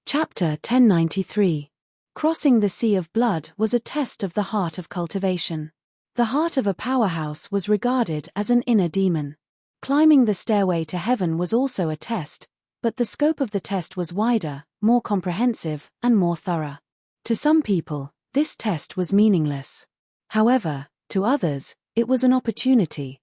Chapter 1093. Crossing the Sea of Blood was a test of the heart of cultivation. The heart of a powerhouse was regarded as an inner demon. Climbing the stairway to heaven was also a test, but the scope of the test was wider, more comprehensive, and more thorough. To some people, this test was meaningless. However, to others, it was an opportunity.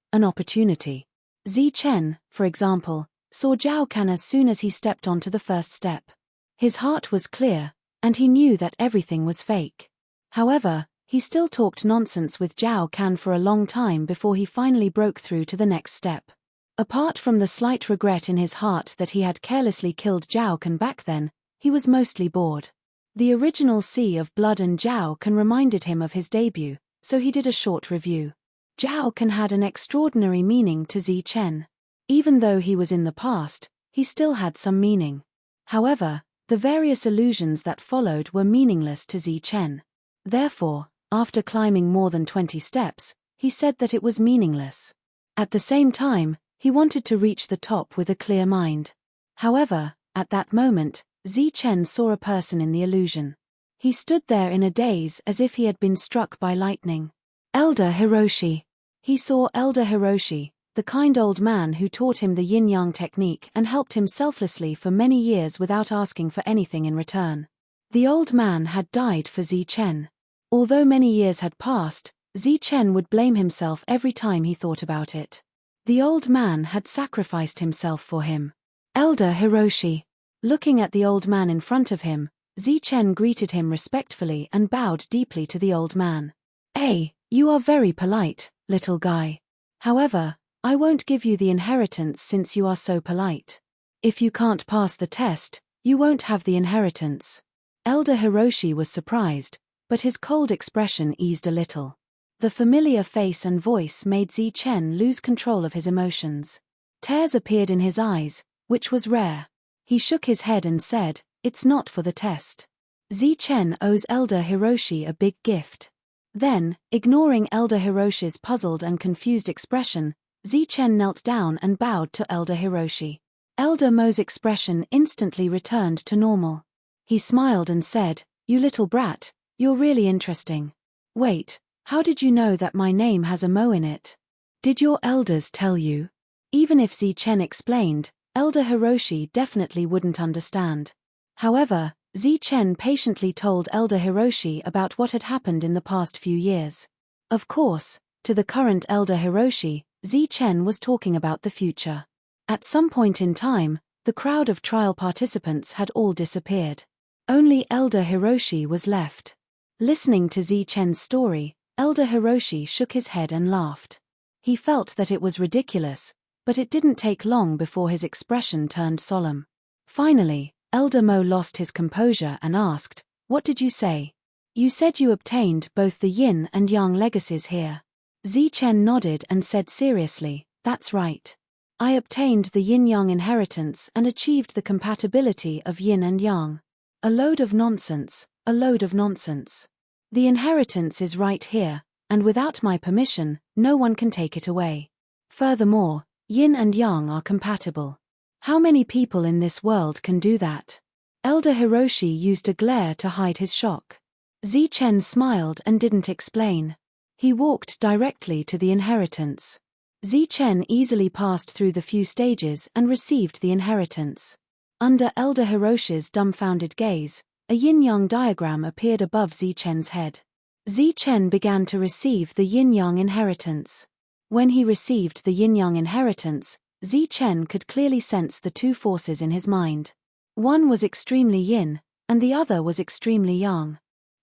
Zi Chen, for example, saw Zhao Can as soon as he stepped onto the first step. His heart was clear, and he knew that everything was fake. However, he still talked nonsense with Zhao Can for a long time before he finally broke through to the next step. Apart from the slight regret in his heart that he had carelessly killed Zhao Can back then, he was mostly bored. The original Sea of Blood and Zhao Can reminded him of his debut, so he did a short review. Zhao Can had an extraordinary meaning to Zi Chen. Even though he was in the past, he still had some meaning. However, the various illusions that followed were meaningless to Zi Chen. Therefore, after climbing more than 20 steps, he said that it was meaningless. At the same time, he wanted to reach the top with a clear mind. However, at that moment, Zi Chen saw a person in the illusion. He stood there in a daze as if he had been struck by lightning. Elder Hiroshi. He saw Elder Hiroshi, the kind old man who taught him the yin-yang technique and helped him selflessly for many years without asking for anything in return. The old man had died for Zi Chen. Although many years had passed, Zi Chen would blame himself every time he thought about it. The old man had sacrificed himself for him. Elder Hiroshi. Looking at the old man in front of him, Zi Chen greeted him respectfully and bowed deeply to the old man. "Hey, you are very polite, little guy. However, I won't give you the inheritance since you are so polite. If you can't pass the test, you won't have the inheritance." Elder Hiroshi was surprised, but his cold expression eased a little. The familiar face and voice made Zi Chen lose control of his emotions. Tears appeared in his eyes, which was rare. He shook his head and said, "It's not for the test." Zi Chen owes Elder Hiroshi a big gift. Then, ignoring Elder Hiroshi's puzzled and confused expression, Zi Chen knelt down and bowed to Elder Hiroshi. Elder Mo's expression instantly returned to normal. He smiled and said, "You little brat, you're really interesting. Wait, how did you know that my name has a Mo in it? Did your elders tell you?" Even if Zi Chen explained, Elder Hiroshi definitely wouldn't understand. However, Zi Chen patiently told Elder Hiroshi about what had happened in the past few years. Of course, to the current Elder Hiroshi, Zi Chen was talking about the future. At some point in time, the crowd of trial participants had all disappeared. Only Elder Hiroshi was left. Listening to Zi Chen's story, Elder Hiroshi shook his head and laughed. He felt that it was ridiculous, but it didn't take long before his expression turned solemn. Finally, Elder Mo lost his composure and asked, "What did you say? You said you obtained both the yin and yang legacies here." Zi Chen nodded and said seriously, "That's right. I obtained the yin-yang inheritance and achieved the compatibility of yin and yang." A load of nonsense, a load of nonsense. The inheritance is right here, and without my permission, no one can take it away. Furthermore, yin and yang are compatible. How many people in this world can do that? Elder Hiroshi used a glare to hide his shock. Zi Chen smiled and didn't explain. He walked directly to the inheritance. Zi Chen easily passed through the few stages and received the inheritance. Under Elder Hiroshi's dumbfounded gaze, a yin-yang diagram appeared above Zi Chen's head. Zi Chen began to receive the yin-yang inheritance. When he received the yin-yang inheritance, Zi Chen could clearly sense the two forces in his mind. One was extremely yin, and the other was extremely yang.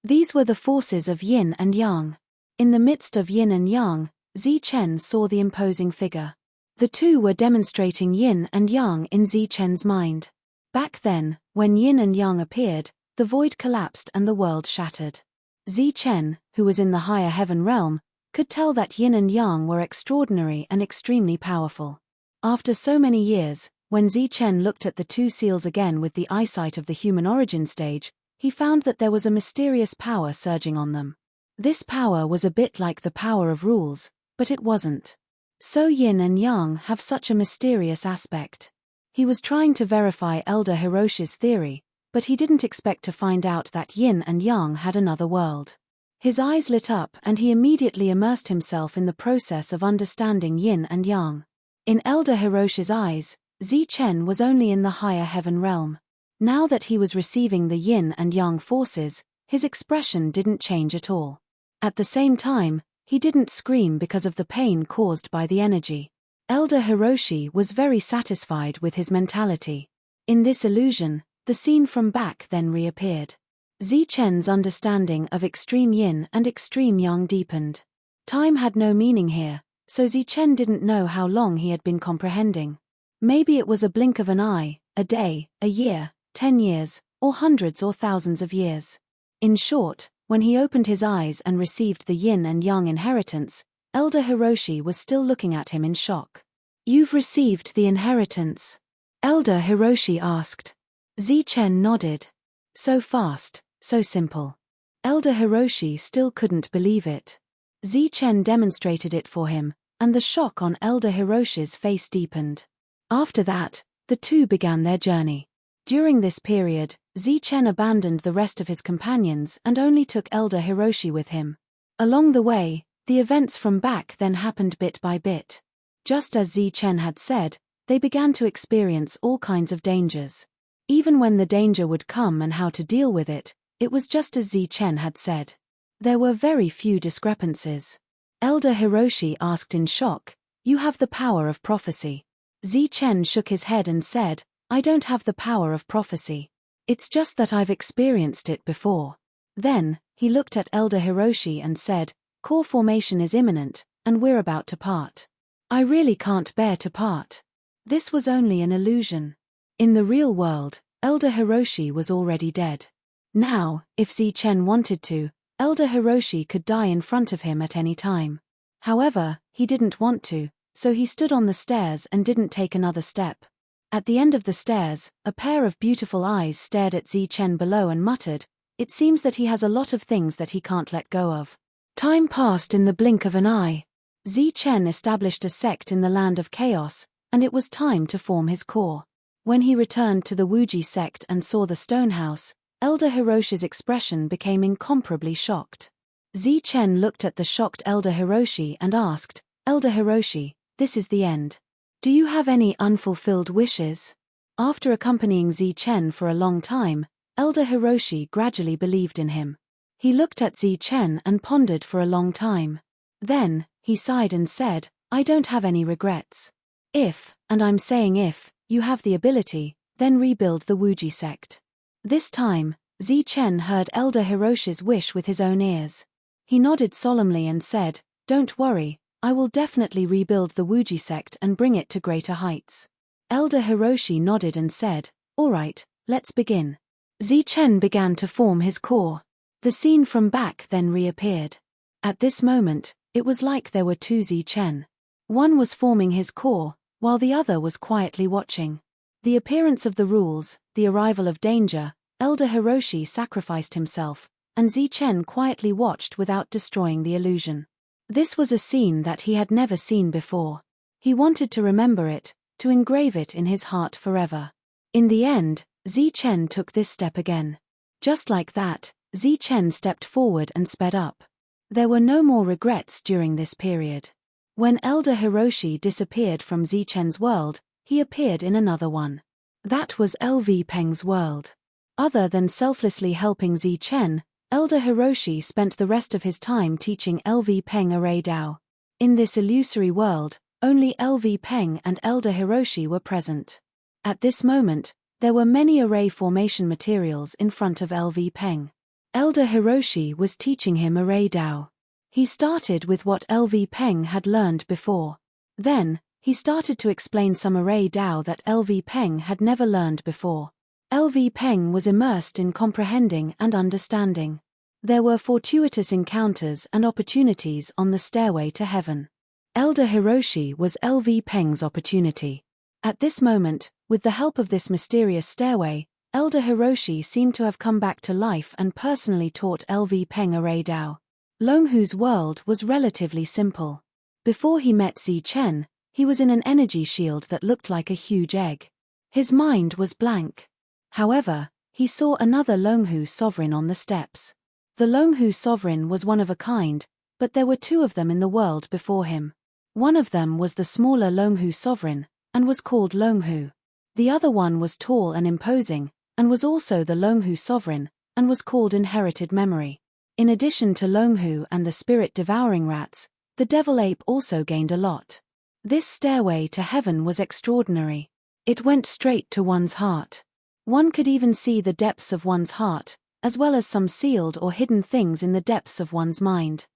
These were the forces of yin and yang. In the midst of yin and yang, Zi Chen saw the imposing figure. The two were demonstrating yin and yang in Zi Chen's mind. Back then, when yin and yang appeared, the void collapsed and the world shattered. Zi Chen, who was in the higher heaven realm, could tell that yin and yang were extraordinary and extremely powerful. After so many years, when Zi Chen looked at the two seals again with the eyesight of the human origin stage, he found that there was a mysterious power surging on them. This power was a bit like the power of rules, but it wasn't. So yin and yang have such a mysterious aspect. He was trying to verify Elder Hiroshi's theory, but he didn't expect to find out that yin and yang had another world. His eyes lit up and he immediately immersed himself in the process of understanding yin and yang. In Elder Hiroshi's eyes, Zichen was only in the higher heaven realm. Now that he was receiving the yin and yang forces, his expression didn't change at all. At the same time, he didn't scream because of the pain caused by the energy. Elder Hiroshi was very satisfied with his mentality. In this illusion, the scene from back then reappeared. Zichen's understanding of extreme yin and extreme yang deepened. Time had no meaning here, so Zichen didn't know how long he had been comprehending. Maybe it was a blink of an eye, a day, a year, 10 years, or hundreds or thousands of years. In short, when he opened his eyes and received the yin and yang inheritance, Elder Hiroshi was still looking at him in shock. "You've received the inheritance?" Elder Hiroshi asked. Zichen nodded. So fast, so simple. Elder Hiroshi still couldn't believe it. Zichen demonstrated it for him, and the shock on Elder Hiroshi's face deepened. After that, the two began their journey. During this period, Zichen abandoned the rest of his companions and only took Elder Hiroshi with him. Along the way, the events from back then happened bit by bit. Just as Zichen had said, they began to experience all kinds of dangers. Even when the danger would come and how to deal with it, it was just as Zichen had said. There were very few discrepancies. Elder Hiroshi asked in shock, "You have the power of prophecy." Zichen shook his head and said, "I don't have the power of prophecy. It's just that I've experienced it before." Then, he looked at Elder Hiroshi and said, "Core formation is imminent, and we're about to part. I really can't bear to part." This was only an illusion. In the real world, Elder Hiroshi was already dead. Now, if Zichen wanted to, Elder Hiroshi could die in front of him at any time. However, he didn't want to, so he stood on the stairs and didn't take another step. At the end of the stairs, a pair of beautiful eyes stared at Zichen below and muttered, "It seems that he has a lot of things that he can't let go of." Time passed in the blink of an eye. Zichen established a sect in the land of chaos, and it was time to form his core. When he returned to the Wuji sect and saw the stone house, Elder Hiroshi's expression became incomparably shocked. Zichen looked at the shocked Elder Hiroshi and asked, "Elder Hiroshi, this is the end. Do you have any unfulfilled wishes?" After accompanying Zichen for a long time, Elder Hiroshi gradually believed in him. He looked at Zichen and pondered for a long time. Then, he sighed and said, "I don't have any regrets. If, and I'm saying if, you have the ability, then rebuild the Wuji sect." This time, Zichen heard Elder Hiroshi's wish with his own ears. He nodded solemnly and said, "Don't worry, I will definitely rebuild the Wuji sect and bring it to greater heights." Elder Hiroshi nodded and said, "All right, let's begin." Zichen began to form his core. The scene from back then reappeared. At this moment, it was like there were two Zichen. One was forming his core, while the other was quietly watching. The appearance of the rules, the arrival of danger, Elder Hiroshi sacrificed himself, and Zichen quietly watched without destroying the illusion. This was a scene that he had never seen before. He wanted to remember it, to engrave it in his heart forever. In the end, Zichen took this step again. Just like that, Zichen stepped forward and sped up. There were no more regrets during this period. When Elder Hiroshi disappeared from Zichen's world, he appeared in another one. That was LV Peng's world. Other than selflessly helping Zichen, Elder Hiroshi spent the rest of his time teaching LV Peng Array Dao. In this illusory world, only LV Peng and Elder Hiroshi were present. At this moment, there were many array formation materials in front of LV Peng. Elder Hiroshi was teaching him Array Dao. He started with what LV Peng had learned before. Then, he started to explain some Array Dao that LV Peng had never learned before. LV Peng was immersed in comprehending and understanding. There were fortuitous encounters and opportunities on the stairway to heaven. Elder Hiroshi was LV Peng's opportunity. At this moment, with the help of this mysterious stairway, Elder Hiroshi seemed to have come back to life and personally taught LV Peng Array Dao. Longhu's world was relatively simple. Before he met Zichen, he was in an energy shield that looked like a huge egg. His mind was blank. However, he saw another Longhu sovereign on the steps. The Longhu sovereign was one of a kind, but there were two of them in the world before him. One of them was the smaller Longhu sovereign, and was called Longhu. The other one was tall and imposing, and was also the Longhu sovereign, and was called Inherited Memory. In addition to Longhu and the spirit-devouring rats, the devil ape also gained a lot. This stairway to heaven was extraordinary. It went straight to one's heart. One could even see the depths of one's heart, as well as some sealed or hidden things in the depths of one's mind.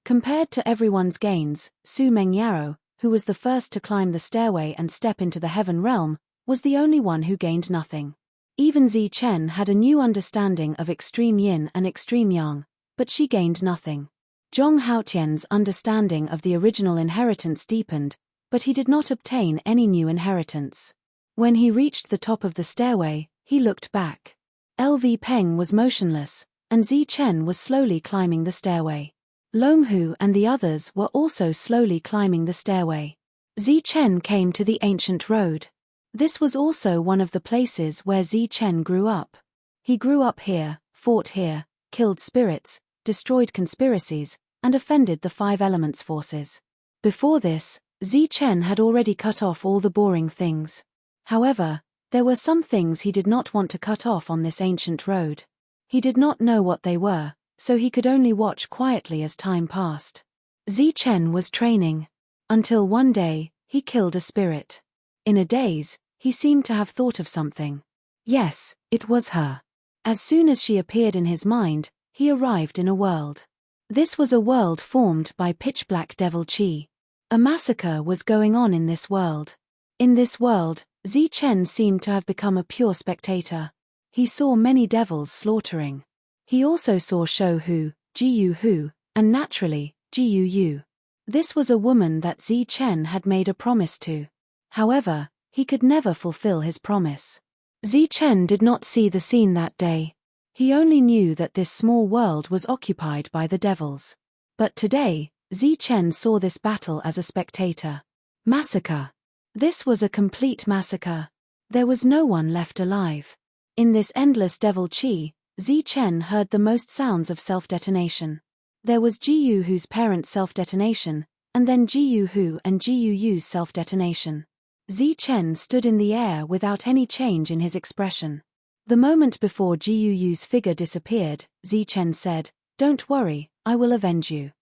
Compared to everyone's gains, Su Mengyaro, who was the first to climb the stairway and step into the heaven realm, was the only one who gained nothing. Even Zi Chen had a new understanding of extreme yin and extreme yang, but she gained nothing. Zhong Haotian's understanding of the original inheritance deepened, but he did not obtain any new inheritance. When he reached the top of the stairway, he looked back. LV Peng was motionless, and Zi Chen was slowly climbing the stairway. Longhu and the others were also slowly climbing the stairway. Zi Chen came to the ancient road. This was also one of the places where Zi Chen grew up. He grew up here, fought here, killed spirits, destroyed conspiracies, and offended the Five Elements forces. Before this, Zi Chen had already cut off all the boring things. However, there were some things he did not want to cut off on this ancient road. He did not know what they were, so he could only watch quietly as time passed. Zi Chen was training. Until one day, he killed a spirit. In a daze, he seemed to have thought of something. Yes, it was her. As soon as she appeared in his mind, he arrived in a world. This was a world formed by pitch-black devil chi. A massacre was going on in this world. In this world, Zi Chen seemed to have become a pure spectator. He saw many devils slaughtering. He also saw Shou Hu, Jiu Hu, and naturally, Jiu Yu. This was a woman that Zi Chen had made a promise to. However, he could never fulfill his promise. Zi Chen did not see the scene that day. He only knew that this small world was occupied by the devils. But today, Zi Chen saw this battle as a spectator. Massacre. This was a complete massacre. There was no one left alive. In this endless devil chi, Zi Chen heard the most sounds of self-detonation. There was Jiu Hu's parents' self-detonation, and then Jiu Hu and Jiu Yu's self-detonation. Zi Chen stood in the air without any change in his expression. The moment before Jiu Yu's figure disappeared, Zi Chen said, "Don't worry, I will avenge you.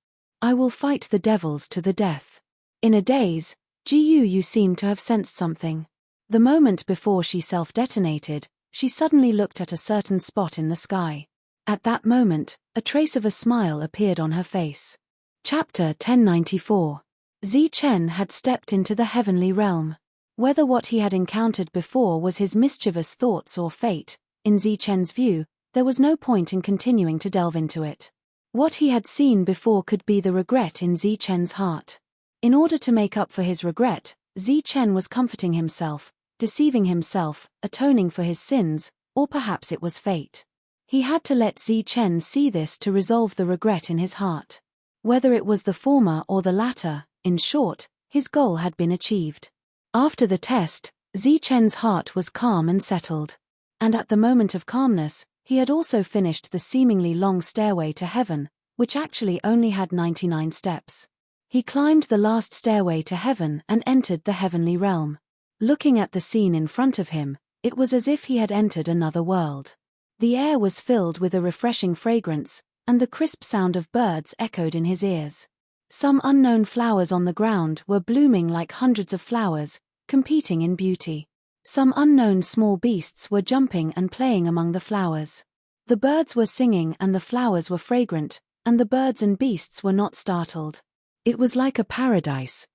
I will fight the devils to the death." In a daze, Jiu Yu seemed to have sensed something. The moment before she self-detonated, she suddenly looked at a certain spot in the sky. At that moment, a trace of a smile appeared on her face. Chapter 1094. Zi Chen had stepped into the heavenly realm. Whether what he had encountered before was his mischievous thoughts or fate, in Zi Chen's view, there was no point in continuing to delve into it. What he had seen before could be the regret in Zi Chen's heart. In order to make up for his regret, Zi Chen was comforting himself, deceiving himself, atoning for his sins, or perhaps it was fate. He had to let Zi Chen see this to resolve the regret in his heart. Whether it was the former or the latter, in short, his goal had been achieved. After the test, Zi Chen's heart was calm and settled. And at the moment of calmness, he had also finished the seemingly long stairway to heaven, which actually only had 99 steps. He climbed the last stairway to heaven and entered the heavenly realm. Looking at the scene in front of him, it was as if he had entered another world. The air was filled with a refreshing fragrance, and the crisp sound of birds echoed in his ears. Some unknown flowers on the ground were blooming like hundreds of flowers, competing in beauty. Some unknown small beasts were jumping and playing among the flowers. The birds were singing and the flowers were fragrant, and the birds and beasts were not startled. It was like a paradise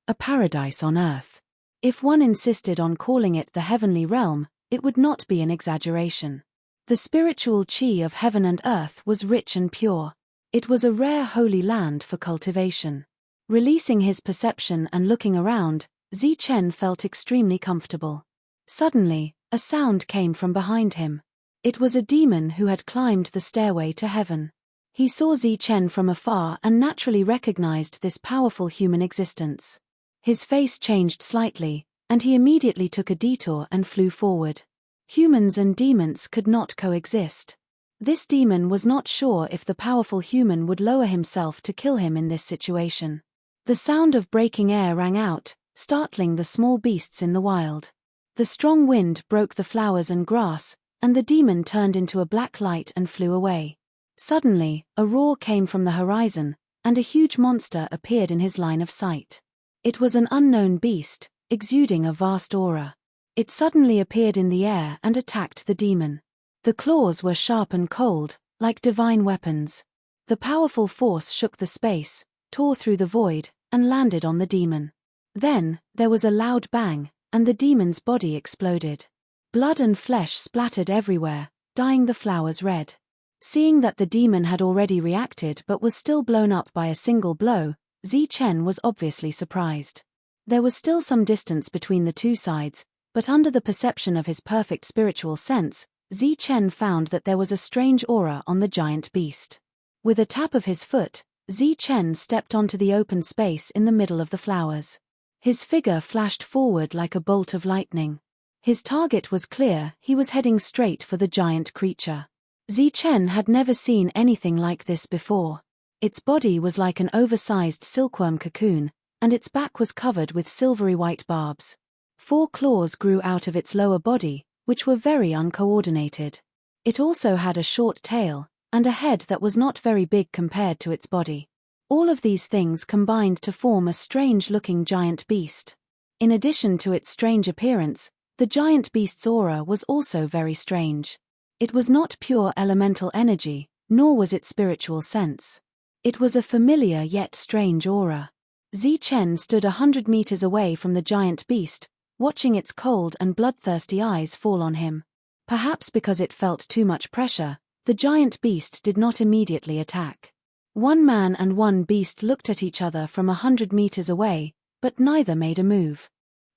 on earth. If one insisted on calling it the heavenly realm, it would not be an exaggeration. The spiritual chi of heaven and earth was rich and pure. It was a rare holy land for cultivation. Releasing his perception and looking around, Zi Chen felt extremely comfortable. Suddenly, a sound came from behind him. It was a demon who had climbed the stairway to heaven. He saw Zi Chen from afar and naturally recognized this powerful human existence. His face changed slightly, and he immediately took a detour and flew forward. Humans and demons could not coexist. This demon was not sure if the powerful human would lower himself to kill him in this situation. The sound of breaking air rang out, startling the small beasts in the wild. The strong wind broke the flowers and grass, and the demon turned into a black light and flew away. Suddenly, a roar came from the horizon, and a huge monster appeared in his line of sight. It was an unknown beast, exuding a vast aura. It suddenly appeared in the air and attacked the demon. The claws were sharp and cold, like divine weapons. The powerful force shook the space, tore through the void, and landed on the demon. Then, there was a loud bang, and the demon's body exploded. Blood and flesh splattered everywhere, dyeing the flowers red. Seeing that the demon had already reacted but was still blown up by a single blow, Zichen was obviously surprised. There was still some distance between the two sides, but under the perception of his perfect spiritual sense, Zichen found that there was a strange aura on the giant beast. With a tap of his foot, Zichen stepped onto the open space in the middle of the flowers. His figure flashed forward like a bolt of lightning. His target was clear, he was heading straight for the giant creature. Zichen had never seen anything like this before. Its body was like an oversized silkworm cocoon, and its back was covered with silvery white barbs. 4 claws grew out of its lower body, which were very uncoordinated. It also had a short tail, and a head that was not very big compared to its body. All of these things combined to form a strange-looking giant beast. In addition to its strange appearance, the giant beast's aura was also very strange. It was not pure elemental energy, nor was it spiritual sense. It was a familiar yet strange aura. Zichen stood 100 meters away from the giant beast, watching its cold and bloodthirsty eyes fall on him. Perhaps because it felt too much pressure, the giant beast did not immediately attack. One man and one beast looked at each other from 100 meters away, but neither made a move.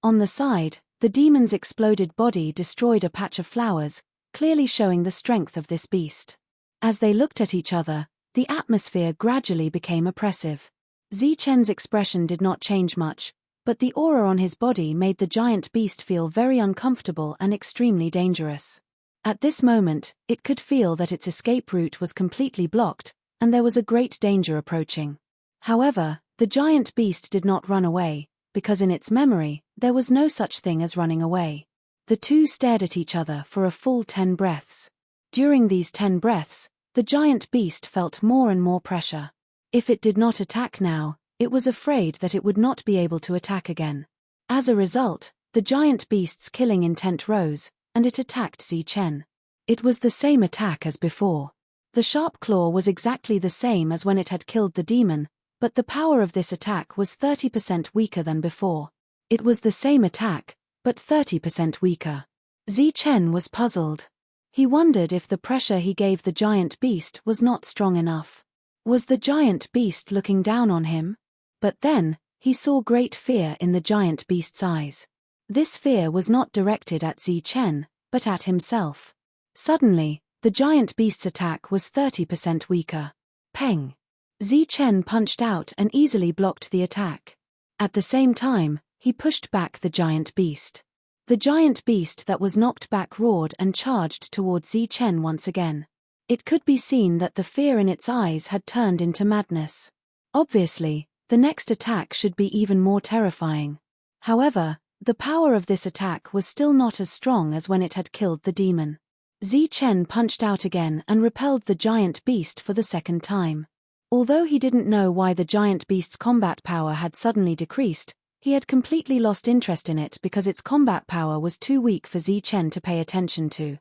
On the side, the demon's exploded body destroyed a patch of flowers, clearly showing the strength of this beast. As they looked at each other, the atmosphere gradually became oppressive. Zichen's expression did not change much, but the aura on his body made the giant beast feel very uncomfortable and extremely dangerous. At this moment, it could feel that its escape route was completely blocked, and there was a great danger approaching. However, the giant beast did not run away, because in its memory, there was no such thing as running away. The two stared at each other for a full 10 breaths. During these 10 breaths, the giant beast felt more and more pressure. If it did not attack now, it was afraid that it would not be able to attack again. As a result, the giant beast's killing intent rose, and it attacked Zichen. It was the same attack as before. The sharp claw was exactly the same as when it had killed the demon, but the power of this attack was 30% weaker than before. It was the same attack, but 30% weaker. Zichen was puzzled. He wondered if the pressure he gave the giant beast was not strong enough. Was the giant beast looking down on him? But then, he saw great fear in the giant beast's eyes. This fear was not directed at Zichen, but at himself. Suddenly, the giant beast's attack was 30% weaker. Peng! Zichen punched out and easily blocked the attack. At the same time, he pushed back the giant beast. The giant beast that was knocked back roared and charged towards Zichen once again. It could be seen that the fear in its eyes had turned into madness. Obviously, the next attack should be even more terrifying. However, the power of this attack was still not as strong as when it had killed the demon. Zichen punched out again and repelled the giant beast for the second time. Although he didn't know why the giant beast's combat power had suddenly decreased, he had completely lost interest in it because its combat power was too weak for Zichen to pay attention to.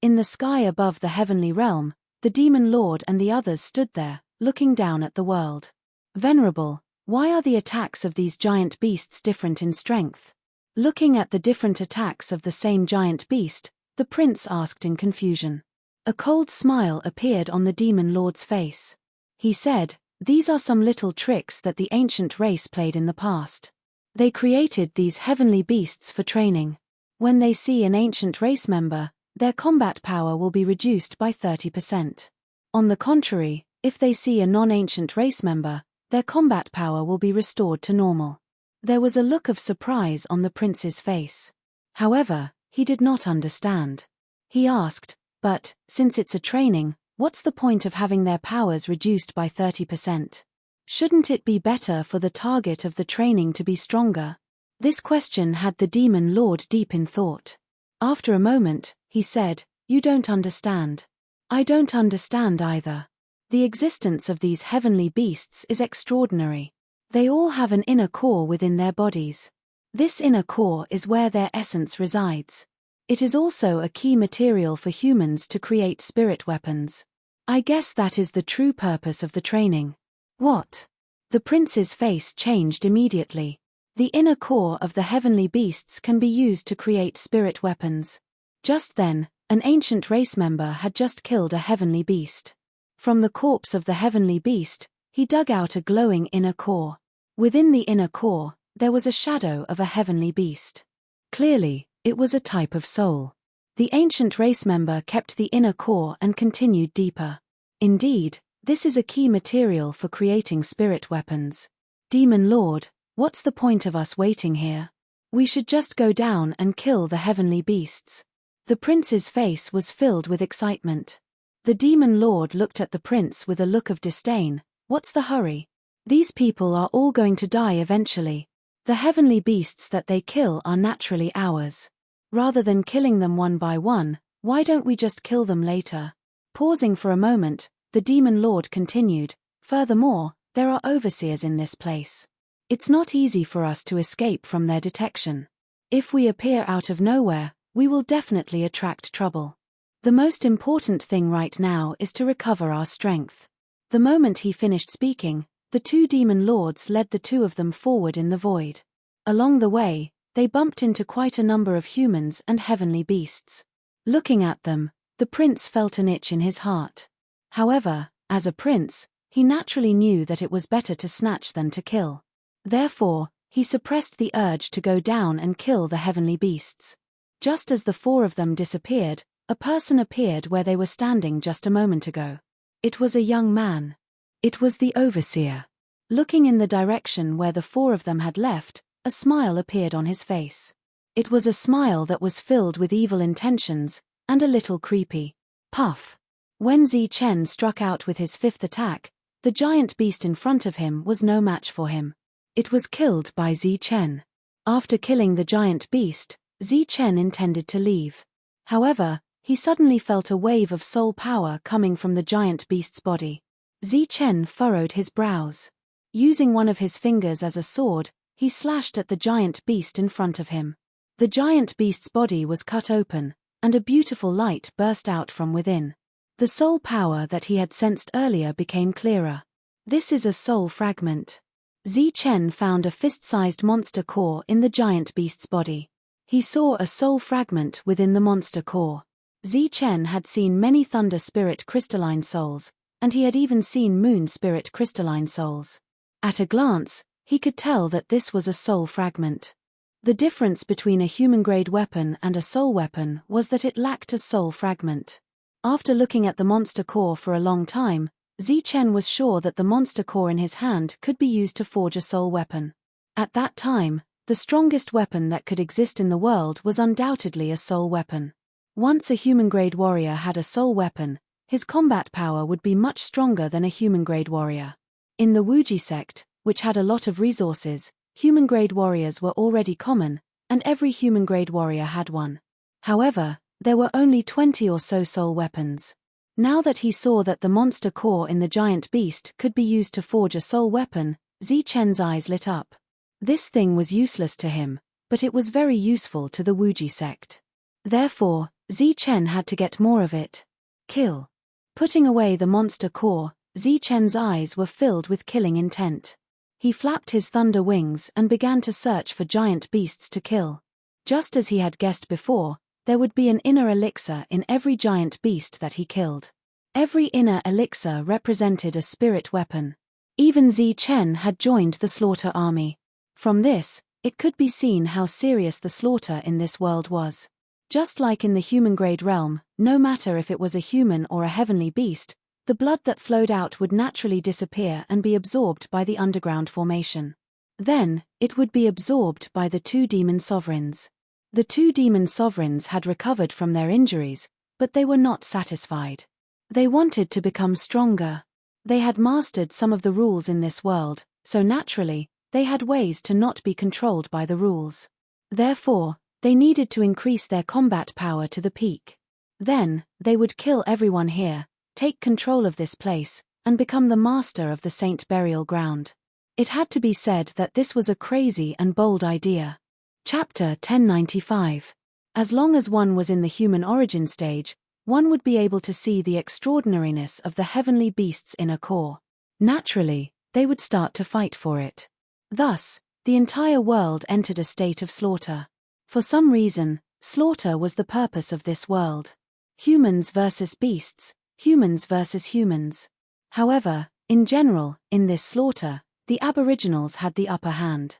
In the sky above the heavenly realm, the demon lord and the others stood there, looking down at the world. Venerable, why are the attacks of these giant beasts different in strength? Looking at the different attacks of the same giant beast, the prince asked in confusion. A cold smile appeared on the demon lord's face. He said, "These are some little tricks that the ancient race played in the past. They created these heavenly beasts for training. When they see an ancient race member, their combat power will be reduced by 30%. On the contrary, if they see a non-ancient race member, their combat power will be restored to normal." There was a look of surprise on the prince's face. However, he did not understand. He asked, but, since it's a training, what's the point of having their powers reduced by 30%? Shouldn't it be better for the target of the training to be stronger? This question had the demon lord deep in thought. After a moment, he said, "You don't understand." "I don't understand either. The existence of these heavenly beasts is extraordinary. They all have an inner core within their bodies. This inner core is where their essence resides. It is also a key material for humans to create spirit weapons. I guess that is the true purpose of the training." "What?" The prince's face changed immediately. "The inner core of the heavenly beasts can be used to create spirit weapons." Just then, an ancient race member had just killed a heavenly beast. From the corpse of the heavenly beast, he dug out a glowing inner core. Within the inner core, there was a shadow of a heavenly beast. Clearly, it was a type of soul. The ancient race member kept the inner core and continued deeper. "Indeed, this is a key material for creating spirit weapons. Demon Lord, what's the point of us waiting here? We should just go down and kill the heavenly beasts." The prince's face was filled with excitement. The demon lord looked at the prince with a look of disdain. "What's the hurry? These people are all going to die eventually. The heavenly beasts that they kill are naturally ours. Rather than killing them one by one, why don't we just kill them later?" Pausing for a moment, the demon lord continued, "Furthermore, there are overseers in this place. It's not easy for us to escape from their detection. If we appear out of nowhere, we will definitely attract trouble. The most important thing right now is to recover our strength." The moment he finished speaking, the two demon lords led the two of them forward in the void. Along the way, they bumped into quite a number of humans and heavenly beasts. Looking at them, the prince felt an itch in his heart. However, as a prince, he naturally knew that it was better to snatch than to kill. Therefore, he suppressed the urge to go down and kill the heavenly beasts. Just as the four of them disappeared, a person appeared where they were standing just a moment ago. It was a young man. It was the overseer. Looking in the direction where the four of them had left, a smile appeared on his face. It was a smile that was filled with evil intentions, and a little creepy. Puff! When Zi Chen struck out with his fifth attack, the giant beast in front of him was no match for him. It was killed by Zi Chen. After killing the giant beast, Zi Chen intended to leave. However, he suddenly felt a wave of soul power coming from the giant beast's body. Zi Chen furrowed his brows. Using one of his fingers as a sword, he slashed at the giant beast in front of him. The giant beast's body was cut open, and a beautiful light burst out from within. The soul power that he had sensed earlier became clearer. This is a soul fragment. Zi Chen found a fist-sized monster core in the giant beast's body. He saw a soul fragment within the monster core. Zi Chen had seen many thunder spirit crystalline souls, and he had even seen moon spirit crystalline souls. At a glance, he could tell that this was a soul fragment. The difference between a human-grade weapon and a soul weapon was that it lacked a soul fragment. After looking at the monster core for a long time, Zi Chen was sure that the monster core in his hand could be used to forge a soul weapon. At that time, the strongest weapon that could exist in the world was undoubtedly a soul weapon. Once a human-grade warrior had a soul weapon, his combat power would be much stronger than a human-grade warrior. In the Wuji sect, which had a lot of resources, human-grade warriors were already common, and every human-grade warrior had one. However, there were only 20 or so soul weapons. Now that he saw that the monster core in the giant beast could be used to forge a soul weapon, Zi Chen's eyes lit up. This thing was useless to him, but it was very useful to the Wuji sect. Therefore, Zi Chen had to get more of it. Kill. Putting away the monster core, Zi Chen's eyes were filled with killing intent. He flapped his thunder wings and began to search for giant beasts to kill. Just as he had guessed before, there would be an inner elixir in every giant beast that he killed. Every inner elixir represented a spirit weapon. Even Zi Chen had joined the slaughter army. From this, it could be seen how serious the slaughter in this world was. Just like in the human-grade realm, no matter if it was a human or a heavenly beast, the blood that flowed out would naturally disappear and be absorbed by the underground formation. Then, it would be absorbed by the two demon sovereigns. The two demon sovereigns had recovered from their injuries, But they were not satisfied. They wanted to become stronger. They had mastered some of the rules in this world, so naturally, they had ways to not be controlled by the rules. Therefore, they needed to increase their combat power to the peak. Then, they would kill everyone here, take control of this place, and become the master of the Saint Burial Ground. It had to be said that this was a crazy and bold idea. Chapter 1095. As long as one was in the human origin stage, one would be able to see the extraordinariness of the heavenly beast's inner core. Naturally, they would start to fight for it. Thus, the entire world entered a state of slaughter. For some reason, slaughter was the purpose of this world. Humans versus beasts, humans versus humans. However, in general, in this slaughter, the aboriginals had the upper hand.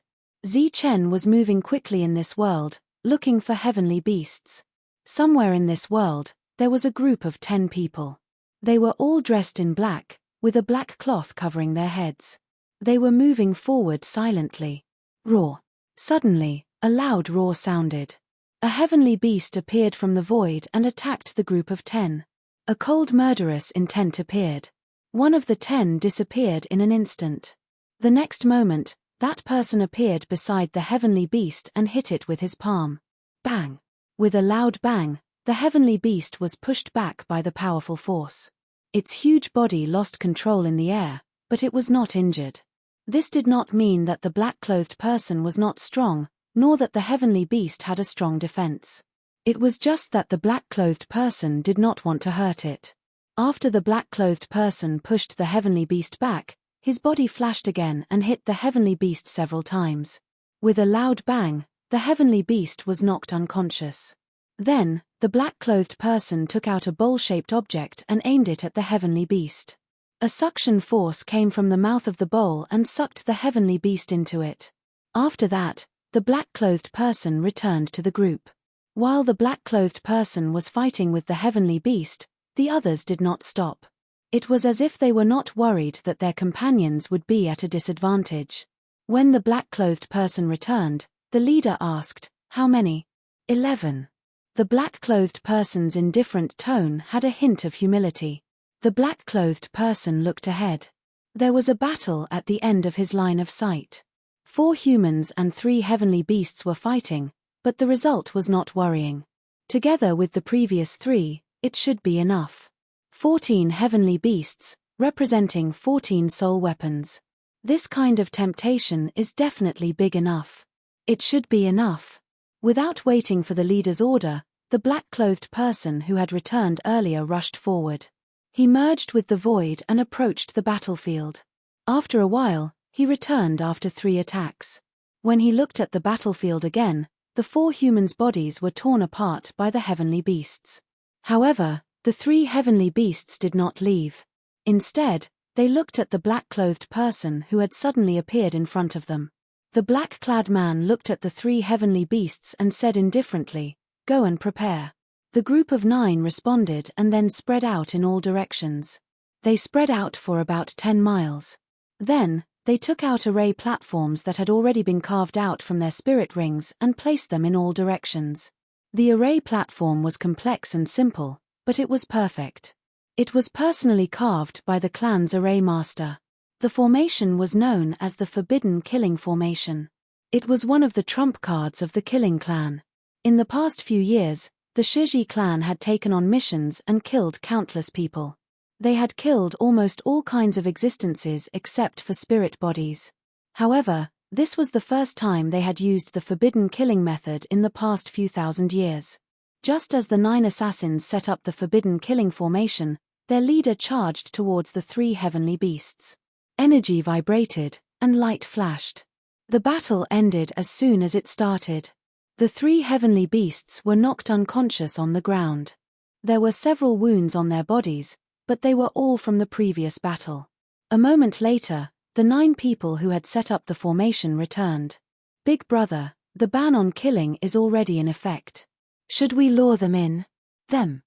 Chen was moving quickly in this world, looking for heavenly beasts. Somewhere in this world, there was a group of 10 people. They were all dressed in black, with a black cloth covering their heads. They were moving forward silently. Roar. Suddenly, a loud roar sounded. A heavenly beast appeared from the void and attacked the group of 10. A cold murderous intent appeared. One of the 10 disappeared in an instant. The next moment, that person appeared beside the heavenly beast and hit it with his palm. Bang! With a loud bang, the heavenly beast was pushed back by the powerful force. Its huge body lost control in the air, but it was not injured. This did not mean that the black-clothed person was not strong, nor that the heavenly beast had a strong defense. It was just that the black-clothed person did not want to hurt it. After the black-clothed person pushed the heavenly beast back, his body flashed again and hit the heavenly beast several times. With a loud bang, the heavenly beast was knocked unconscious. Then, the black-clothed person took out a bowl-shaped object and aimed it at the heavenly beast. A suction force came from the mouth of the bowl and sucked the heavenly beast into it. After that, the black-clothed person returned to the group. While the black-clothed person was fighting with the heavenly beast, the others did not stop. It was as if they were not worried that their companions would be at a disadvantage. When the black-clothed person returned, the leader asked, "How many?" 11. The black-clothed person's indifferent tone had a hint of humility. The black-clothed person looked ahead. There was a battle at the end of his line of sight. 4 humans and 3 heavenly beasts were fighting, but the result was not worrying. Together with the previous 3, it should be enough. 14 heavenly beasts, representing 14 soul weapons. This kind of temptation is definitely big enough. It should be enough. Without waiting for the leader's order, the black-clothed person who had returned earlier rushed forward. He merged with the void and approached the battlefield. After a while, he returned after 3 attacks. When he looked at the battlefield again, the 4 humans' bodies were torn apart by the heavenly beasts. However, the 3 heavenly beasts did not leave. Instead, they looked at the black-clothed person who had suddenly appeared in front of them. The black-clad man looked at the 3 heavenly beasts and said indifferently, "Go and prepare." The group of 9 responded and then spread out in all directions. They spread out for about 10 miles. Then, they took out array platforms that had already been carved out from their spirit rings and placed them in all directions. The array platform was complex and simple, but it was perfect. It was personally carved by the clan's array master. The formation was known as the Forbidden Killing Formation. It was one of the trump cards of the Killing Clan. In the past few years, the Shiji clan had taken on missions and killed countless people. They had killed almost all kinds of existences except for spirit bodies. However, this was the first time they had used the forbidden killing method in the past few thousand years. Just as the 9 assassins set up the forbidden killing formation, their leader charged towards the 3 heavenly beasts. Energy vibrated, and light flashed. The battle ended as soon as it started. The 3 heavenly beasts were knocked unconscious on the ground. There were several wounds on their bodies, but they were all from the previous battle. A moment later, the 9 people who had set up the formation returned. "Big brother, the ban on killing is already in effect. Should we lure them in?" Them.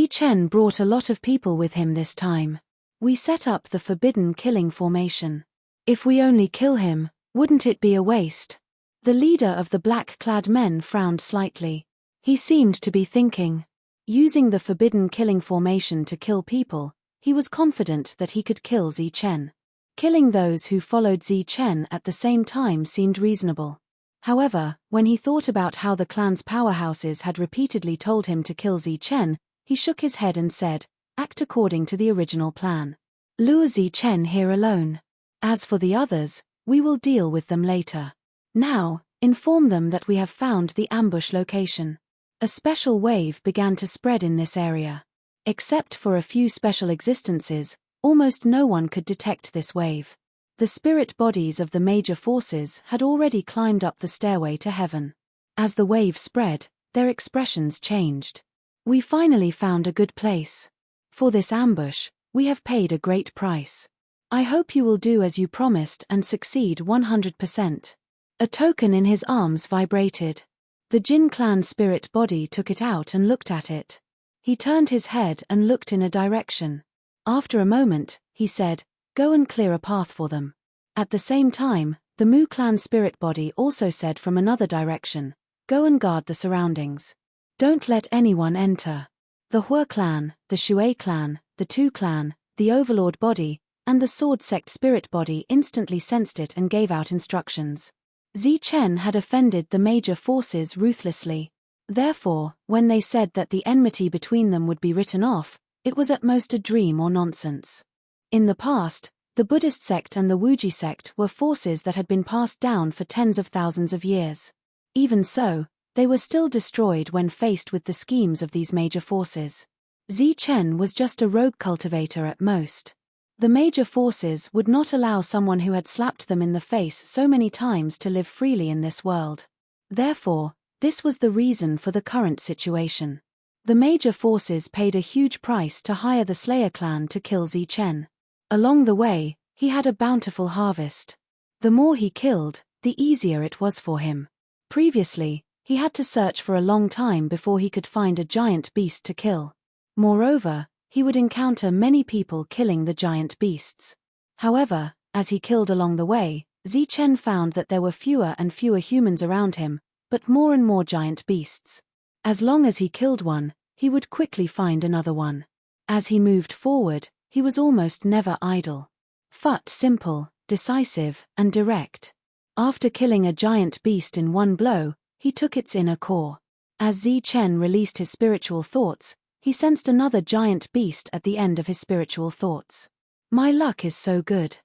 Chen brought a lot of people with him this time. "We set up the forbidden killing formation. If we only kill him, wouldn't it be a waste?" The leader of the black-clad men frowned slightly. He seemed to be thinking. Using the forbidden killing formation to kill people, he was confident that he could kill Zi Chen. Killing those who followed Zi Chen at the same time seemed reasonable. However, when he thought about how the clan's powerhouses had repeatedly told him to kill Zi Chen, he shook his head and said, "Act according to the original plan. Lure Zi Chen here alone. As for the others, we will deal with them later. Now, inform them that we have found the ambush location." A special wave began to spread in this area. Except for a few special existences, almost no one could detect this wave. The spirit bodies of the major forces had already climbed up the stairway to heaven. As the wave spread, their expressions changed. "We finally found a good place. For this ambush, we have paid a great price. I hope you will do as you promised and succeed 100%. A token in his arms vibrated. The Jin clan spirit body took it out and looked at it. He turned his head and looked in a direction. After a moment, he said, "Go and clear a path for them." At the same time, the Mu clan spirit body also said from another direction, "Go and guard the surroundings. Don't let anyone enter." The Hua clan, the Shui clan, the Tu clan, the Overlord body, and the Sword sect spirit body instantly sensed it and gave out instructions. Zi Chen had offended the major forces ruthlessly. Therefore, when they said that the enmity between them would be written off, it was at most a dream or nonsense. In the past, the Buddhist sect and the Wuji sect were forces that had been passed down for tens of thousands of years. Even so, they were still destroyed when faced with the schemes of these major forces. Zi Chen was just a rogue cultivator at most. The major forces would not allow someone who had slapped them in the face so many times to live freely in this world. Therefore, this was the reason for the current situation. The major forces paid a huge price to hire the Slayer clan to kill Zi Chen. Along the way, he had a bountiful harvest. The more he killed, the easier it was for him. Previously, he had to search for a long time before he could find a giant beast to kill. Moreover, he would encounter many people killing the giant beasts. However, as he killed along the way, Zi Chen found that there were fewer and fewer humans around him, but more and more giant beasts. As long as he killed one, he would quickly find another one. As he moved forward, he was almost never idle. Fut simple, decisive, and direct. After killing a giant beast in one blow, he took its inner core. As Zi Chen released his spiritual thoughts, he sensed another giant beast at the end of his spiritual thoughts. "My luck is so good."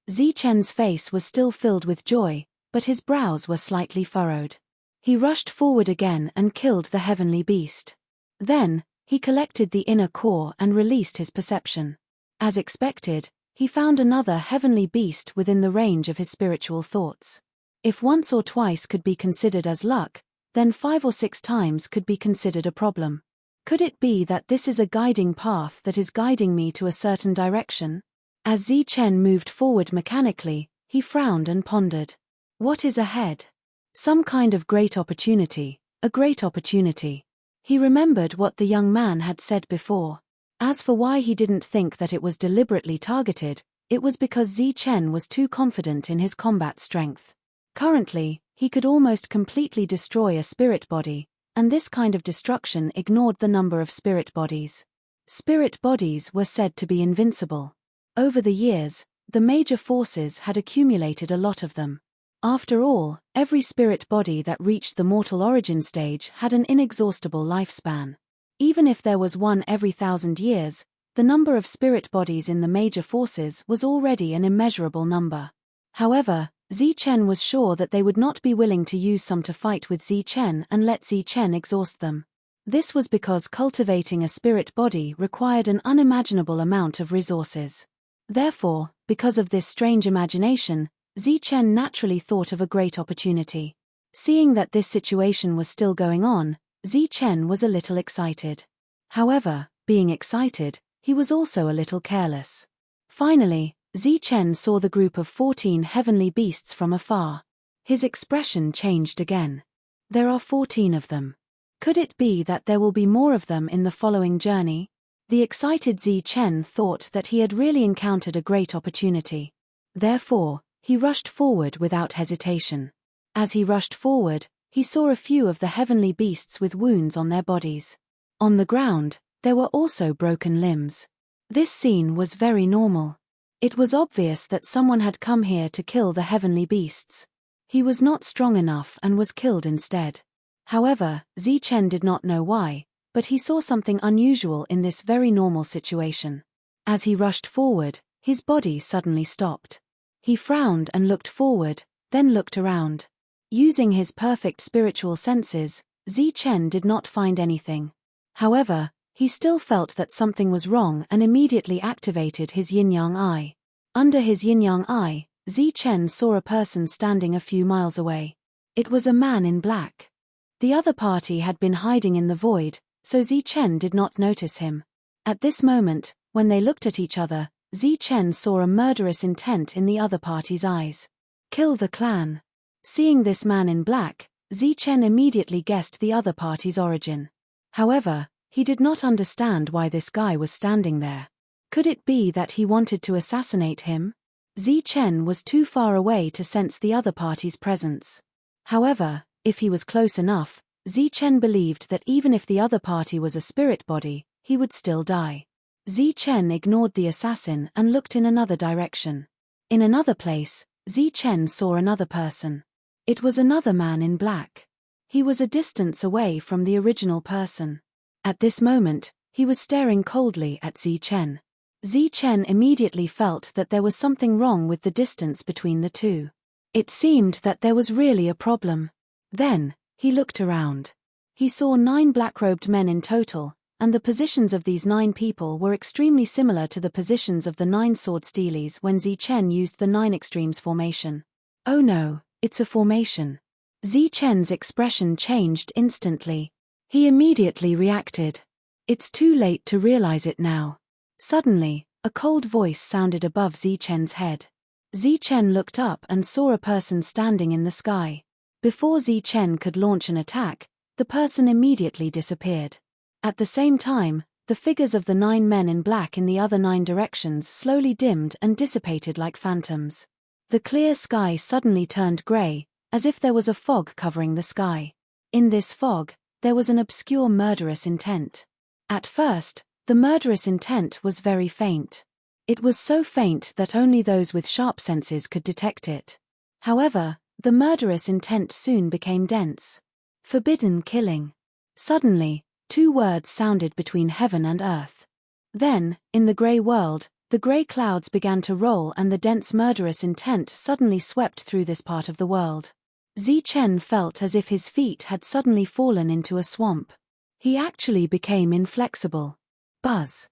Zi Chen's face was still filled with joy, but his brows were slightly furrowed. He rushed forward again and killed the heavenly beast. Then, he collected the inner core and released his perception. As expected, he found another heavenly beast within the range of his spiritual thoughts. If once or twice could be considered as luck, then 5 or 6 times could be considered a problem. Could it be that this is a guiding path that is guiding me to a certain direction? As Zi Chen moved forward mechanically, he frowned and pondered. What is ahead? Some kind of great opportunity, a great opportunity. He remembered what the young man had said before. As for why he didn't think that it was deliberately targeted, it was because Zi Chen was too confident in his combat strength. Currently, he could almost completely destroy a spirit body, and this kind of destruction ignored the number of spirit bodies. Spirit bodies were said to be invincible. Over the years, the major forces had accumulated a lot of them. After all, every spirit body that reached the mortal origin stage had an inexhaustible lifespan. Even if there was one every 1,000 years, the number of spirit bodies in the major forces was already an immeasurable number. However, Zi Chen was sure that they would not be willing to use some to fight with Zi Chen and let Zi Chen exhaust them. This was because cultivating a spirit body required an unimaginable amount of resources. Therefore, because of this strange imagination, Zi Chen naturally thought of a great opportunity. Seeing that this situation was still going on, Zi Chen was a little excited. However, being excited, he was also a little careless. Finally, Zi Chen saw the group of 14 heavenly beasts from afar. His expression changed again. There are 14 of them. Could it be that there will be more of them in the following journey? The excited Zi Chen thought that he had really encountered a great opportunity. Therefore, he rushed forward without hesitation. As he rushed forward, he saw a few of the heavenly beasts with wounds on their bodies. On the ground, there were also broken limbs. This scene was very normal. It was obvious that someone had come here to kill the heavenly beasts. He was not strong enough and was killed instead. However, Zichen did not know why, but he saw something unusual in this very normal situation. As he rushed forward, his body suddenly stopped. He frowned and looked forward, then looked around. Using his perfect spiritual senses, Zichen did not find anything. However, he still felt that something was wrong and immediately activated his yin-yang eye. Under his yin-yang eye, Zichen saw a person standing a few miles away. It was a man in black. The other party had been hiding in the void, so Zichen did not notice him. At this moment, when they looked at each other, Zichen saw a murderous intent in the other party's eyes. Kill the clan. Seeing this man in black, Zichen immediately guessed the other party's origin. However, he did not understand why this guy was standing there. Could it be that he wanted to assassinate him? Zichen was too far away to sense the other party's presence. However, if he was close enough, Zichen believed that even if the other party was a spirit body, he would still die. Zichen ignored the assassin and looked in another direction. In another place, Zichen saw another person. It was another man in black. He was a distance away from the original person. At this moment, he was staring coldly at Zichen. Zichen immediately felt that there was something wrong with the distance between the two. It seemed that there was really a problem. Then, he looked around. He saw 9 black-robed men in total, and the positions of these 9 people were extremely similar to the positions of the 9 sword steelies when Zichen used the 9 extremes formation. Oh no, it's a formation. Zichen's expression changed instantly. He immediately reacted. It's too late to realize it now. Suddenly, a cold voice sounded above Zichen's head. Zichen looked up and saw a person standing in the sky. Before Zichen could launch an attack, the person immediately disappeared. At the same time, the figures of the 9 men in black in the other 9 directions slowly dimmed and dissipated like phantoms. The clear sky suddenly turned grey, as if there was a fog covering the sky. In this fog, there was an obscure murderous intent. At first, the murderous intent was very faint. It was so faint that only those with sharp senses could detect it. However, the murderous intent soon became dense. Forbidden killing. Suddenly, 2 words sounded between heaven and earth. Then, in the grey world, the grey clouds began to roll and the dense murderous intent suddenly swept through this part of the world. Zichen felt as if his feet had suddenly fallen into a swamp. He actually became inflexible. Buzz.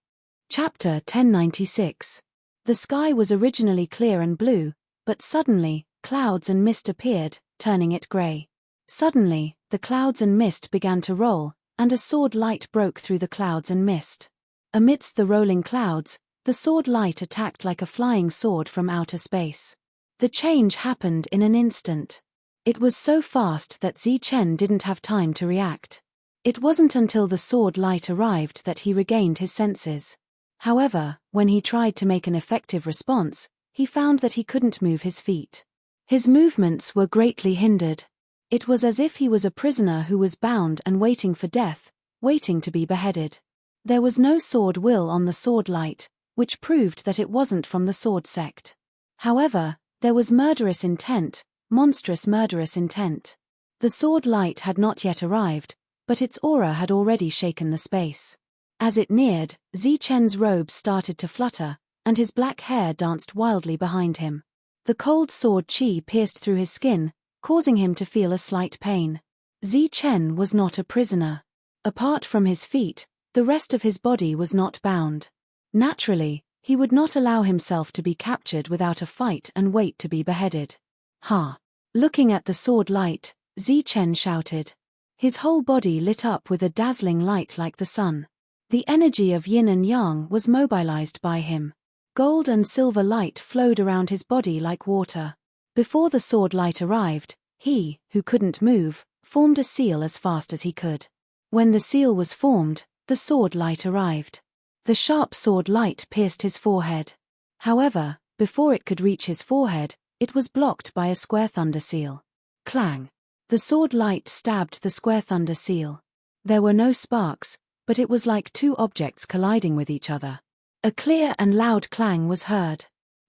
Chapter 1096. The sky was originally clear and blue, but suddenly, clouds and mist appeared, turning it grey. Suddenly, the clouds and mist began to roll, and a sword light broke through the clouds and mist. Amidst the rolling clouds, the sword light attacked like a flying sword from outer space. The change happened in an instant. It was so fast that Zichen didn't have time to react. It wasn't until the sword light arrived that he regained his senses. However, when he tried to make an effective response, he found that he couldn't move his feet. His movements were greatly hindered. It was as if he was a prisoner who was bound and waiting for death, waiting to be beheaded. There was no sword will on the sword light, which proved that it wasn't from the sword sect. However, there was murderous intent, monstrous murderous intent. The sword light had not yet arrived, but its aura had already shaken the space. As it neared, Zichen's robe started to flutter, and his black hair danced wildly behind him. The cold sword chi pierced through his skin, causing him to feel a slight pain. Zichen was not a prisoner. Apart from his feet, the rest of his body was not bound. Naturally, he would not allow himself to be captured without a fight and wait to be beheaded. Ha! Looking at the sword light, Zichen shouted. His whole body lit up with a dazzling light like the sun. The energy of yin and yang was mobilized by him. Gold and silver light flowed around his body like water. Before the sword light arrived, he, who couldn't move, formed a seal as fast as he could. When the seal was formed, the sword light arrived. The sharp sword light pierced his forehead. However, before it could reach his forehead, it was blocked by a square thunder seal. Clang! The sword light stabbed the square thunder seal. There were no sparks, but it was like two objects colliding with each other. A clear and loud clang was heard.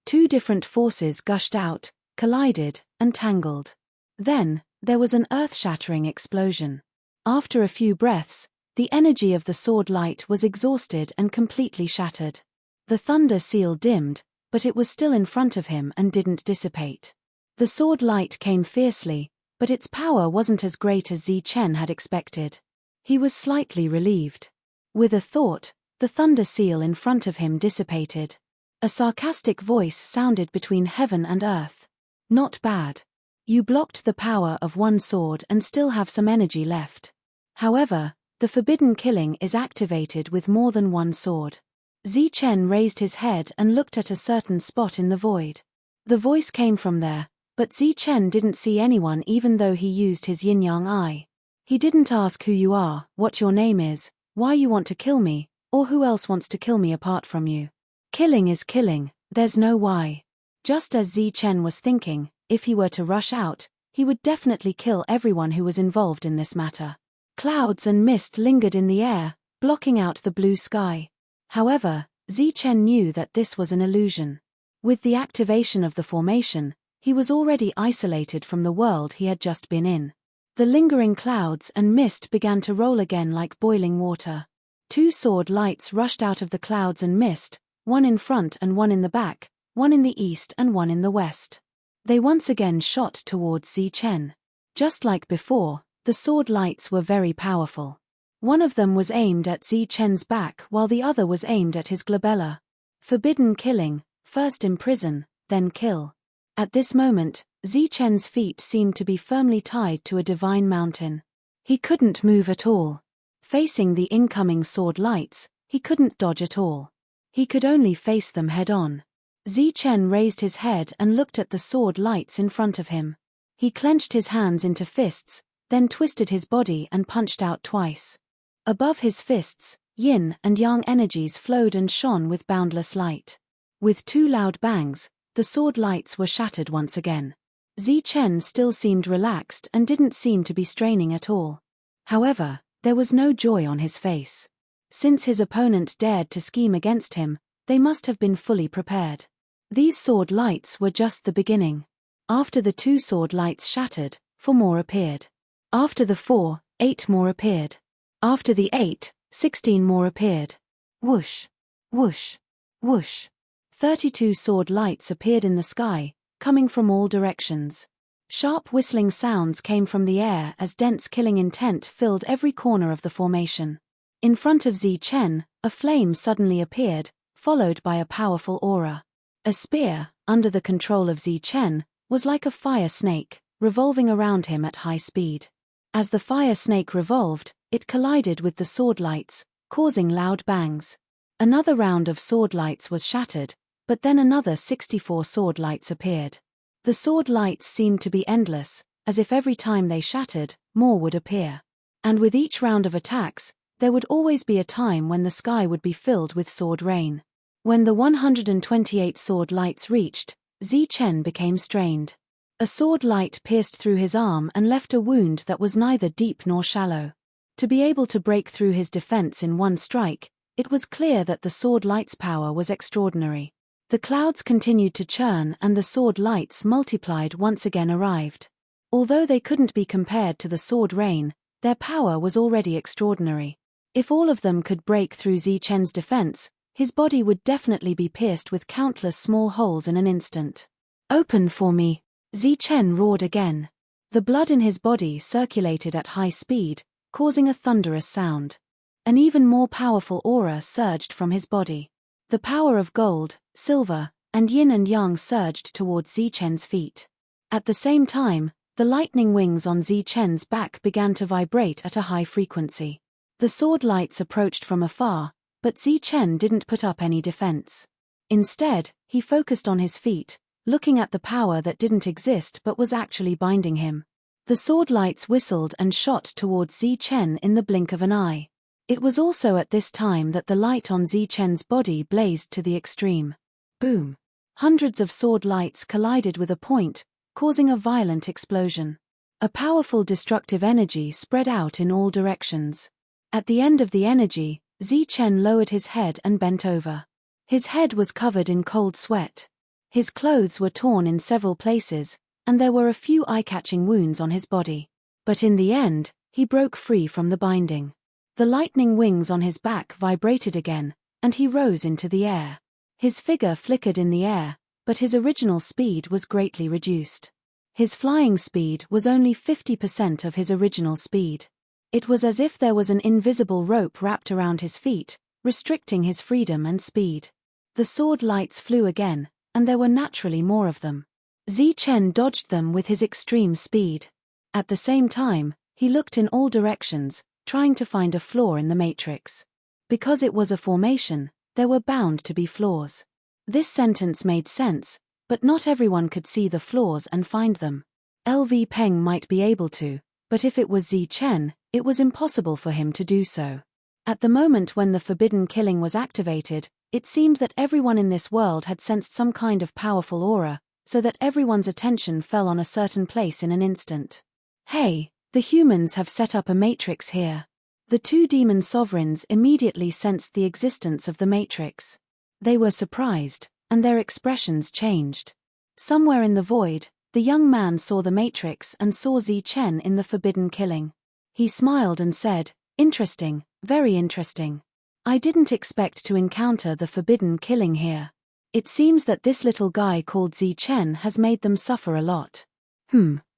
Two different forces gushed out, collided, and tangled. Then, there was an earth-shattering explosion. After a few breaths, the energy of the sword light was exhausted and completely shattered. The thunder seal dimmed, but it was still in front of him and didn't dissipate. The sword light came fiercely, but its power wasn't as great as Zichen had expected. He was slightly relieved. With a thought, the thunder seal in front of him dissipated. A sarcastic voice sounded between heaven and earth. "Not bad. You blocked the power of one sword and still have some energy left. However, the forbidden killing is activated with more than one sword." Zichen raised his head and looked at a certain spot in the void. The voice came from there, but Zichen didn't see anyone even though he used his yin-yang eye. He didn't ask who you are, what your name is, why you want to kill me, or who else wants to kill me apart from you. Killing is killing, there's no why. Just as Zichen was thinking, if he were to rush out, he would definitely kill everyone who was involved in this matter. Clouds and mist lingered in the air, blocking out the blue sky. However, Zichen knew that this was an illusion. With the activation of the formation, he was already isolated from the world he had just been in. The lingering clouds and mist began to roll again like boiling water. Two sword lights rushed out of the clouds and mist, one in front and one in the back, one in the east and one in the west. They once again shot towards Zichen. Just like before, the sword lights were very powerful. One of them was aimed at Zichen's back while the other was aimed at his glabella. Forbidden killing, first imprison, then kill. At this moment, Zichen's feet seemed to be firmly tied to a divine mountain. He couldn't move at all. Facing the incoming sword lights, he couldn't dodge at all. He could only face them head-on. Zichen raised his head and looked at the sword lights in front of him. He clenched his hands into fists, then twisted his body and punched out twice. Above his fists, yin and yang energies flowed and shone with boundless light. With two loud bangs, the sword lights were shattered once again. Zichen still seemed relaxed and didn't seem to be straining at all. However, there was no joy on his face. Since his opponent dared to scheme against him, they must have been fully prepared. These sword lights were just the beginning. After the two sword lights shattered, 4 more appeared. After the 4, 8 more appeared. After the 8, 16 more appeared. Whoosh, whoosh, whoosh. 32 sword lights appeared in the sky, coming from all directions. Sharp whistling sounds came from the air as dense killing intent filled every corner of the formation. In front of Zichen, a flame suddenly appeared, followed by a powerful aura. A spear, under the control of Zichen, was like a fire snake, revolving around him at high speed. As the fire snake revolved, it collided with the sword lights, causing loud bangs. Another round of sword lights was shattered, but then another 64 sword lights appeared. The sword lights seemed to be endless, as if every time they shattered, more would appear. And with each round of attacks, there would always be a time when the sky would be filled with sword rain. When the 128 sword lights reached, Zichen became strained. A sword light pierced through his arm and left a wound that was neither deep nor shallow. To be able to break through his defense in one strike, it was clear that the sword light's power was extraordinary. The clouds continued to churn and the sword lights multiplied once again arrived. Although they couldn't be compared to the sword rain, their power was already extraordinary. If all of them could break through Zichen's defense, his body would definitely be pierced with countless small holes in an instant. "Open for me!" Zichen roared again. The blood in his body circulated at high speed, causing a thunderous sound. An even more powerful aura surged from his body. The power of gold, silver, and yin and yang surged towards Zichen's feet. At the same time, the lightning wings on Zichen's back began to vibrate at a high frequency. The sword lights approached from afar, but Zichen didn't put up any defense. Instead, he focused on his feet, looking at the power that didn't exist but was actually binding him. The sword lights whistled and shot towards Zichen in the blink of an eye. It was also at this time that the light on Zichen's body blazed to the extreme. Boom! Hundreds of sword lights collided with a point, causing a violent explosion. A powerful destructive energy spread out in all directions. At the end of the energy, Zichen lowered his head and bent over. His head was covered in cold sweat. His clothes were torn in several places, and there were a few eye-catching wounds on his body. But in the end, he broke free from the binding. The lightning wings on his back vibrated again, and he rose into the air. His figure flickered in the air, but his original speed was greatly reduced. His flying speed was only 50% of his original speed. It was as if there was an invisible rope wrapped around his feet, restricting his freedom and speed. The sword lights flew again, and there were naturally more of them. Zichen dodged them with his extreme speed. At the same time, he looked in all directions, trying to find a flaw in the matrix. Because it was a formation, there were bound to be flaws. This sentence made sense, but not everyone could see the flaws and find them. LV Peng might be able to, but if it was Zichen, it was impossible for him to do so. At the moment when the forbidden killing was activated, it seemed that everyone in this world had sensed some kind of powerful aura, so that everyone's attention fell on a certain place in an instant. Hey, the humans have set up a matrix here. The two demon sovereigns immediately sensed the existence of the matrix. They were surprised, and their expressions changed. Somewhere in the void, the young man saw the matrix and saw Zichen in the forbidden killing. He smiled and said, "Interesting, very interesting. I didn't expect to encounter the forbidden killing here. It seems that this little guy called Zichen has made them suffer a lot.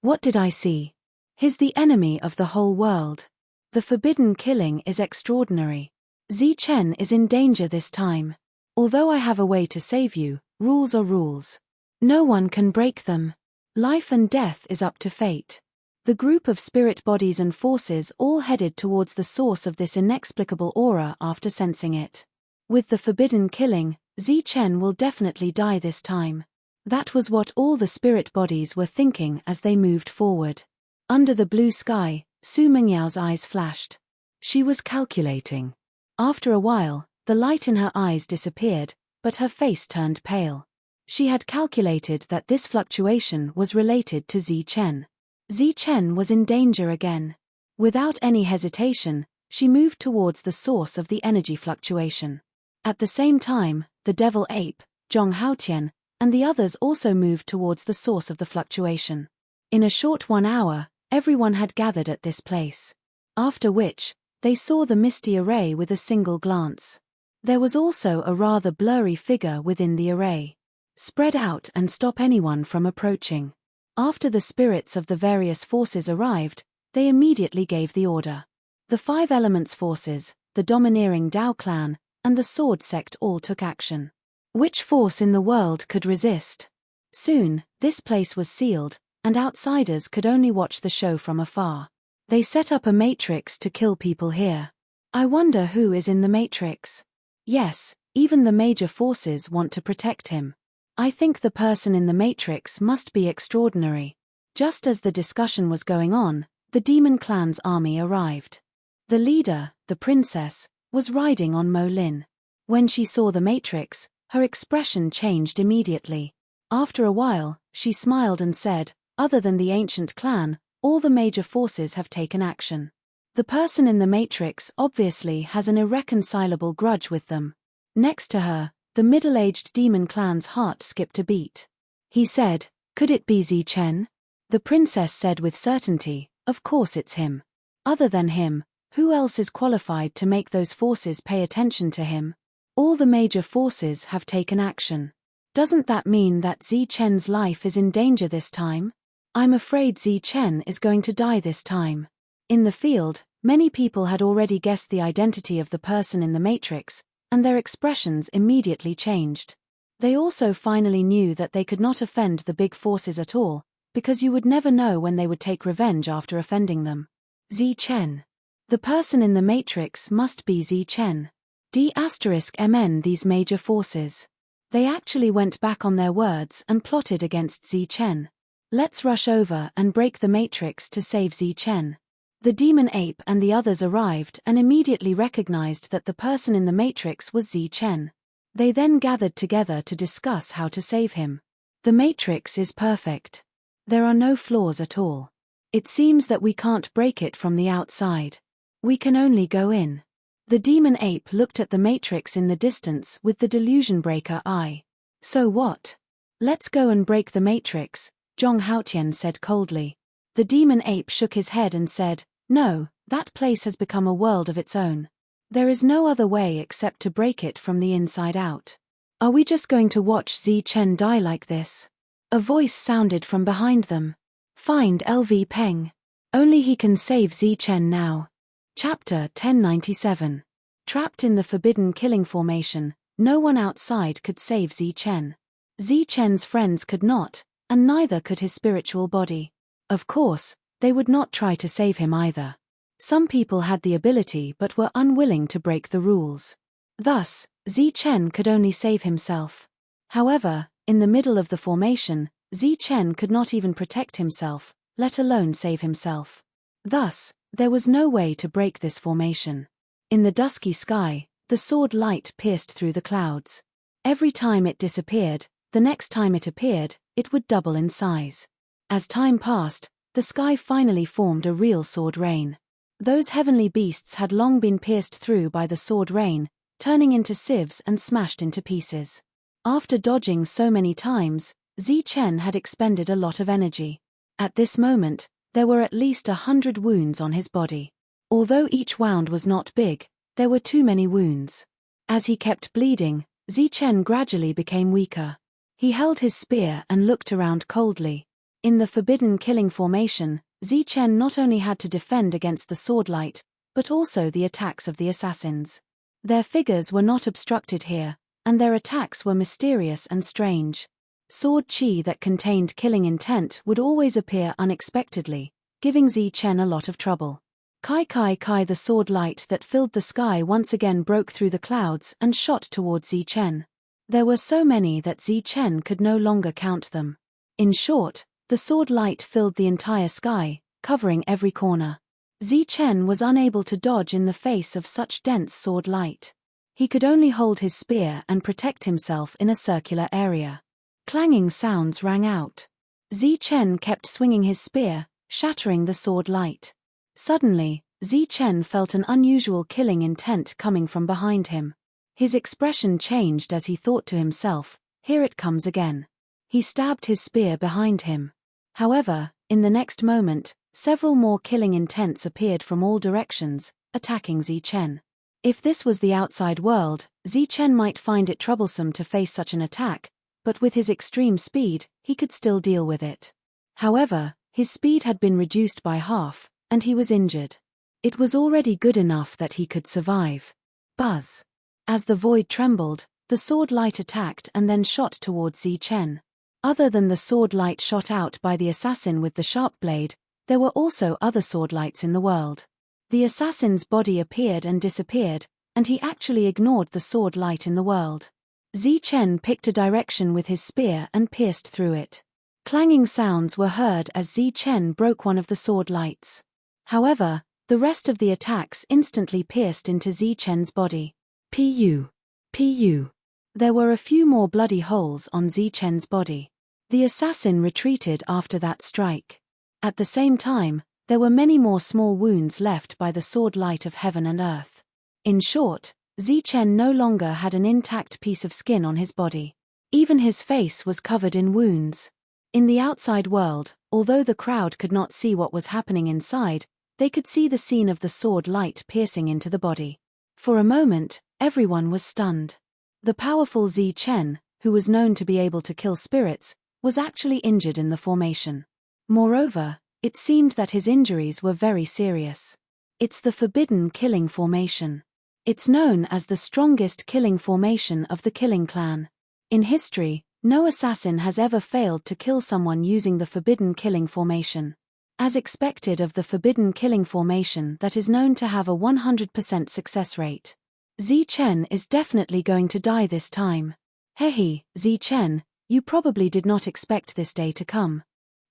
What did I see? He's the enemy of the whole world. The forbidden killing is extraordinary. Zichen is in danger this time. Although I have a way to save you, rules are rules. No one can break them. Life and death is up to fate." The group of spirit bodies and forces all headed towards the source of this inexplicable aura after sensing it. With the forbidden killing, Zichen will definitely die this time. That was what all the spirit bodies were thinking as they moved forward. Under the blue sky, Su Mingyao's eyes flashed. She was calculating. After a while, the light in her eyes disappeared, but her face turned pale. She had calculated that this fluctuation was related to Zichen. Zichen was in danger again. Without any hesitation, she moved towards the source of the energy fluctuation. At the same time, the devil ape, Zhong Haotian, and the others also moved towards the source of the fluctuation. In a short 1 hour, everyone had gathered at this place. After which, they saw the misty array with a single glance. There was also a rather blurry figure within the array. Spread out and stop anyone from approaching. After the spirits of the various forces arrived, they immediately gave the order. The 5 elements forces, the domineering Dao clan, and the sword sect all took action. Which force in the world could resist? Soon, this place was sealed, and outsiders could only watch the show from afar. They set up a matrix to kill people here. I wonder who is in the matrix. Yes, even the major forces want to protect him. I think the person in the matrix must be extraordinary. Just as the discussion was going on, the demon clan's army arrived. The leader, the princess, was riding on Mo Lin. When she saw the matrix, her expression changed immediately. After a while, she smiled and said, "Other than the ancient clan, all the major forces have taken action. The person in the matrix obviously has an irreconcilable grudge with them." Next to her, the middle-aged demon clan's heart skipped a beat. He said, "Could it be Zichen?" The princess said with certainty, "Of course it's him. Other than him, who else is qualified to make those forces pay attention to him? All the major forces have taken action. Doesn't that mean that Zichen's life is in danger this time? I'm afraid Zichen is going to die this time." In the field, many people had already guessed the identity of the person in the matrix, and their expressions immediately changed. They also finally knew that they could not offend the big forces at all, because you would never know when they would take revenge after offending them. Zichen. The person in the matrix must be Zichen. D*MN these major forces. They actually went back on their words and plotted against Zichen. Let's rush over and break the matrix to save Zichen. The demon ape and the others arrived and immediately recognized that the person in the matrix was Zichen. They then gathered together to discuss how to save him. The matrix is perfect. There are no flaws at all. It seems that we can't break it from the outside. We can only go in. The demon ape looked at the matrix in the distance with the delusion breaker eye. So what? Let's go and break the matrix, Zhong Haotian said coldly. The demon ape shook his head and said, no, that place has become a world of its own. There is no other way except to break it from the inside out. Are we just going to watch Zi Chen die like this? A voice sounded from behind them. Find LV Peng. Only he can save Zi Chen now. Chapter 1097. Trapped in the forbidden killing formation, no one outside could save Zi Chen. Zi Chen's friends could not, and neither could his spiritual body. Of course, they would not try to save him either. Some people had the ability but were unwilling to break the rules. Thus, Zi Chen could only save himself. However, in the middle of the formation, Zi Chen could not even protect himself, let alone save himself. Thus, there was no way to break this formation. In the dusky sky, the sword light pierced through the clouds. Every time it disappeared, the next time it appeared, it would double in size. As time passed, the sky finally formed a real sword rain. Those heavenly beasts had long been pierced through by the sword rain, turning into sieves and smashed into pieces. After dodging so many times, Zi Chen had expended a lot of energy. At this moment, there were at least 100 wounds on his body. Although each wound was not big, there were too many wounds. As he kept bleeding, Zi Chen gradually became weaker. He held his spear and looked around coldly. In the forbidden killing formation, Zi Chen not only had to defend against the swordlight, but also the attacks of the assassins. Their figures were not obstructed here, and their attacks were mysterious and strange. Sword chi that contained killing intent would always appear unexpectedly, giving Zi Chen a lot of trouble. Kai Kai Kai, the sword light that filled the sky once again broke through the clouds and shot towards Zi Chen. There were so many that Zi Chen could no longer count them. In short, the sword light filled the entire sky, covering every corner. Zi Chen was unable to dodge in the face of such dense sword light. He could only hold his spear and protect himself in a circular area. Clanging sounds rang out. Zi Chen kept swinging his spear, shattering the sword light. Suddenly, Zi Chen felt an unusual killing intent coming from behind him. His expression changed as he thought to himself, here it comes again. He stabbed his spear behind him. However, in the next moment, several more killing intents appeared from all directions, attacking Zi Chen. If this was the outside world, Zi Chen might find it troublesome to face such an attack, but with his extreme speed, he could still deal with it. However, his speed had been reduced by half, and he was injured. It was already good enough that he could survive. Buzz. As the void trembled, the sword light attacked and then shot towards Zi Chen. Other than the sword light shot out by the assassin with the sharp blade, there were also other sword lights in the world. The assassin's body appeared and disappeared, and he actually ignored the sword light in the world. Zi Chen picked a direction with his spear and pierced through it. Clanging sounds were heard as Zi Chen broke one of the sword lights. However, the rest of the attacks instantly pierced into Zi Chen's body. Pu. Pu. There were a few more bloody holes on Zi Chen's body. The assassin retreated after that strike. At the same time, there were many more small wounds left by the sword light of heaven and earth. In short, Zi Chen no longer had an intact piece of skin on his body. Even his face was covered in wounds. In the outside world, although the crowd could not see what was happening inside, they could see the scene of the sword light piercing into the body. For a moment, everyone was stunned. The powerful Zi Chen, who was known to be able to kill spirits, was actually injured in the formation. Moreover, it seemed that his injuries were very serious. It's the forbidden killing formation. It's known as the strongest killing formation of the Killing Clan. In history, no assassin has ever failed to kill someone using the forbidden killing formation. As expected of the forbidden killing formation that is known to have a 100% success rate. Zi Chen is definitely going to die this time. Hehe, Zi Chen, you probably did not expect this day to come.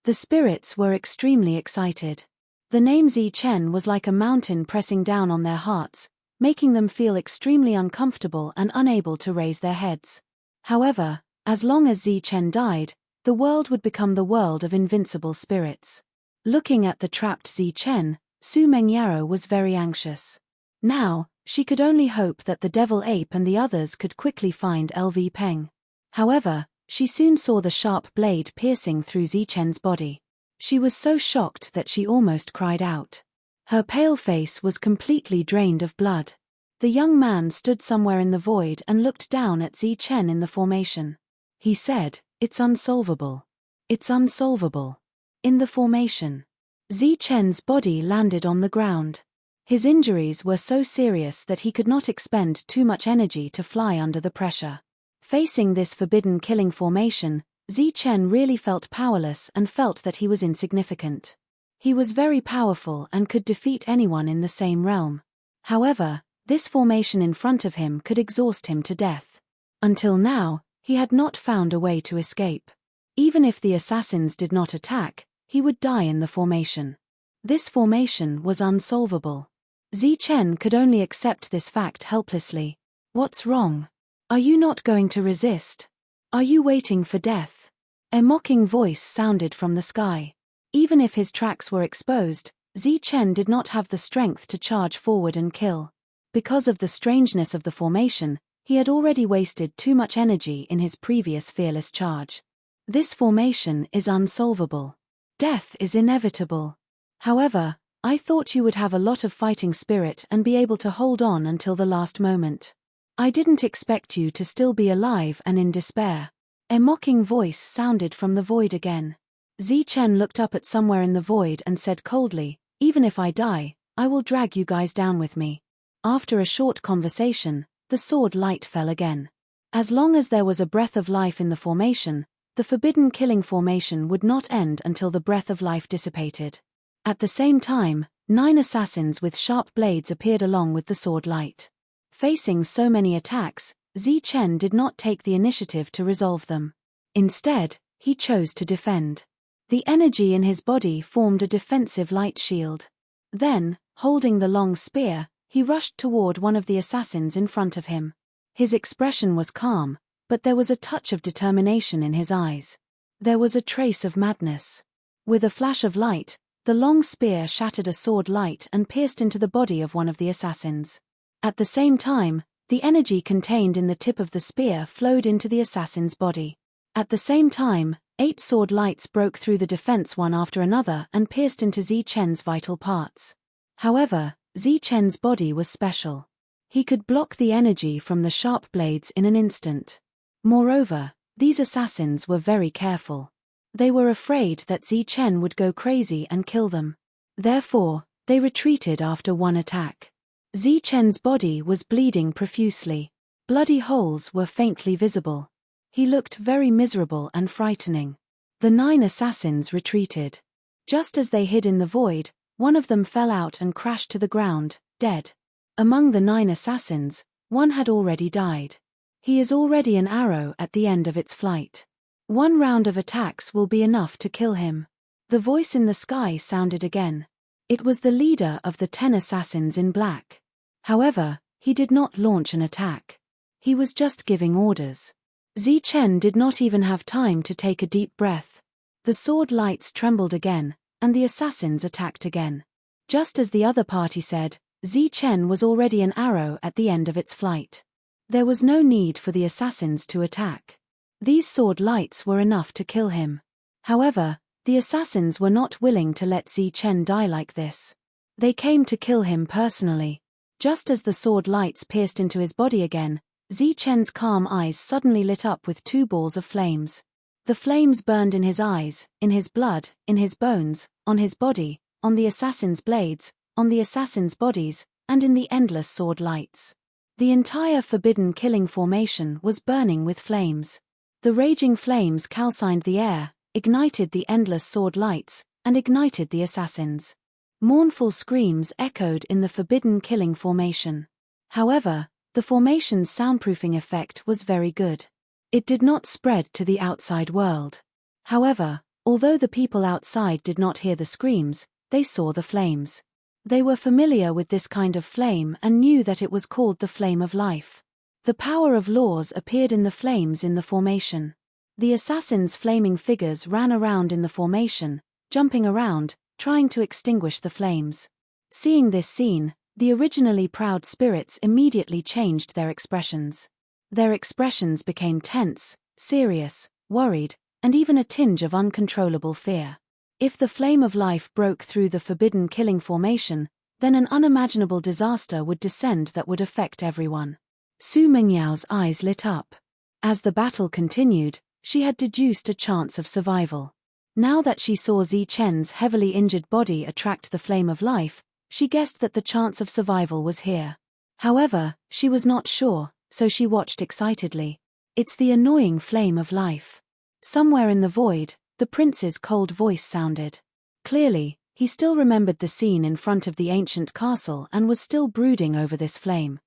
The spirits were extremely excited. The name Zi Chen was like a mountain pressing down on their hearts, making them feel extremely uncomfortable and unable to raise their heads. However, as long as Zi Chen died, the world would become the world of invincible spirits. Looking at the trapped Zi Chen, Su Mengyaro was very anxious. Now, she could only hope that the devil ape and the others could quickly find LV Peng. However, she soon saw the sharp blade piercing through Zichen's body. She was so shocked that she almost cried out. Her pale face was completely drained of blood. The young man stood somewhere in the void and looked down at Zichen in the formation. He said, "It's unsolvable. It's unsolvable." In the formation, Zichen's body landed on the ground. His injuries were so serious that he could not expend too much energy to fly under the pressure. Facing this forbidden killing formation, Zichen really felt powerless and felt that he was insignificant. He was very powerful and could defeat anyone in the same realm. However, this formation in front of him could exhaust him to death. Until now, he had not found a way to escape. Even if the assassins did not attack, he would die in the formation. This formation was unsolvable. Zichen could only accept this fact helplessly. "What's wrong? Are you not going to resist? Are you waiting for death?" A mocking voice sounded from the sky. Even if his tracks were exposed, Zichen did not have the strength to charge forward and kill. Because of the strangeness of the formation, he had already wasted too much energy in his previous fearless charge. This formation is unsolvable. Death is inevitable. However, I thought you would have a lot of fighting spirit and be able to hold on until the last moment. I didn't expect you to still be alive and in despair. A mocking voice sounded from the void again. Zichen looked up at somewhere in the void and said coldly, "Even if I die, I will drag you guys down with me." After a short conversation, the sword light fell again. As long as there was a breath of life in the formation, the forbidden killing formation would not end until the breath of life dissipated. At the same time, 9 assassins with sharp blades appeared along with the sword light. Facing so many attacks, Zichen did not take the initiative to resolve them. Instead, he chose to defend. The energy in his body formed a defensive light shield. Then, holding the long spear, he rushed toward one of the assassins in front of him. His expression was calm, but there was a touch of determination in his eyes. There was a trace of madness. With a flash of light, the long spear shattered a sword light and pierced into the body of one of the assassins. At the same time, the energy contained in the tip of the spear flowed into the assassin's body. At the same time, 8 sword lights broke through the defense one after another and pierced into Zichen's vital parts. However, Zichen's body was special. He could block the energy from the sharp blades in an instant. Moreover, these assassins were very careful. They were afraid that Zichen would go crazy and kill them. Therefore, they retreated after one attack. Zichen's body was bleeding profusely. Bloody holes were faintly visible. He looked very miserable and frightening. The 9 assassins retreated. Just as they hid in the void, one of them fell out and crashed to the ground, dead. Among the 9 assassins, one had already died. He is already an arrow at the end of its flight. One round of attacks will be enough to kill him. The voice in the sky sounded again. It was the leader of the 10 assassins in black. However, he did not launch an attack. He was just giving orders. Zichen did not even have time to take a deep breath. The sword lights trembled again, and the assassins attacked again. Just as the other party said, Zichen was already an arrow at the end of its flight. There was no need for the assassins to attack. These sword lights were enough to kill him. However, the assassins were not willing to let Zichen die like this. They came to kill him personally. Just as the sword lights pierced into his body again, Zichen's calm eyes suddenly lit up with 2 balls of flames. The flames burned in his eyes, in his blood, in his bones, on his body, on the assassins' blades, on the assassins' bodies, and in the endless sword lights. The entire forbidden killing formation was burning with flames. The raging flames calcined the air, ignited the endless sword lights, and ignited the assassins. Mournful screams echoed in the forbidden killing formation. However, the formation's soundproofing effect was very good. It did not spread to the outside world. However, although the people outside did not hear the screams, they saw the flames. They were familiar with this kind of flame and knew that it was called the flame of life. The power of laws appeared in the flames in the formation. The assassins' flaming figures ran around in the formation, jumping around, trying to extinguish the flames. Seeing this scene, the originally proud spirits immediately changed their expressions. Their expressions became tense, serious, worried, and even a tinge of uncontrollable fear. If the flame of life broke through the forbidden killing formation, then an unimaginable disaster would descend that would affect everyone. Su Mengyao's eyes lit up. As the battle continued, she had deduced a chance of survival. Now that she saw Zi Chen's heavily injured body attract the flame of life, she guessed that the chance of survival was here. However, she was not sure, so she watched excitedly. It's the annoying flame of life. Somewhere in the void, the prince's cold voice sounded. Clearly, he still remembered the scene in front of the ancient castle and was still brooding over this flame.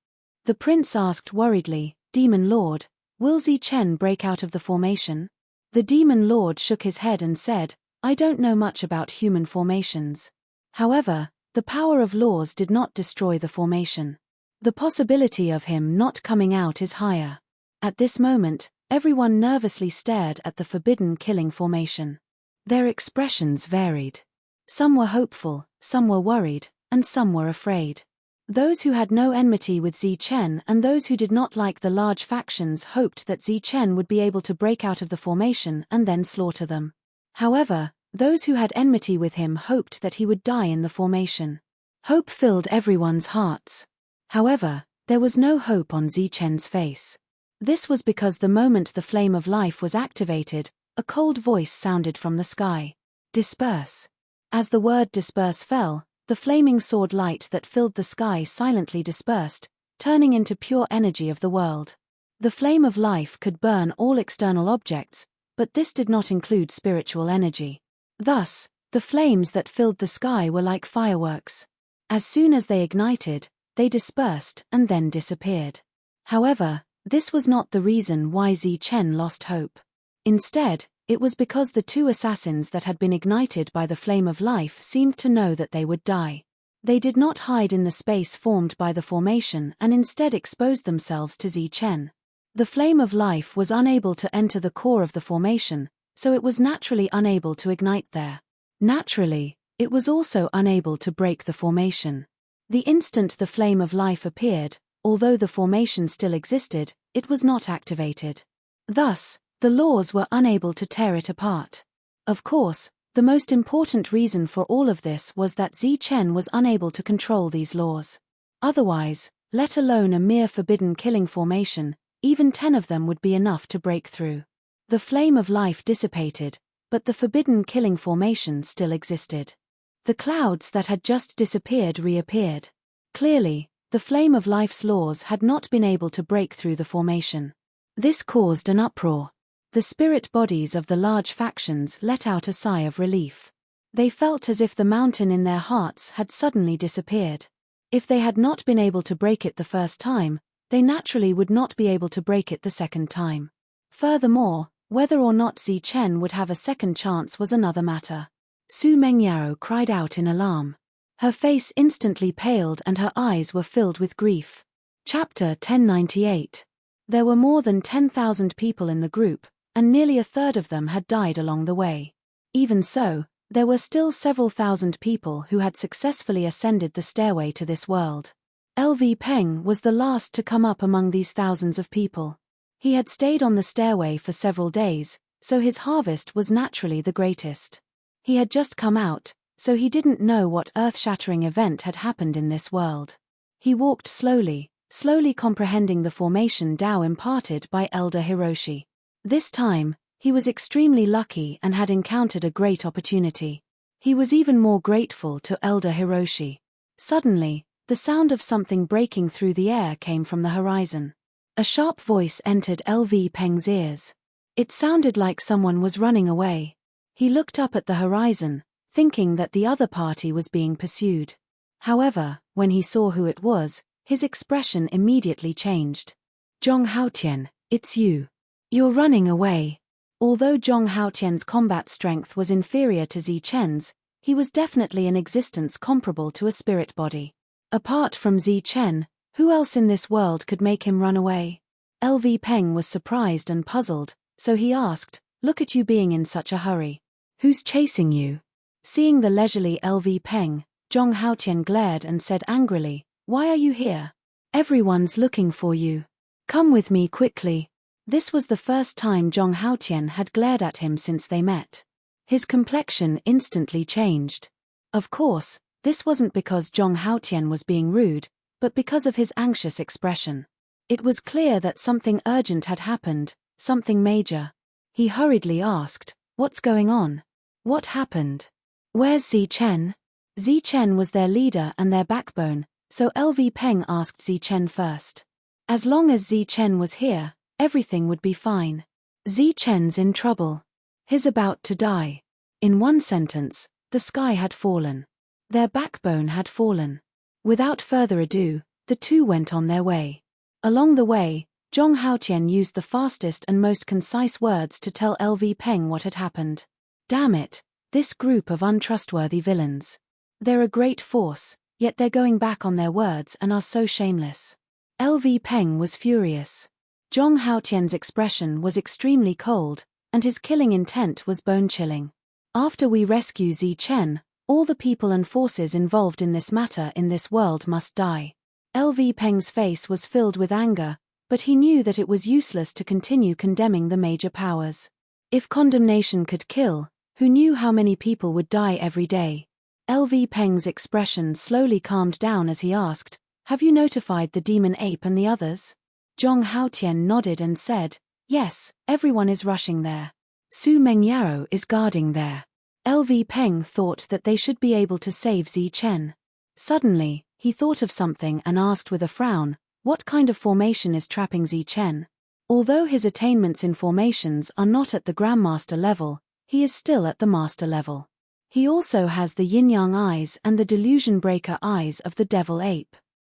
The prince asked worriedly, "Demon Lord, will Zi Chen break out of the formation?" The demon lord shook his head and said, "I don't know much about human formations. However, the power of laws did not destroy the formation. The possibility of him not coming out is higher." At this moment, everyone nervously stared at the forbidden killing formation. Their expressions varied. Some were hopeful, some were worried, and some were afraid. Those who had no enmity with Zi Chen and those who did not like the large factions hoped that Zi Chen would be able to break out of the formation and then slaughter them. However, those who had enmity with him hoped that he would die in the formation. Hope filled everyone's hearts. However, there was no hope on Zi Chen's face. This was because the moment the flame of life was activated, a cold voice sounded from the sky. "Disperse." As the word disperse fell, the flaming sword light that filled the sky silently dispersed, turning into pure energy of the world. The flame of life could burn all external objects, but this did not include spiritual energy. Thus, the flames that filled the sky were like fireworks. As soon as they ignited, they dispersed and then disappeared. However, this was not the reason why Zi Chen lost hope. Instead, it was because the two assassins that had been ignited by the flame of life seemed to know that they would die. They did not hide in the space formed by the formation and instead exposed themselves to Zi Chen. The flame of life was unable to enter the core of the formation, so it was naturally unable to ignite there. Naturally, it was also unable to break the formation. The instant the flame of life appeared, although the formation still existed, it was not activated. Thus, the laws were unable to tear it apart. Of course, the most important reason for all of this was that Zi Chen was unable to control these laws. Otherwise, let alone a mere forbidden killing formation, even 10 of them would be enough to break through. The flame of life dissipated, but the forbidden killing formation still existed. The clouds that had just disappeared reappeared. Clearly, the flame of life's laws had not been able to break through the formation. This caused an uproar. The spirit bodies of the large factions let out a sigh of relief. They felt as if the mountain in their hearts had suddenly disappeared. If they had not been able to break it the first time, they naturally would not be able to break it the second time. Furthermore, whether or not Zi Chen would have a second chance was another matter. Su Mengyao cried out in alarm. Her face instantly paled and her eyes were filled with grief. Chapter 1098. There were more than 10,000 people in the group, and nearly a third of them had died along the way. Even so, there were still several thousand people who had successfully ascended the stairway to this world. LV Peng was the last to come up among these thousands of people. He had stayed on the stairway for several days, so his harvest was naturally the greatest. He had just come out, so he didn't know what earth-shattering event had happened in this world. He walked slowly comprehending the formation Tao imparted by Elder Hiroshi. This time, he was extremely lucky and had encountered a great opportunity. He was even more grateful to Elder Hiroshi. Suddenly, the sound of something breaking through the air came from the horizon. A sharp voice entered LV Peng's ears. It sounded like someone was running away. He looked up at the horizon, thinking that the other party was being pursued. However, when he saw who it was, his expression immediately changed. "Zhong Haotian, it's you. You're running away." Although Zhong Haotian's combat strength was inferior to Zi Chen's, he was definitely an existence comparable to a spirit body. Apart from Zi Chen, who else in this world could make him run away? LV Peng was surprised and puzzled, so he asked, "Look at you being in such a hurry. Who's chasing you?" Seeing the leisurely LV Peng, Zhong Haotian glared and said angrily, "Why are you here? Everyone's looking for you. Come with me quickly." This was the first time Zhong Haotian had glared at him since they met. His complexion instantly changed. Of course, this wasn't because Zhong Haotian was being rude, but because of his anxious expression. It was clear that something urgent had happened, something major. He hurriedly asked, "What's going on? What happened? Where's Zichen?" Zichen was their leader and their backbone, so LV Peng asked Zichen first. As long as Zichen was here, everything would be fine. Zichen's in trouble. He's about to die. In one sentence, the sky had fallen. Their backbone had fallen. Without further ado, the two went on their way. Along the way, Zhong Haotian used the fastest and most concise words to tell LV Peng what had happened. Damn it, this group of untrustworthy villains. They're a great force, yet they're going back on their words and are so shameless. LV Peng was furious. Zhong Haotian's expression was extremely cold, and his killing intent was bone-chilling. After we rescue Zichen, all the people and forces involved in this matter in this world must die. LV Peng's face was filled with anger, but he knew that it was useless to continue condemning the major powers. If condemnation could kill, who knew how many people would die every day? LV Peng's expression slowly calmed down as he asked, "Have you notified the demon ape and the others?" Zhong Haotian nodded and said, "Yes, everyone is rushing there. Su Mengyao is guarding there." LV Peng thought that they should be able to save Zichen. Suddenly, he thought of something and asked with a frown, "What kind of formation is trapping Zichen?" Although his attainments in formations are not at the Grandmaster level, he is still at the Master level. He also has the yin-yang eyes and the delusion breaker eyes of the devil ape.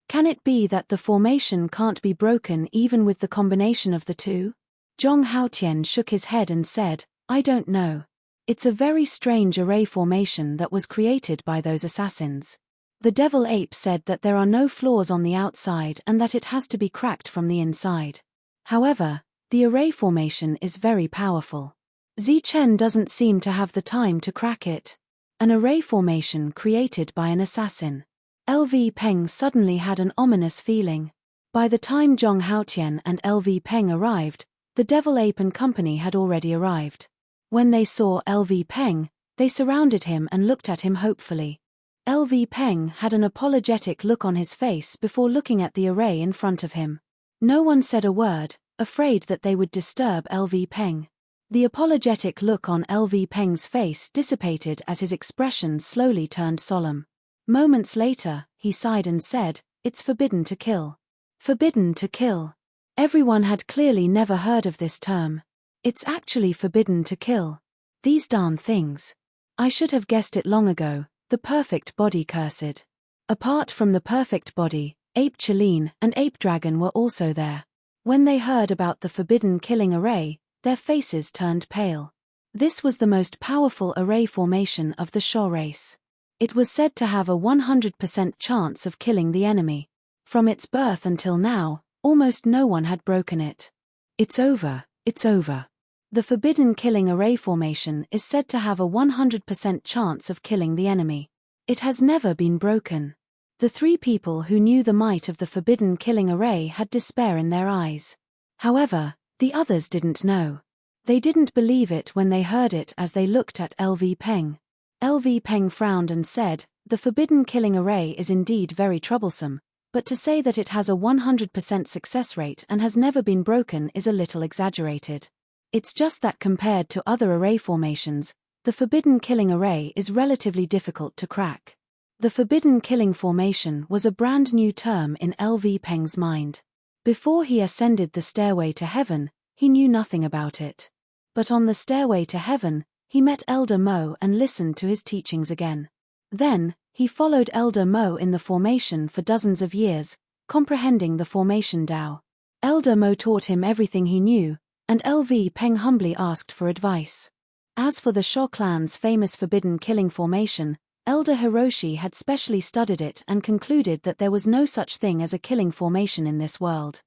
Can it be that the formation can't be broken even with the combination of the two? Zhong Haotian shook his head and said, "I don't know. It's a very strange array formation that was created by those assassins. The devil ape said that there are no flaws on the outside and that it has to be cracked from the inside. However, the array formation is very powerful. Zichen doesn't seem to have the time to crack it. An array formation created by an assassin." LV Peng suddenly had an ominous feeling. By the time Zhong Haotian and LV Peng arrived, the devil ape and company had already arrived. When they saw LV Peng, they surrounded him and looked at him hopefully. LV Peng had an apologetic look on his face before looking at the array in front of him. No one said a word, afraid that they would disturb LV Peng. The apologetic look on LV Peng's face dissipated as his expression slowly turned solemn. Moments later, he sighed and said, "It's forbidden to kill." Forbidden to kill. Everyone had clearly never heard of this term. It's actually forbidden to kill. These darn things. I should have guessed it long ago, the perfect body cursed. Apart from the perfect body, Ape Cheline and Ape Dragon were also there. When they heard about the forbidden killing array, their faces turned pale. This was the most powerful array formation of the Shaw race. It was said to have a 100% chance of killing the enemy. From its birth until now, almost no one had broken it. It's over, it's over. The forbidden killing array formation is said to have a 100% chance of killing the enemy. It has never been broken. The three people who knew the might of the forbidden killing array had despair in their eyes. However, the others didn't know. They didn't believe it when they heard it as they looked at LV Peng. LV Peng frowned and said, "The forbidden killing array is indeed very troublesome, but to say that it has a 100% success rate and has never been broken is a little exaggerated. It's just that compared to other array formations, the forbidden killing array is relatively difficult to crack." The forbidden killing formation was a brand new term in LV Peng's mind. Before he ascended the stairway to heaven, he knew nothing about it. But on the stairway to heaven, he met Elder Mo and listened to his teachings again. Then, he followed Elder Mo in the formation for dozens of years, comprehending the formation Tao. Elder Mo taught him everything he knew, and LV Peng humbly asked for advice. As for the Shaw clan's famous forbidden killing formation, Elder Hiroshi had specially studied it and concluded that there was no such thing as a killing formation in this world.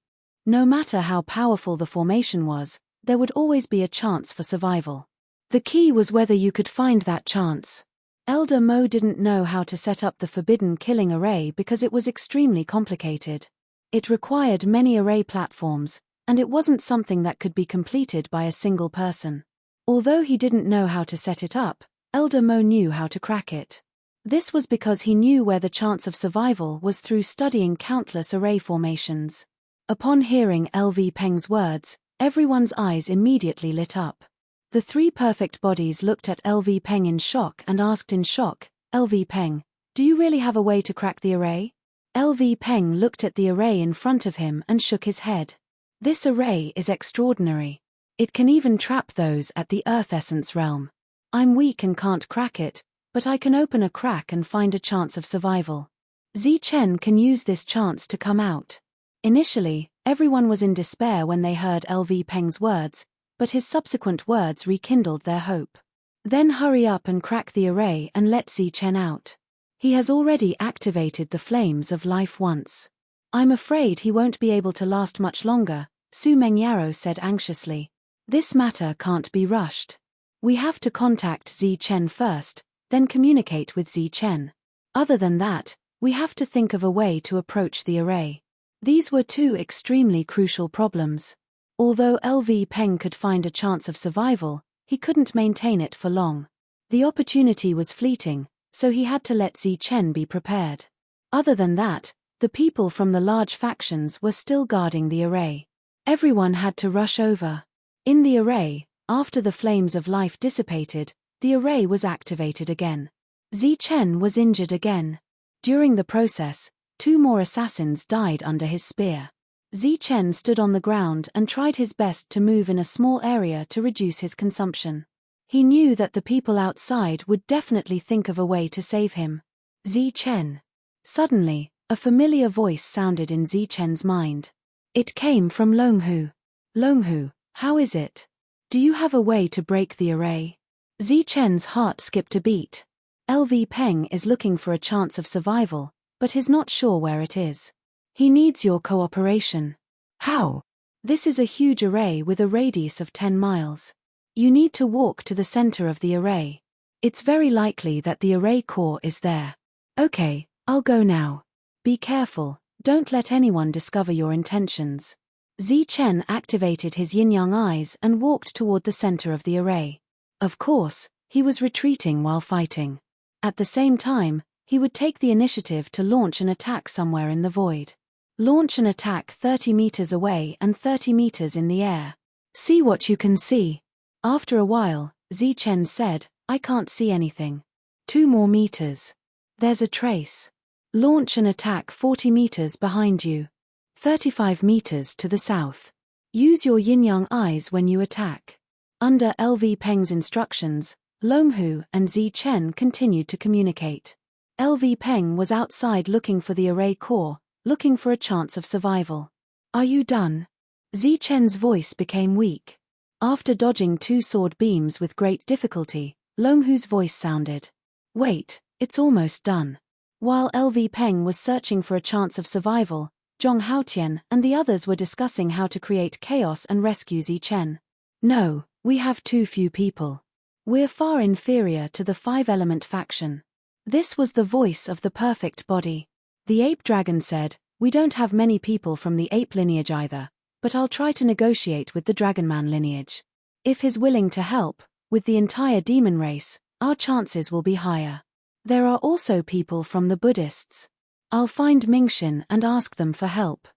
No matter how powerful the formation was, there would always be a chance for survival. The key was whether you could find that chance. Elder Mo didn't know how to set up the forbidden killing array because it was extremely complicated. It required many array platforms, and it wasn't something that could be completed by a single person. Although he didn't know how to set it up, Elder Mo knew how to crack it. This was because he knew where the chance of survival was through studying countless array formations. Upon hearing LV Peng's words, everyone's eyes immediately lit up. The three perfect bodies looked at LV Peng in shock and asked in shock, "LV Peng, do you really have a way to crack the array?" LV Peng looked at the array in front of him and shook his head. "This array is extraordinary. It can even trap those at the Earth Essence realm. I'm weak and can't crack it, but I can open a crack and find a chance of survival. Zichen can use this chance to come out." Initially, everyone was in despair when they heard LV Peng's words, but his subsequent words rekindled their hope. "Then hurry up and crack the array and let Zichen out. He has already activated the flames of life once. I'm afraid he won't be able to last much longer," Su Mengyaro said anxiously. "This matter can't be rushed. We have to contact Zichen first, then communicate with Zichen. Other than that, we have to think of a way to approach the array." These were two extremely crucial problems. Although LV Peng could find a chance of survival, he couldn't maintain it for long. The opportunity was fleeting, so he had to let Zichen be prepared. Other than that, the people from the large factions were still guarding the array. Everyone had to rush over. In the array, after the flames of life dissipated, the array was activated again. Zichen was injured again. During the process, 2 more assassins died under his spear. Zichen stood on the ground and tried his best to move in a small area to reduce his consumption. He knew that the people outside would definitely think of a way to save him. "Zichen." Suddenly, a familiar voice sounded in Zichen's mind. It came from Longhu. "Longhu, how is it? Do you have a way to break the array?" Zichen's heart skipped a beat. LV Peng is looking for a chance of survival, but is not sure where it is. He needs your cooperation. "How?" "This is a huge array with a radius of 10 miles. You need to walk to the center of the array. It's very likely that the array core is there." "Okay, I'll go now. Be careful, don't let anyone discover your intentions." Zichen activated his yin-yang eyes and walked toward the center of the array. Of course, he was retreating while fighting. At the same time, he would take the initiative to launch an attack somewhere in the void. Launch an attack 30 meters away and 30 meters in the air. See what you can see. After a while, Zichen said, "I can't see anything." 2 more meters. There's a trace. Launch an attack 40 meters behind you. 35 meters to the south. Use your yin-yang eyes when you attack. Under LV Peng's instructions, Longhu and Zichen continued to communicate. LV Peng was outside looking for the array core, looking for a chance of survival. "Are you done?" Zichen's voice became weak. After dodging 2 sword beams with great difficulty, Longhu's voice sounded. "Wait, it's almost done." While LV Peng was searching for a chance of survival, Zhong Haotian and the others were discussing how to create chaos and rescue Zichen. "No, we have too few people. We're far inferior to the 5-element faction." This was the voice of the perfect body. The ape dragon said, "We don't have many people from the ape lineage either, but I'll try to negotiate with the dragonman lineage. If he's willing to help, with the entire demon race, our chances will be higher. There are also people from the Buddhists. I'll find Mingxin and ask them for help.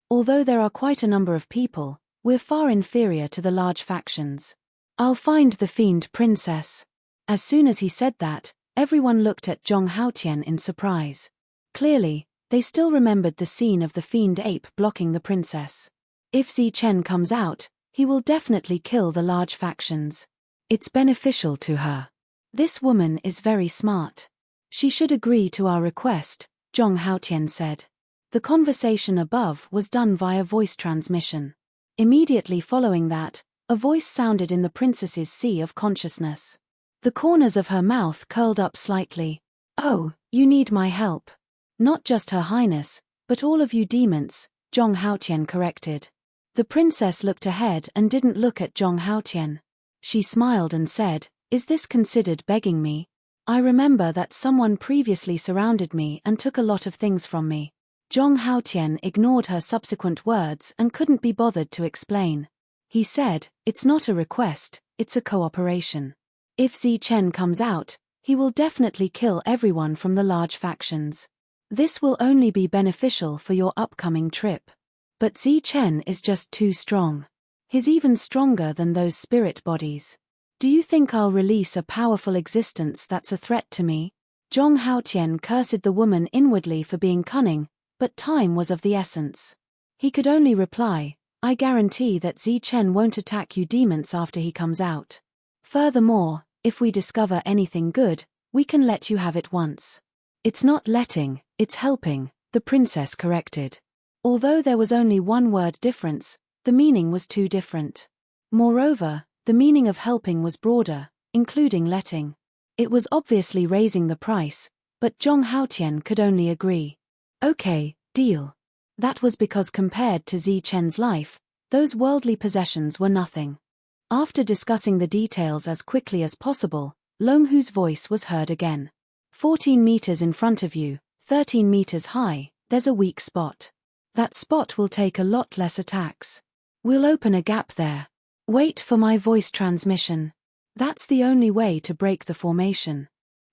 Although there are quite a number of people, we're far inferior to the large factions. I'll find the fiend princess." As soon as he said that, everyone looked at Zhong Haotian in surprise. Clearly, they still remembered the scene of the fiend ape blocking the princess. If Zichen comes out, he will definitely kill the large factions. It's beneficial to her. This woman is very smart. She should agree to our request, Zhong Haotian said. The conversation above was done via voice transmission. Immediately following that, a voice sounded in the princess's sea of consciousness. The corners of her mouth curled up slightly. "Oh, you need my help." "Not just Her Highness, but all of you demons," Zhong Haotian corrected. The princess looked ahead and didn't look at Zhong Haotian. She smiled and said, "Is this considered begging me?" I remember that someone previously surrounded me and took a lot of things from me. Zhong Haotian ignored her subsequent words and couldn't be bothered to explain. He said, "It's not a request, it's a cooperation. If Zi Chen comes out, he will definitely kill everyone from the large factions. This will only be beneficial for your upcoming trip. But Zi Chen is just too strong. He's even stronger than those spirit bodies. Do you think I'll release a powerful existence that's a threat to me?" Zhong Haotian cursed the woman inwardly for being cunning, but time was of the essence. He could only reply, "I guarantee that Zi Chen won't attack you demons after he comes out. Furthermore, if we discover anything good, we can let you have it once." "It's not letting, it's helping," the princess corrected. Although there was only one word difference, the meaning was too different. Moreover, the meaning of helping was broader, including letting. It was obviously raising the price, but Zhong Haotian could only agree. "Okay, deal." That was because compared to Zi Chen's life, those worldly possessions were nothing. After discussing the details as quickly as possible, Long Hu's voice was heard again. 14 meters in front of you, 13 meters high, there's a weak spot. That spot will take a lot less attacks. We'll open a gap there. Wait for my voice transmission. That's the only way to break the formation.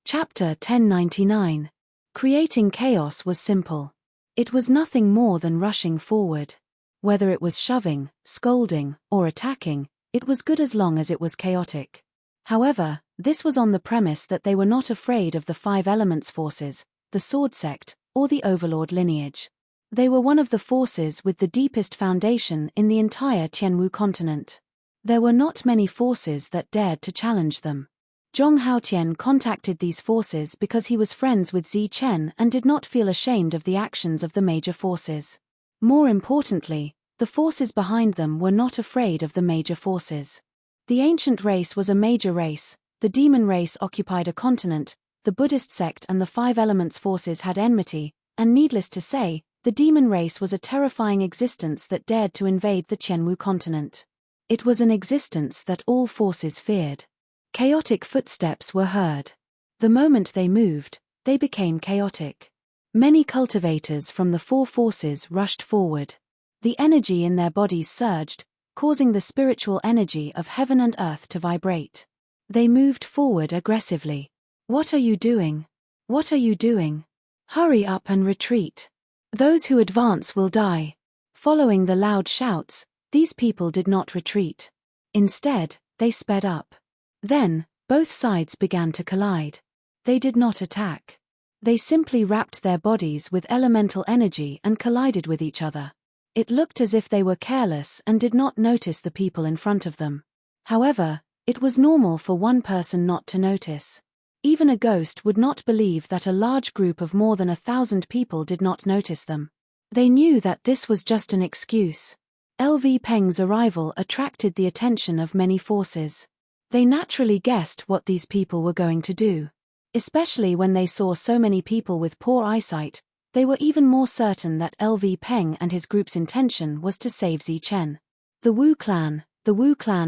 Chapter 1099. Creating chaos was simple. It was nothing more than rushing forward. Whether it was shoving, scolding, or attacking, it was good as long as it was chaotic. However, this was on the premise that they were not afraid of the five elements forces, the sword sect, or the overlord lineage. They were one of the forces with the deepest foundation in the entire Tianwu continent. There were not many forces that dared to challenge them. Zhong Haotian contacted these forces because he was friends with Zi Chen and did not feel ashamed of the actions of the major forces. More importantly, the forces behind them were not afraid of the major forces. The ancient race was a major race, the demon race occupied a continent, the Buddhist sect and the five elements forces had enmity, and needless to say, the demon race was a terrifying existence that dared to invade the Tianwu continent. It was an existence that all forces feared. Chaotic footsteps were heard. The moment they moved, they became chaotic. Many cultivators from the four forces rushed forward. The energy in their bodies surged, causing the spiritual energy of heaven and earth to vibrate. They moved forward aggressively. "What are you doing? What are you doing? Hurry up and retreat. Those who advance will die." Following the loud shouts, these people did not retreat. Instead, they sped up. Then, both sides began to collide. They did not attack. They simply wrapped their bodies with elemental energy and collided with each other. It looked as if they were careless and did not notice the people in front of them. However, it was normal for one person not to notice. Even a ghost would not believe that a large group of more than 1,000 people did not notice them. They knew that this was just an excuse. LV Peng's arrival attracted the attention of many forces. They naturally guessed what these people were going to do. Especially when they saw so many people with poor eyesight, they were even more certain that LV Peng and his group's intention was to save Zi Chen. The Wu clan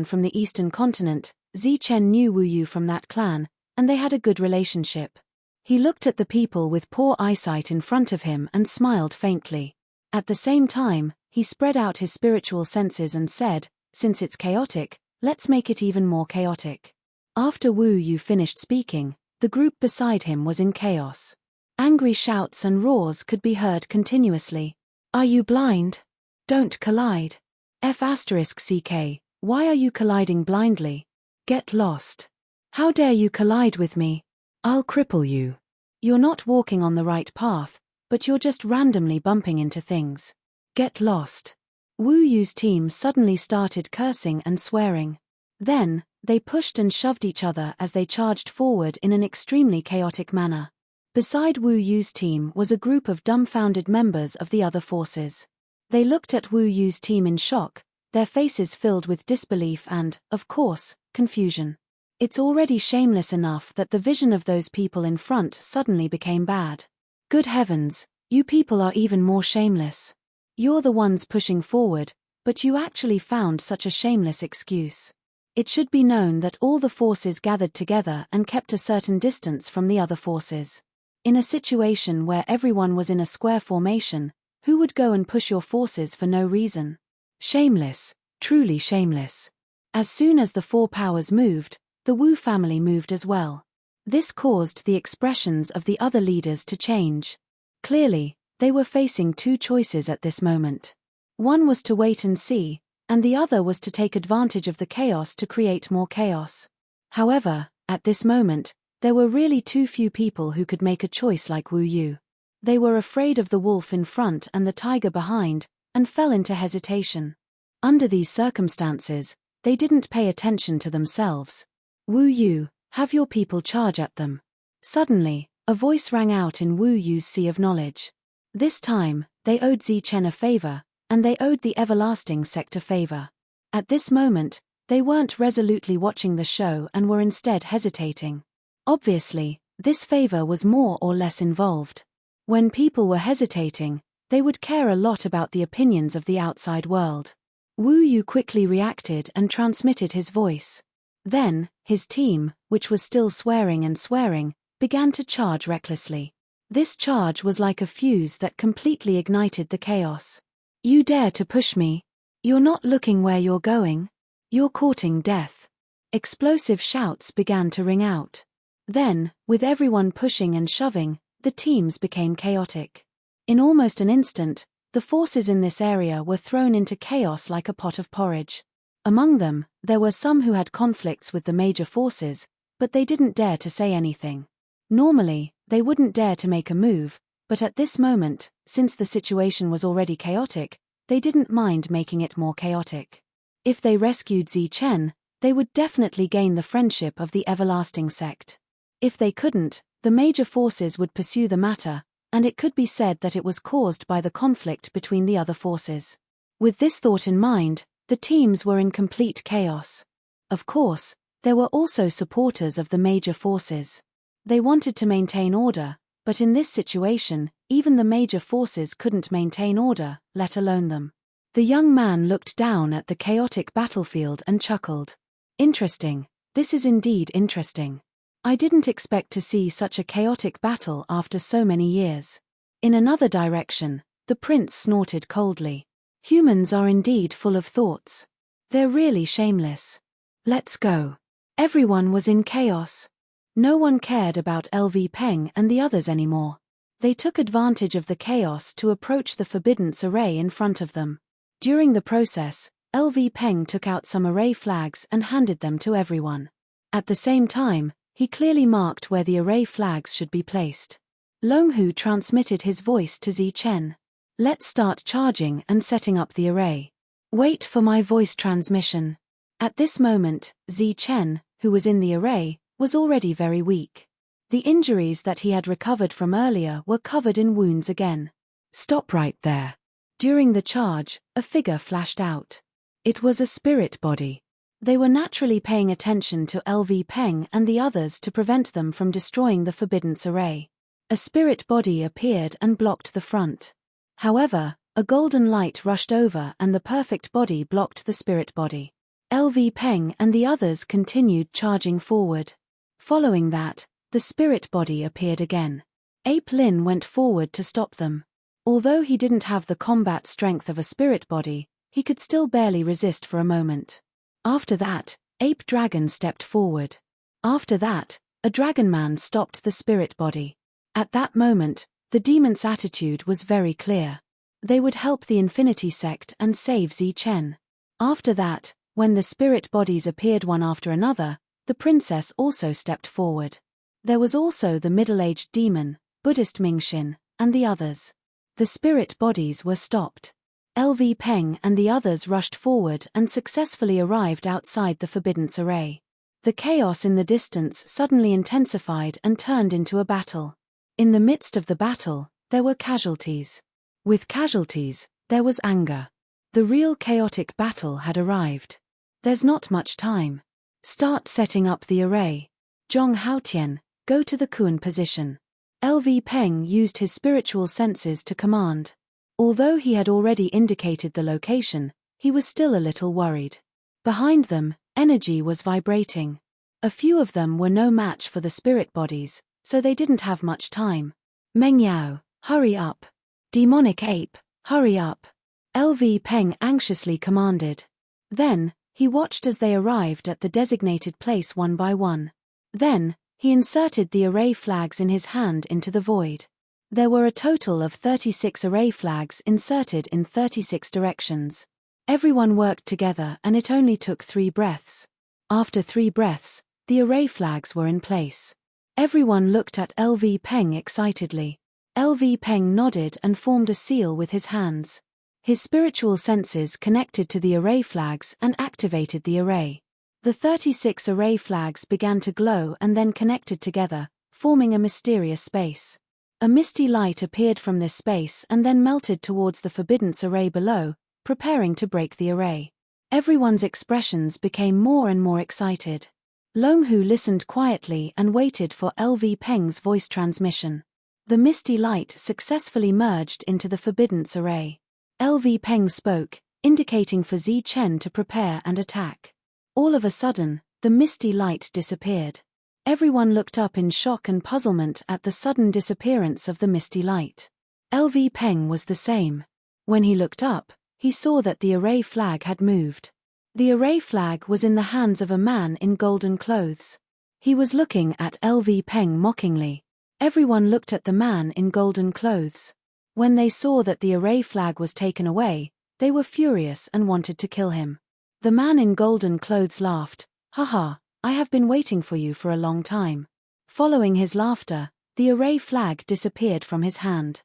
from the eastern continent, Zi Chen knew Wu Yu from that clan, and they had a good relationship. He looked at the people with poor eyesight in front of him and smiled faintly. At the same time, he spread out his spiritual senses and said, "Since it's chaotic, let's make it even more chaotic." After Wu Yu finished speaking, the group beside him was in chaos. Angry shouts and roars could be heard continuously. "Are you blind? Don't collide. F*CK, why are you colliding blindly? Get lost. How dare you collide with me? I'll cripple you. You're not walking on the right path, but you're just randomly bumping into things. Get lost." Wu Yu's team suddenly started cursing and swearing. Then, they pushed and shoved each other as they charged forward in an extremely chaotic manner. Beside Wu Yu's team was a group of dumbfounded members of the other forces. They looked at Wu Yu's team in shock, their faces filled with disbelief and, of course, confusion. It's already shameless enough that the vision of those people in front suddenly became bad. Good heavens, you people are even more shameless. You're the ones pushing forward, but you actually found such a shameless excuse. It should be known that all the forces gathered together and kept a certain distance from the other forces. In a situation where everyone was in a square formation, who would go and push your forces for no reason? Shameless, truly shameless. As soon as the four powers moved, the Wu family moved as well. This caused the expressions of the other leaders to change. Clearly, they were facing two choices at this moment. One was to wait and see, and the other was to take advantage of the chaos to create more chaos. However, at this moment, there were really too few people who could make a choice like Wu Yu. They were afraid of the wolf in front and the tiger behind, and fell into hesitation. Under these circumstances, they didn't pay attention to themselves. Wu Yu, have your people charge at them. Suddenly, a voice rang out in Wu Yu's sea of knowledge. This time, they owed Zi Chen a favor, and they owed the everlasting sect a favor. At this moment, they weren't resolutely watching the show and were instead hesitating. Obviously, this favor was more or less involved. When people were hesitating, they would care a lot about the opinions of the outside world. Wu Yu quickly reacted and transmitted his voice. Then, his team, which was still swearing and swearing, began to charge recklessly. This charge was like a fuse that completely ignited the chaos. You dare to push me? You're not looking where you're going? You're courting death. Explosive shouts began to ring out. Then, with everyone pushing and shoving, the teams became chaotic. In almost an instant, the forces in this area were thrown into chaos like a pot of porridge. Among them, there were some who had conflicts with the major forces, but they didn't dare to say anything. Normally, they wouldn't dare to make a move, but at this moment, since the situation was already chaotic, they didn't mind making it more chaotic. If they rescued Zi Chen, they would definitely gain the friendship of the everlasting sect. If they couldn't, the major forces would pursue the matter, and it could be said that it was caused by the conflict between the other forces. With this thought in mind, the teams were in complete chaos. Of course, there were also supporters of the major forces. They wanted to maintain order, but in this situation, even the major forces couldn't maintain order, let alone them. The young man looked down at the chaotic battlefield and chuckled. Interesting, this is indeed interesting. I didn't expect to see such a chaotic battle after so many years. In another direction, the prince snorted coldly. Humans are indeed full of thoughts. They're really shameless. Let's go. Everyone was in chaos. No one cared about LV Peng and the others anymore. They took advantage of the chaos to approach the forbiddance array in front of them. During the process, LV Peng took out some array flags and handed them to everyone. At the same time, he clearly marked where the array flags should be placed. Long Hu transmitted his voice to Zi Chen. Let's start charging and setting up the array. Wait for my voice transmission. At this moment, Zi Chen, who was in the array, was already very weak. The injuries that he had recovered from earlier were covered in wounds again. Stop right there. During the charge, a figure flashed out. It was a spirit body. They were naturally paying attention to LV Peng and the others to prevent them from destroying the forbiddance array. A spirit body appeared and blocked the front. However, a golden light rushed over and the perfect body blocked the spirit body. LV Peng and the others continued charging forward. Following that, the spirit body appeared again. Ape Lin went forward to stop them. Although he didn't have the combat strength of a spirit body, he could still barely resist for a moment. After that, Ape Dragon stepped forward. After that, a Dragon Man stopped the spirit body. At that moment, the demon's attitude was very clear. They would help the Infinity Sect and save Zi Chen. After that, when the spirit bodies appeared one after another, the princess also stepped forward. There was also the middle-aged demon, Buddhist Mingxin, and the others. The spirit bodies were stopped. LV Peng and the others rushed forward and successfully arrived outside the forbiddance array. The chaos in the distance suddenly intensified and turned into a battle. In the midst of the battle, there were casualties. With casualties, there was anger. The real chaotic battle had arrived. There's not much time. Start setting up the array. Zhong Haotian, go to the Kuan position. LV Peng used his spiritual senses to command. Although he had already indicated the location, he was still a little worried. Behind them, Energy was vibrating. A few of them were no match for the spirit bodies, so they didn't have much time. Mengyao, hurry up. Demonic ape, hurry up. LV Peng anxiously commanded. Then, he watched as they arrived at the designated place one by one. Then, he inserted the array flags in his hand into the void. There were a total of 36 array flags inserted in 36 directions. Everyone worked together and it only took 3 breaths. After 3 breaths, the array flags were in place. Everyone looked at LV Peng excitedly. LV Peng nodded and formed a seal with his hands. His spiritual senses connected to the array flags and activated the array. The 36 array flags began to glow and then connected together, forming a mysterious space. A misty light appeared from this space and then melted towards the forbiddance array below, preparing to break the array. Everyone's expressions became more and more excited. Longhu listened quietly and waited for LV Peng's voice transmission. The misty light successfully merged into the forbiddance array. LV Peng spoke, indicating for Zi Chen to prepare and attack. All of a sudden, the misty light disappeared. Everyone looked up in shock and puzzlement at the sudden disappearance of the misty light. LV Peng was the same. When he looked up, he saw that the array flag had moved. The array flag was in the hands of a man in golden clothes. He was looking at LV Peng mockingly. Everyone looked at the man in golden clothes. When they saw that the array flag was taken away, they were furious and wanted to kill him. The man in golden clothes laughed, "Haha, I have been waiting for you for a long time." Following his laughter, the array flag disappeared from his hand.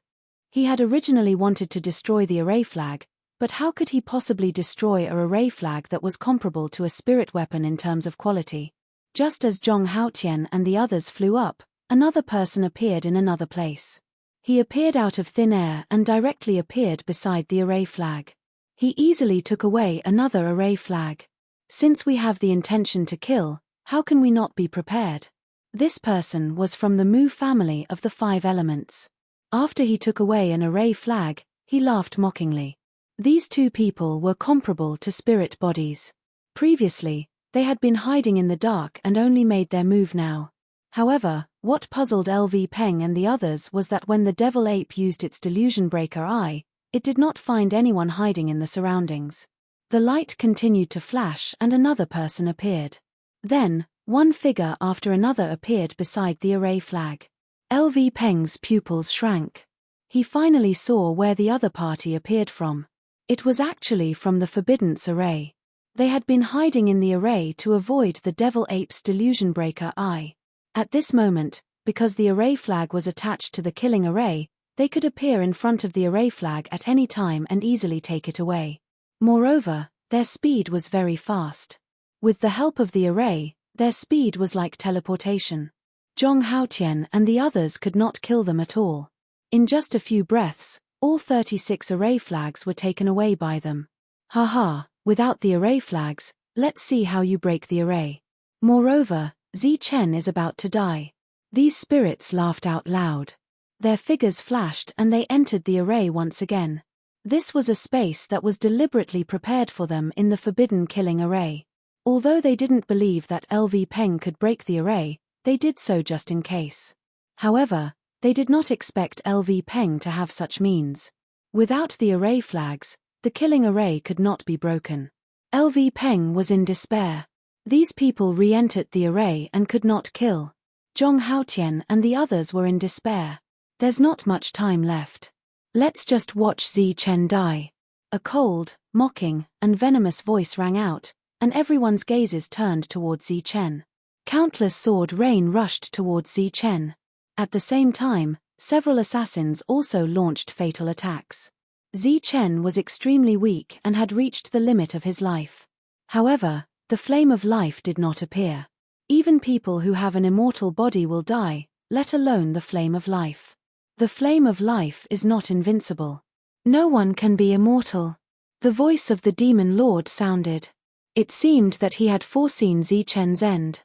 He had originally wanted to destroy the array flag, but how could he possibly destroy an array flag that was comparable to a spirit weapon in terms of quality? Just as Zhong Haotian and the others flew up, another person appeared in another place. He appeared out of thin air and directly appeared beside the array flag. He easily took away another array flag. Since we have the intention to kill, how can we not be prepared? This person was from the Mu family of the 5 elements. After he took away an array flag, he laughed mockingly. These 2 people were comparable to spirit bodies. Previously, they had been hiding in the dark and only made their move now. However, what puzzled LV Peng and the others was that when the devil ape used its delusion breaker eye, it did not find anyone hiding in the surroundings. The light continued to flash and another person appeared. Then, one figure after another appeared beside the array flag. LV Peng's pupils shrank. He finally saw where the other party appeared from. It was actually from the forbiddance array. They had been hiding in the array to avoid the devil ape's delusion breaker eye. At this moment, because the array flag was attached to the killing array, they could appear in front of the array flag at any time and easily take it away. Moreover, their speed was very fast. With the help of the array, their speed was like teleportation. Zhong Haotian and the others could not kill them at all. In just a few breaths, all 36 array flags were taken away by them. Haha, without the array flags, let's see how you break the array. Moreover, Zi Chen is about to die. These spirits laughed out loud. Their figures flashed and they entered the array once again. This was a space that was deliberately prepared for them in the forbidden killing array. Although they didn't believe that LV Peng could break the array, they did so just in case. However, they did not expect LV Peng to have such means. Without the array flags, the killing array could not be broken. LV Peng was in despair. These people re-entered the array and could not kill. Zhong Haotian and the others were in despair. There's not much time left. Let's just watch Zi Chen die. A cold, mocking, and venomous voice rang out, and everyone's gazes turned towards Zi Chen. Countless sword rain rushed towards Zi Chen. At the same time, several assassins also launched fatal attacks. Zi Chen was extremely weak and had reached the limit of his life. However, the flame of life did not appear. Even people who have an immortal body will die, let alone the flame of life. The flame of life is not invincible. No one can be immortal. The voice of the demon lord sounded. It seemed that he had foreseen Zi Chen's end.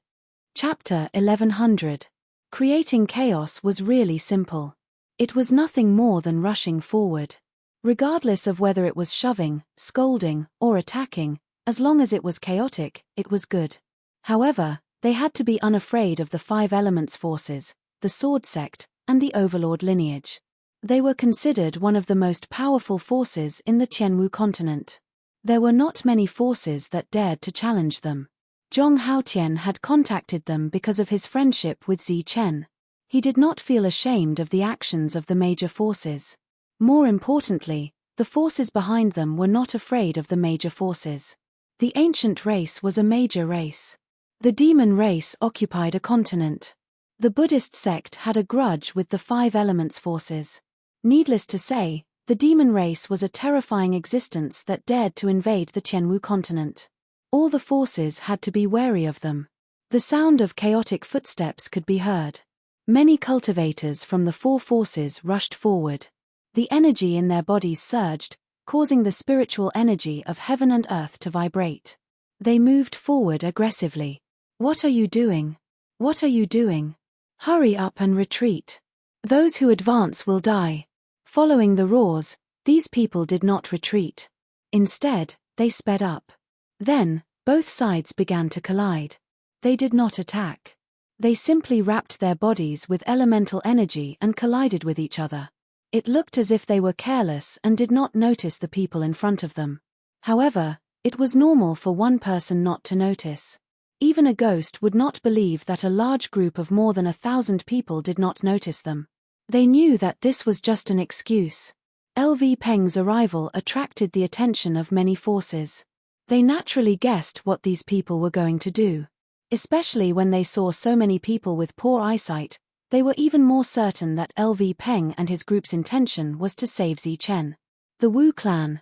Chapter 1100. Creating chaos was really simple. It was nothing more than rushing forward. Regardless of whether it was shoving, scolding, or attacking, As long as it was chaotic, it was good. However, they had to be unafraid of the 5 elements forces, the sword sect, and the overlord lineage. They were considered one of the most powerful forces in the Qianwu continent. There were not many forces that dared to challenge them. Zhong Haotian had contacted them because of his friendship with Zi Chen. He did not feel ashamed of the actions of the major forces. More importantly, the forces behind them were not afraid of the major forces. The ancient race was a major race. The demon race occupied a continent. The Buddhist sect had a grudge with the 5 elements forces. Needless to say, the demon race was a terrifying existence that dared to invade the Qianwu continent. All the forces had to be wary of them. The sound of chaotic footsteps could be heard. Many cultivators from the 4 forces rushed forward. The energy in their bodies surged, causing the spiritual energy of heaven and earth to vibrate. They moved forward aggressively. "What are you doing? What are you doing? Hurry up and retreat. Those who advance will die." Following the roars, these people did not retreat. Instead, they sped up. Then, both sides began to collide. They did not attack. They simply wrapped their bodies with elemental energy and collided with each other. It looked as if they were careless and did not notice the people in front of them. However, it was normal for one person not to notice. Even a ghost would not believe that a large group of more than 1,000 people did not notice them. They knew that this was just an excuse. LV Peng's arrival attracted the attention of many forces. They naturally guessed what these people were going to do. Especially when they saw so many people with poor eyesight, they were even more certain that LV Peng and his group's intention was to save Zi Chen. The Wu clan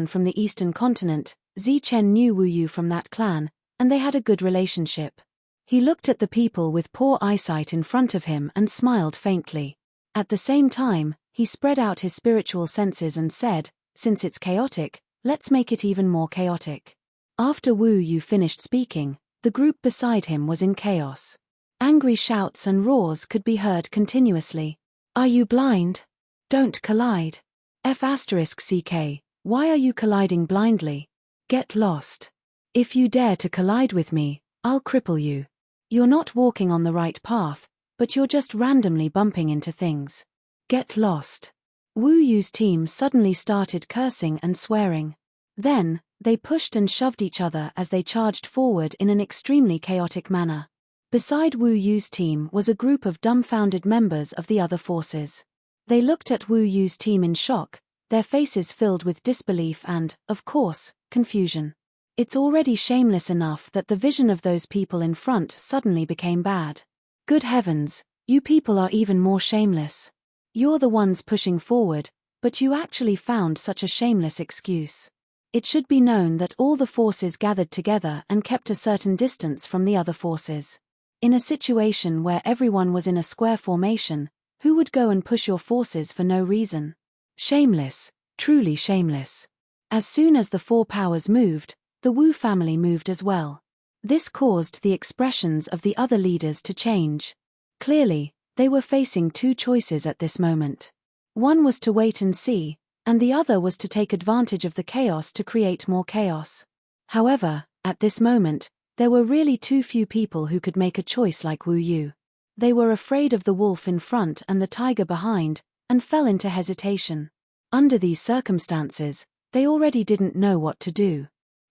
from the eastern continent, Zi Chen knew Wu Yu from that clan, and they had a good relationship. He looked at the people with poor eyesight in front of him and smiled faintly. At the same time, he spread out his spiritual senses and said, "Since it's chaotic, let's make it even more chaotic." After Wu Yu finished speaking, the group beside him was in chaos. Angry shouts and roars could be heard continuously. "Are you blind? Don't collide. F***CK, why are you colliding blindly? Get lost. If you dare to collide with me, I'll cripple you. You're not walking on the right path, but you're just randomly bumping into things. Get lost." Wu Yu's team suddenly started cursing and swearing. Then, they pushed and shoved each other as they charged forward in an extremely chaotic manner. Beside Wu Yu's team was a group of dumbfounded members of the other forces. They looked at Wu Yu's team in shock, their faces filled with disbelief and, of course, confusion. It's already shameless enough that the vision of those people in front suddenly became bad. Good heavens, you people are even more shameless. You're the ones pushing forward, but you actually found such a shameless excuse. It should be known that all the forces gathered together and kept a certain distance from the other forces. In a situation where everyone was in a square formation, who would go and push your forces for no reason? Shameless, truly shameless. As soon as the 4 powers moved, the Wu family moved as well. This caused the expressions of the other leaders to change. Clearly, they were facing 2 choices at this moment. One was to wait and see, and the other was to take advantage of the chaos to create more chaos. However, at this moment, there were really too few people who could make a choice like Wu Yu. They were afraid of the wolf in front and the tiger behind, and fell into hesitation. Under these circumstances, they already didn't know what to do.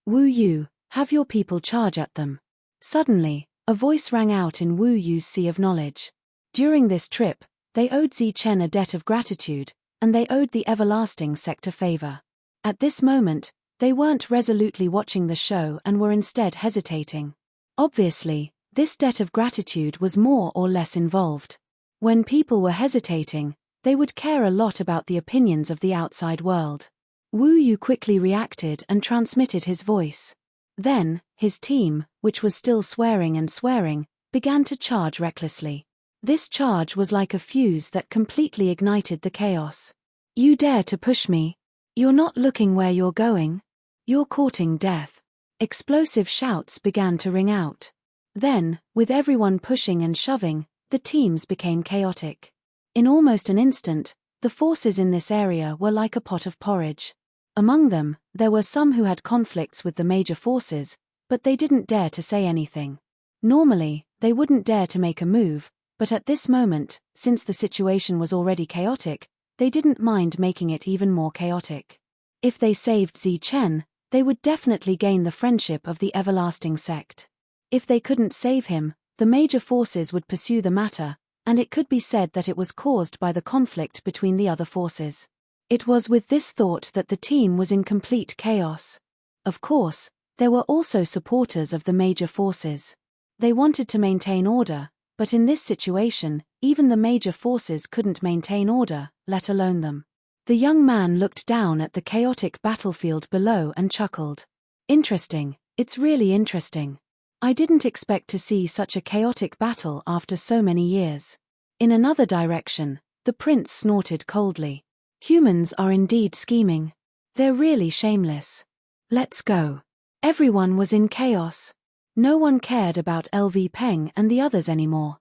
"Wu Yu, have your people charge at them." Suddenly, a voice rang out in Wu Yu's sea of knowledge. During this trip, they owed Zi Chen a debt of gratitude, and they owed the everlasting sect a favor. At this moment, they weren't resolutely watching the show and were instead hesitating. Obviously, this debt of gratitude was more or less involved. When people were hesitating, they would care a lot about the opinions of the outside world. Wu Yu quickly reacted and transmitted his voice. Then, his team, which was still swearing and swearing, began to charge recklessly. This charge was like a fuse that completely ignited the chaos. "You dare to push me? You're not looking where you're going. You're courting death." Explosive shouts began to ring out. Then, with everyone pushing and shoving, the teams became chaotic. In almost an instant, the forces in this area were like a pot of porridge. Among them, there were some who had conflicts with the major forces, but they didn't dare to say anything. Normally, they wouldn't dare to make a move, but at this moment, since the situation was already chaotic, they didn't mind making it even more chaotic. If they saved Zi Chen, they would definitely gain the friendship of the everlasting sect. If they couldn't save him, the major forces would pursue the matter, and it could be said that it was caused by the conflict between the other forces. It was with this thought that the team was in complete chaos. Of course, there were also supporters of the major forces. They wanted to maintain order, but in this situation, even the major forces couldn't maintain order, let alone them. The young man looked down at the chaotic battlefield below and chuckled. Interesting, it's really interesting. I didn't expect to see such a chaotic battle after so many years. In another direction, the prince snorted coldly. Humans are indeed scheming. They're really shameless. Let's go. Everyone was in chaos. No one cared about LV Peng and the others anymore.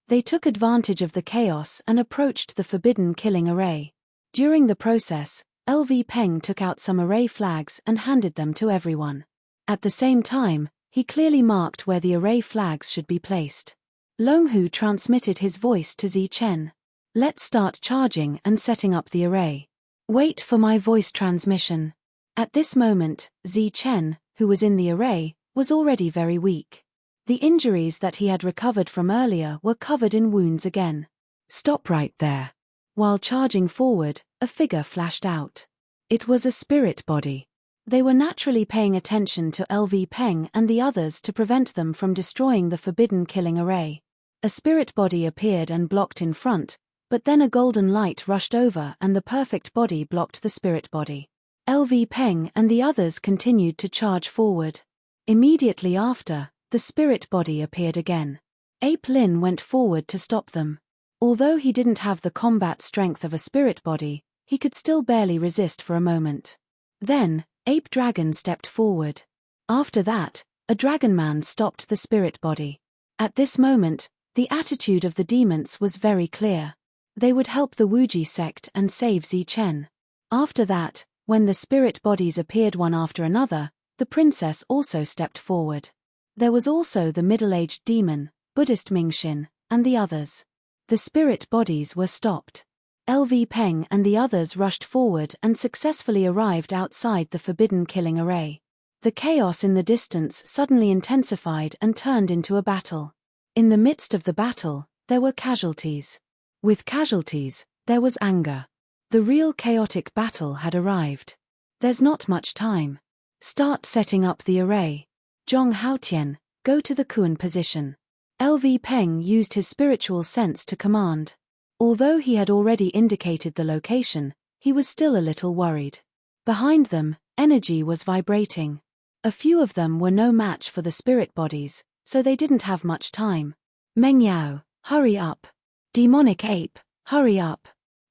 They took advantage of the chaos and approached the forbidden killing array. During the process, LV Peng took out some array flags and handed them to everyone. At the same time, he clearly marked where the array flags should be placed. Long Hu transmitted his voice to Zi Chen. Let's start charging and setting up the array. Wait for my voice transmission. At this moment, Zi Chen, who was in the array, was already very weak. The injuries that he had recovered from earlier were covered in wounds again. Stop right there. While charging forward, a figure flashed out. It was a spirit body. They were naturally paying attention to LV Peng and the others to prevent them from destroying the forbidden killing array. A spirit body appeared and blocked in front, but then a golden light rushed over and the perfect body blocked the spirit body. LV Peng and the others continued to charge forward. Immediately after, the spirit body appeared again. Ape Lin went forward to stop them. Although he didn't have the combat strength of a spirit body, he could still barely resist for a moment. Then, Ape Dragon stepped forward. After that, a dragon man stopped the spirit body. At this moment, the attitude of the demons was very clear. They would help the Wuji sect and save Zi Chen. After that, when the spirit bodies appeared one after another, the princess also stepped forward. There was also the middle-aged demon, Buddhist Mingxin, and the others. The spirit bodies were stopped. LV Peng and the others rushed forward and successfully arrived outside the forbidden killing array. The chaos in the distance suddenly intensified and turned into a battle. In the midst of the battle, there were casualties. With casualties, there was anger. The real chaotic battle had arrived. There's not much time. Start setting up the array. Zhong Haotian, go to the Kuan position. LV Peng used his spiritual sense to command. Although he had already indicated the location, he was still a little worried. Behind them, energy was vibrating. A few of them were no match for the spirit bodies, so they didn't have much time. Meng Yao, hurry up. Demonic ape, hurry up.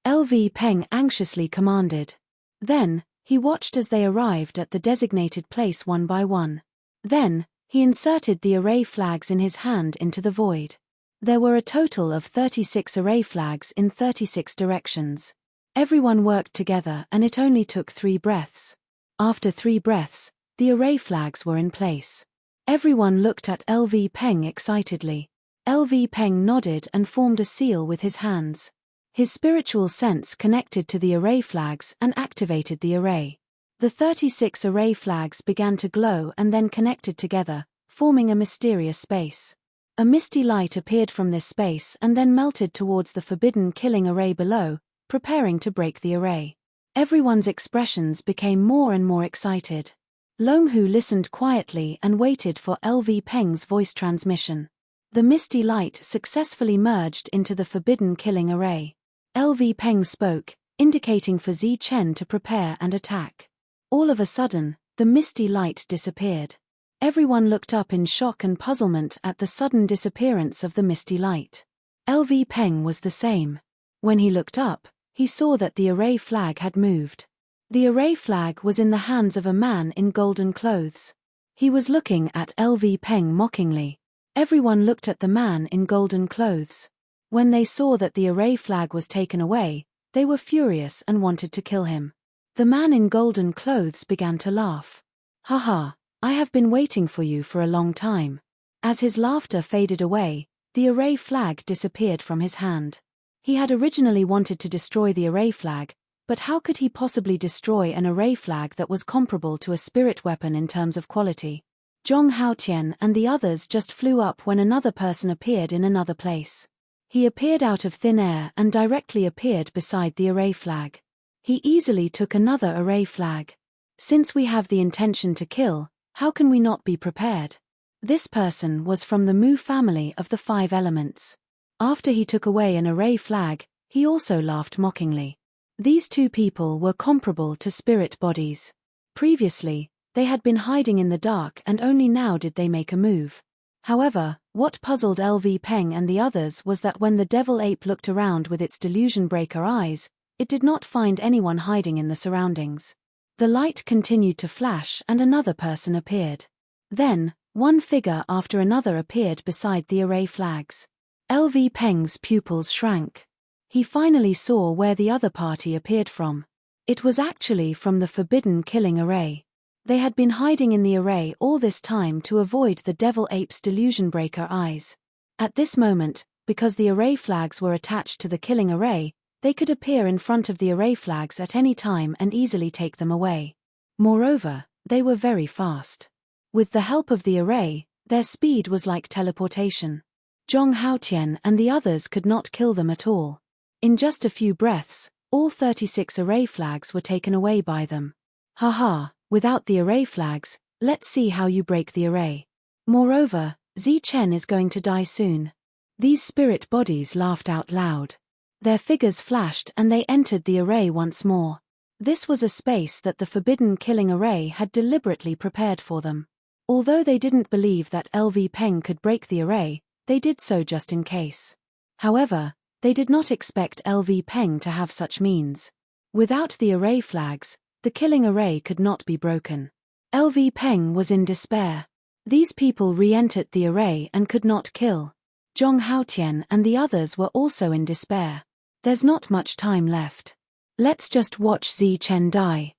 LV Peng anxiously commanded. Then, he watched as they arrived at the designated place one by one. Then, he inserted the array flags in his hand into the void. There were a total of 36 array flags in 36 directions. Everyone worked together and it only took 3 breaths. After 3 breaths, the array flags were in place. Everyone looked at LV Peng excitedly. LV Peng nodded and formed a seal with his hands. His spiritual sense connected to the array flags and activated the array. The 36 array flags began to glow and then connected together, forming a mysterious space. A misty light appeared from this space and then melted towards the forbidden killing array below, preparing to break the array. Everyone's expressions became more and more excited. Long Hu listened quietly and waited for LV Peng's voice transmission. The misty light successfully merged into the forbidden killing array. LV Peng spoke, indicating for Zi Chen to prepare and attack. All of a sudden, the misty light disappeared. Everyone looked up in shock and puzzlement at the sudden disappearance of the misty light. LV Peng was the same. When he looked up, he saw that the array flag had moved. The array flag was in the hands of a man in golden clothes. He was looking at LV Peng mockingly. Everyone looked at the man in golden clothes. When they saw that the array flag was taken away, they were furious and wanted to kill him. The man in golden clothes began to laugh. Haha, I have been waiting for you for a long time. As his laughter faded away, the array flag disappeared from his hand. He had originally wanted to destroy the array flag, but how could he possibly destroy an array flag that was comparable to a spirit weapon in terms of quality? Zhong Haotian and the others just flew up when another person appeared in another place. He appeared out of thin air and directly appeared beside the array flag. He easily took another array flag. Since we have the intention to kill, how can we not be prepared? This person was from the Mu family of the 5 elements. After he took away an array flag, he also laughed mockingly. These two people were comparable to spirit bodies. Previously, they had been hiding in the dark and only now did they make a move. However, what puzzled LV Peng and the others was that when the devil ape looked around with its delusion breaker eyes, it did not find anyone hiding in the surroundings. The light continued to flash and another person appeared. Then, one figure after another appeared beside the array flags. LV Peng's pupils shrank. He finally saw where the other party appeared from. It was actually from the forbidden killing array. They had been hiding in the array all this time to avoid the devil ape's delusion breaker eyes. At this moment, because the array flags were attached to the killing array, they could appear in front of the array flags at any time and easily take them away. Moreover, they were very fast. With the help of the array, their speed was like teleportation. Zhong Haotian and the others could not kill them at all. In just a few breaths, all 36 array flags were taken away by them. Haha, without the array flags, let's see how you break the array. Moreover, Zi Chen is going to die soon. These spirit bodies laughed out loud. Their figures flashed and they entered the array once more. This was a space that the forbidden killing array had deliberately prepared for them. Although they didn't believe that LV Peng could break the array, they did so just in case. However, they did not expect LV Peng to have such means. Without the array flags, the killing array could not be broken. LV Peng was in despair. These people re-entered the array and could not kill. Zhong Haotian and the others were also in despair. There's not much time left. Let's just watch Zi Chen die.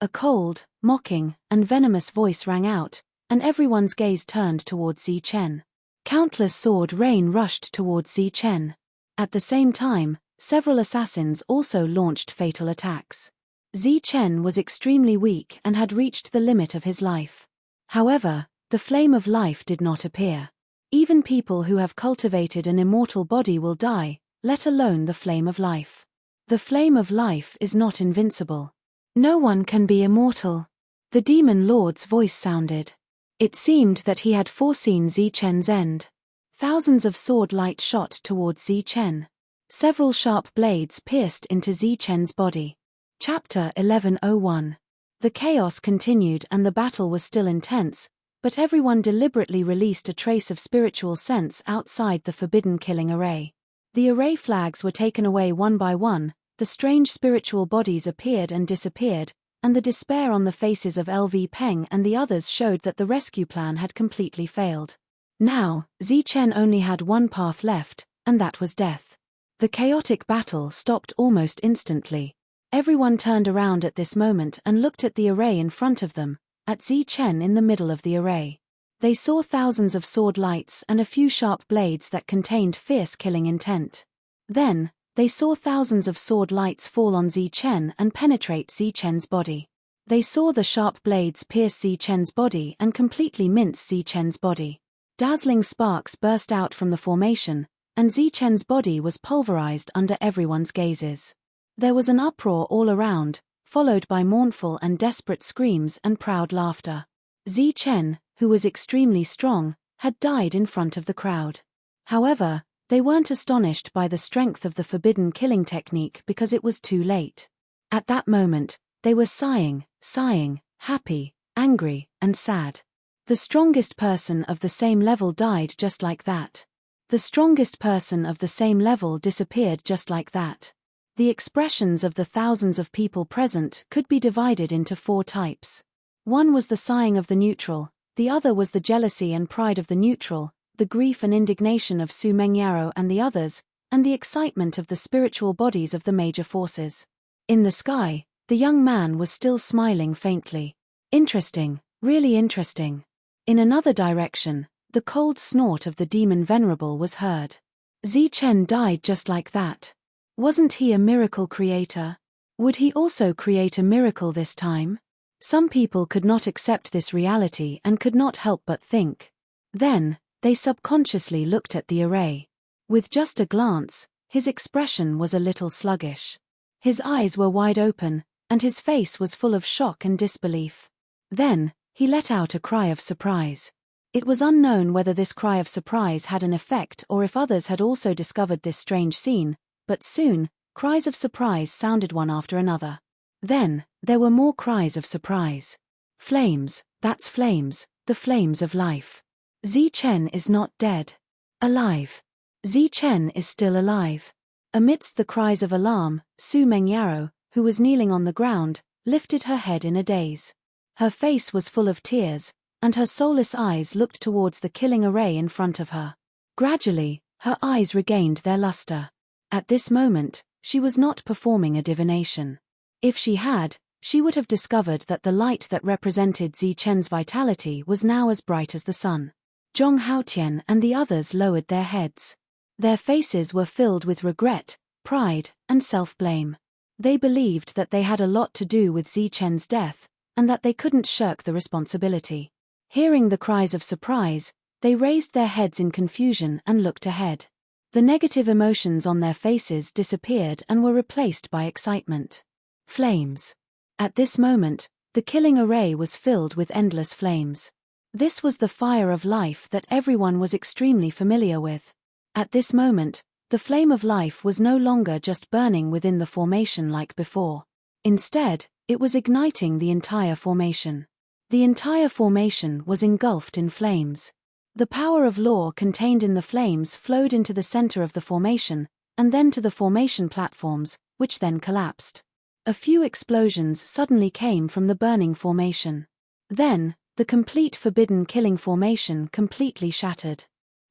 A cold, mocking, and venomous voice rang out, and everyone's gaze turned towards Zi Chen. Countless sword rain rushed towards Zi Chen. At the same time, several assassins also launched fatal attacks. Zi Chen was extremely weak and had reached the limit of his life. However, the flame of life did not appear. Even people who have cultivated an immortal body will die, let alone the flame of life. The flame of life is not invincible. No one can be immortal. The demon lord's voice sounded. It seemed that he had foreseen Zi Chen's end. Thousands of sword light shot towards Zi Chen. Several sharp blades pierced into Zi Chen's body. Chapter 1101. The chaos continued and the battle was still intense, but everyone deliberately released a trace of spiritual sense outside the forbidden killing array. The array flags were taken away one by one, the strange spiritual bodies appeared and disappeared, and the despair on the faces of LV Peng and the others showed that the rescue plan had completely failed. Now, Zi Chen only had one path left, and that was death. The chaotic battle stopped almost instantly. Everyone turned around at this moment and looked at the array in front of them, at Zi Chen in the middle of the array. They saw thousands of sword lights and a few sharp blades that contained fierce killing intent. Then, they saw thousands of sword lights fall on Zi Chen and penetrate Zi Chen's body. They saw the sharp blades pierce Zi Chen's body and completely mince Zi Chen's body. Dazzling sparks burst out from the formation, and Zi Chen's body was pulverized under everyone's gazes. There was an uproar all around, followed by mournful and desperate screams and proud laughter. Zi Chen, who was extremely strong, had died in front of the crowd. However, they weren't astonished by the strength of the forbidden killing technique because it was too late. At that moment, they were sighing, happy, angry, and sad. The strongest person of the same level died just like that. The strongest person of the same level disappeared just like that. The expressions of the thousands of people present could be divided into 4 types. One was the sighing of the neutral, the other was the jealousy and pride of the neutral, the grief and indignation of Su Mengyaro and the others, and the excitement of the spiritual bodies of the major forces. In the sky, The young man was still smiling faintly. Interesting, really interesting. In another direction, the cold snort of the demon venerable was heard. Zichen died just like that. Wasn't he a miracle creator? Would he also create a miracle this time? Some people could not accept this reality and could not help but think. Then, they subconsciously looked at the array. With just a glance, his expression was a little sluggish. His eyes were wide open, and his face was full of shock and disbelief. Then, he let out a cry of surprise. It was unknown whether this cry of surprise had an effect or if others had also discovered this strange scene, but soon, cries of surprise sounded one after another. Then, there were more cries of surprise. Flames, that's flames, the flames of life. Zichen is not dead. Alive. Zichen is still alive. Amidst the cries of alarm, Su Mengyaro, who was kneeling on the ground, lifted her head in a daze. Her face was full of tears, and her soulless eyes looked towards the killing array in front of her. Gradually, her eyes regained their luster. At this moment, she was not performing a divination. If she had, she would have discovered that the light that represented Zichen's vitality was now as bright as the sun. Zhong Haotian and the others lowered their heads. Their faces were filled with regret, pride, and self-blame. They believed that they had a lot to do with Zichen's death, and that they couldn't shirk the responsibility. Hearing the cries of surprise, they raised their heads in confusion and looked ahead. The negative emotions on their faces disappeared and were replaced by excitement. Flames. At this moment, the killing array was filled with endless flames. This was the fire of life that everyone was extremely familiar with. At this moment, the flame of life was no longer just burning within the formation like before. Instead, it was igniting the entire formation. The entire formation was engulfed in flames. The power of law contained in the flames flowed into the center of the formation, and then to the formation platforms, which then collapsed. A few explosions suddenly came from the burning formation. Then, the complete forbidden killing formation completely shattered.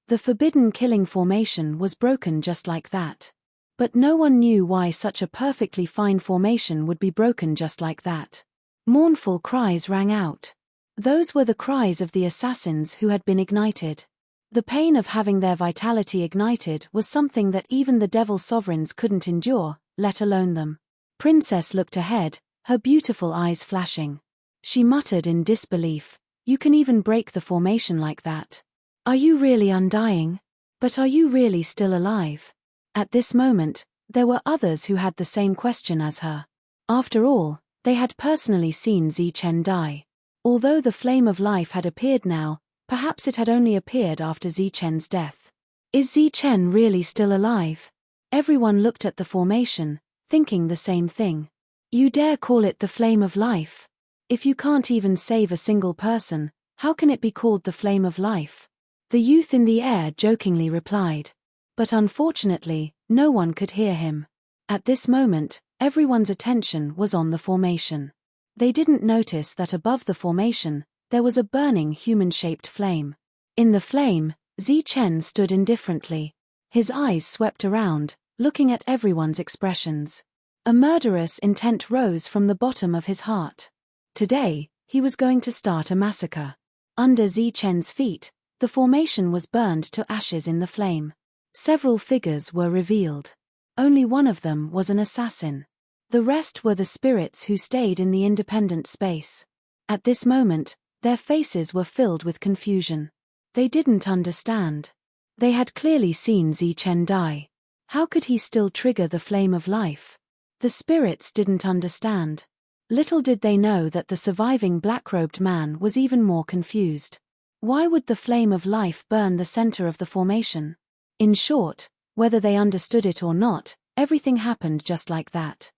The forbidden killing formation was broken just like that. But no one knew why such a perfectly fine formation would be broken just like that. Mournful cries rang out. Those were the cries of the assassins who had been ignited. The pain of having their vitality ignited was something that even the devil sovereigns couldn't endure, let alone them. Princess looked ahead, her beautiful eyes flashing. She muttered in disbelief, "You can even break the formation like that. Are you really undying? But are you really still alive?" At this moment, there were others who had the same question as her. After all, they had personally seen Zichen die. Although the flame of life had appeared now, perhaps it had only appeared after Zichen's death. Is Zichen really still alive? Everyone looked at the formation, thinking the same thing. You dare call it the flame of life? If you can't even save a single person, how can it be called the flame of life? The youth in the air jokingly replied. But unfortunately, no one could hear him. At this moment, everyone's attention was on the formation. They didn't notice that above the formation, there was a burning human-shaped flame. In the flame, Zichen stood indifferently. His eyes swept around, looking at everyone's expressions. A murderous intent rose from the bottom of his heart. Today, he was going to start a massacre. Under Zichen's feet, the formation was burned to ashes in the flame. Several figures were revealed. Only one of them was an assassin. The rest were the spirits who stayed in the independent space. At this moment, their faces were filled with confusion. They didn't understand. They had clearly seen Zichen die. How could he still trigger the flame of life? The spirits didn't understand. Little did they know that the surviving black-robed man was even more confused. Why would the flame of life burn the center of the formation? In short, whether they understood it or not, everything happened just like that.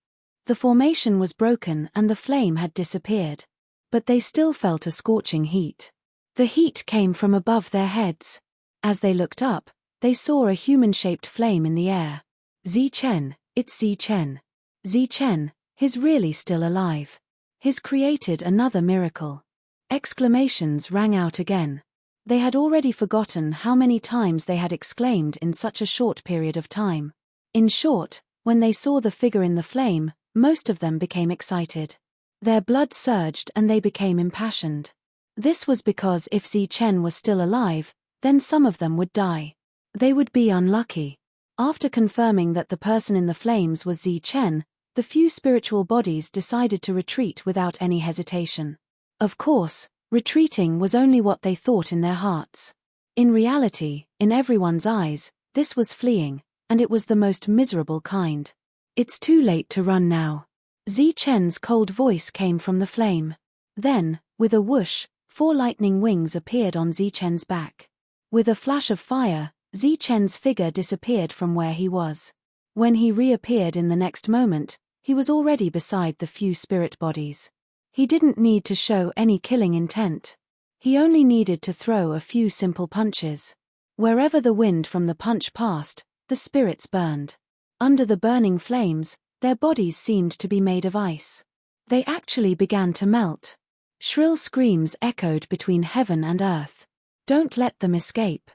The formation was broken and the flame had disappeared. But they still felt a scorching heat. The heat came from above their heads. As they looked up, they saw a human-shaped flame in the air. Zichen, it's Zichen. Zichen, he's really still alive. He's created another miracle. Exclamations rang out again. They had already forgotten how many times they had exclaimed in such a short period of time. In short, when they saw the figure in the flame, most of them became excited. Their blood surged and they became impassioned. This was because if Zi Chen was still alive, then some of them would die. They would be unlucky. After confirming that the person in the flames was Zi Chen, the few spiritual bodies decided to retreat without any hesitation. Of course, retreating was only what they thought in their hearts. In reality, in everyone's eyes, this was fleeing, and it was the most miserable kind. It's too late to run now. Zi Chen's cold voice came from the flame. Then, with a whoosh, 4 lightning wings appeared on Zi Chen's back. With a flash of fire, Zi Chen's figure disappeared from where he was. When he reappeared in the next moment, he was already beside the few spirit bodies. He didn't need to show any killing intent. He only needed to throw a few simple punches. Wherever the wind from the punch passed, the spirits burned. Under the burning flames, their bodies seemed to be made of ice. They actually began to melt. Shrill screams echoed between heaven and earth. Don't let them escape.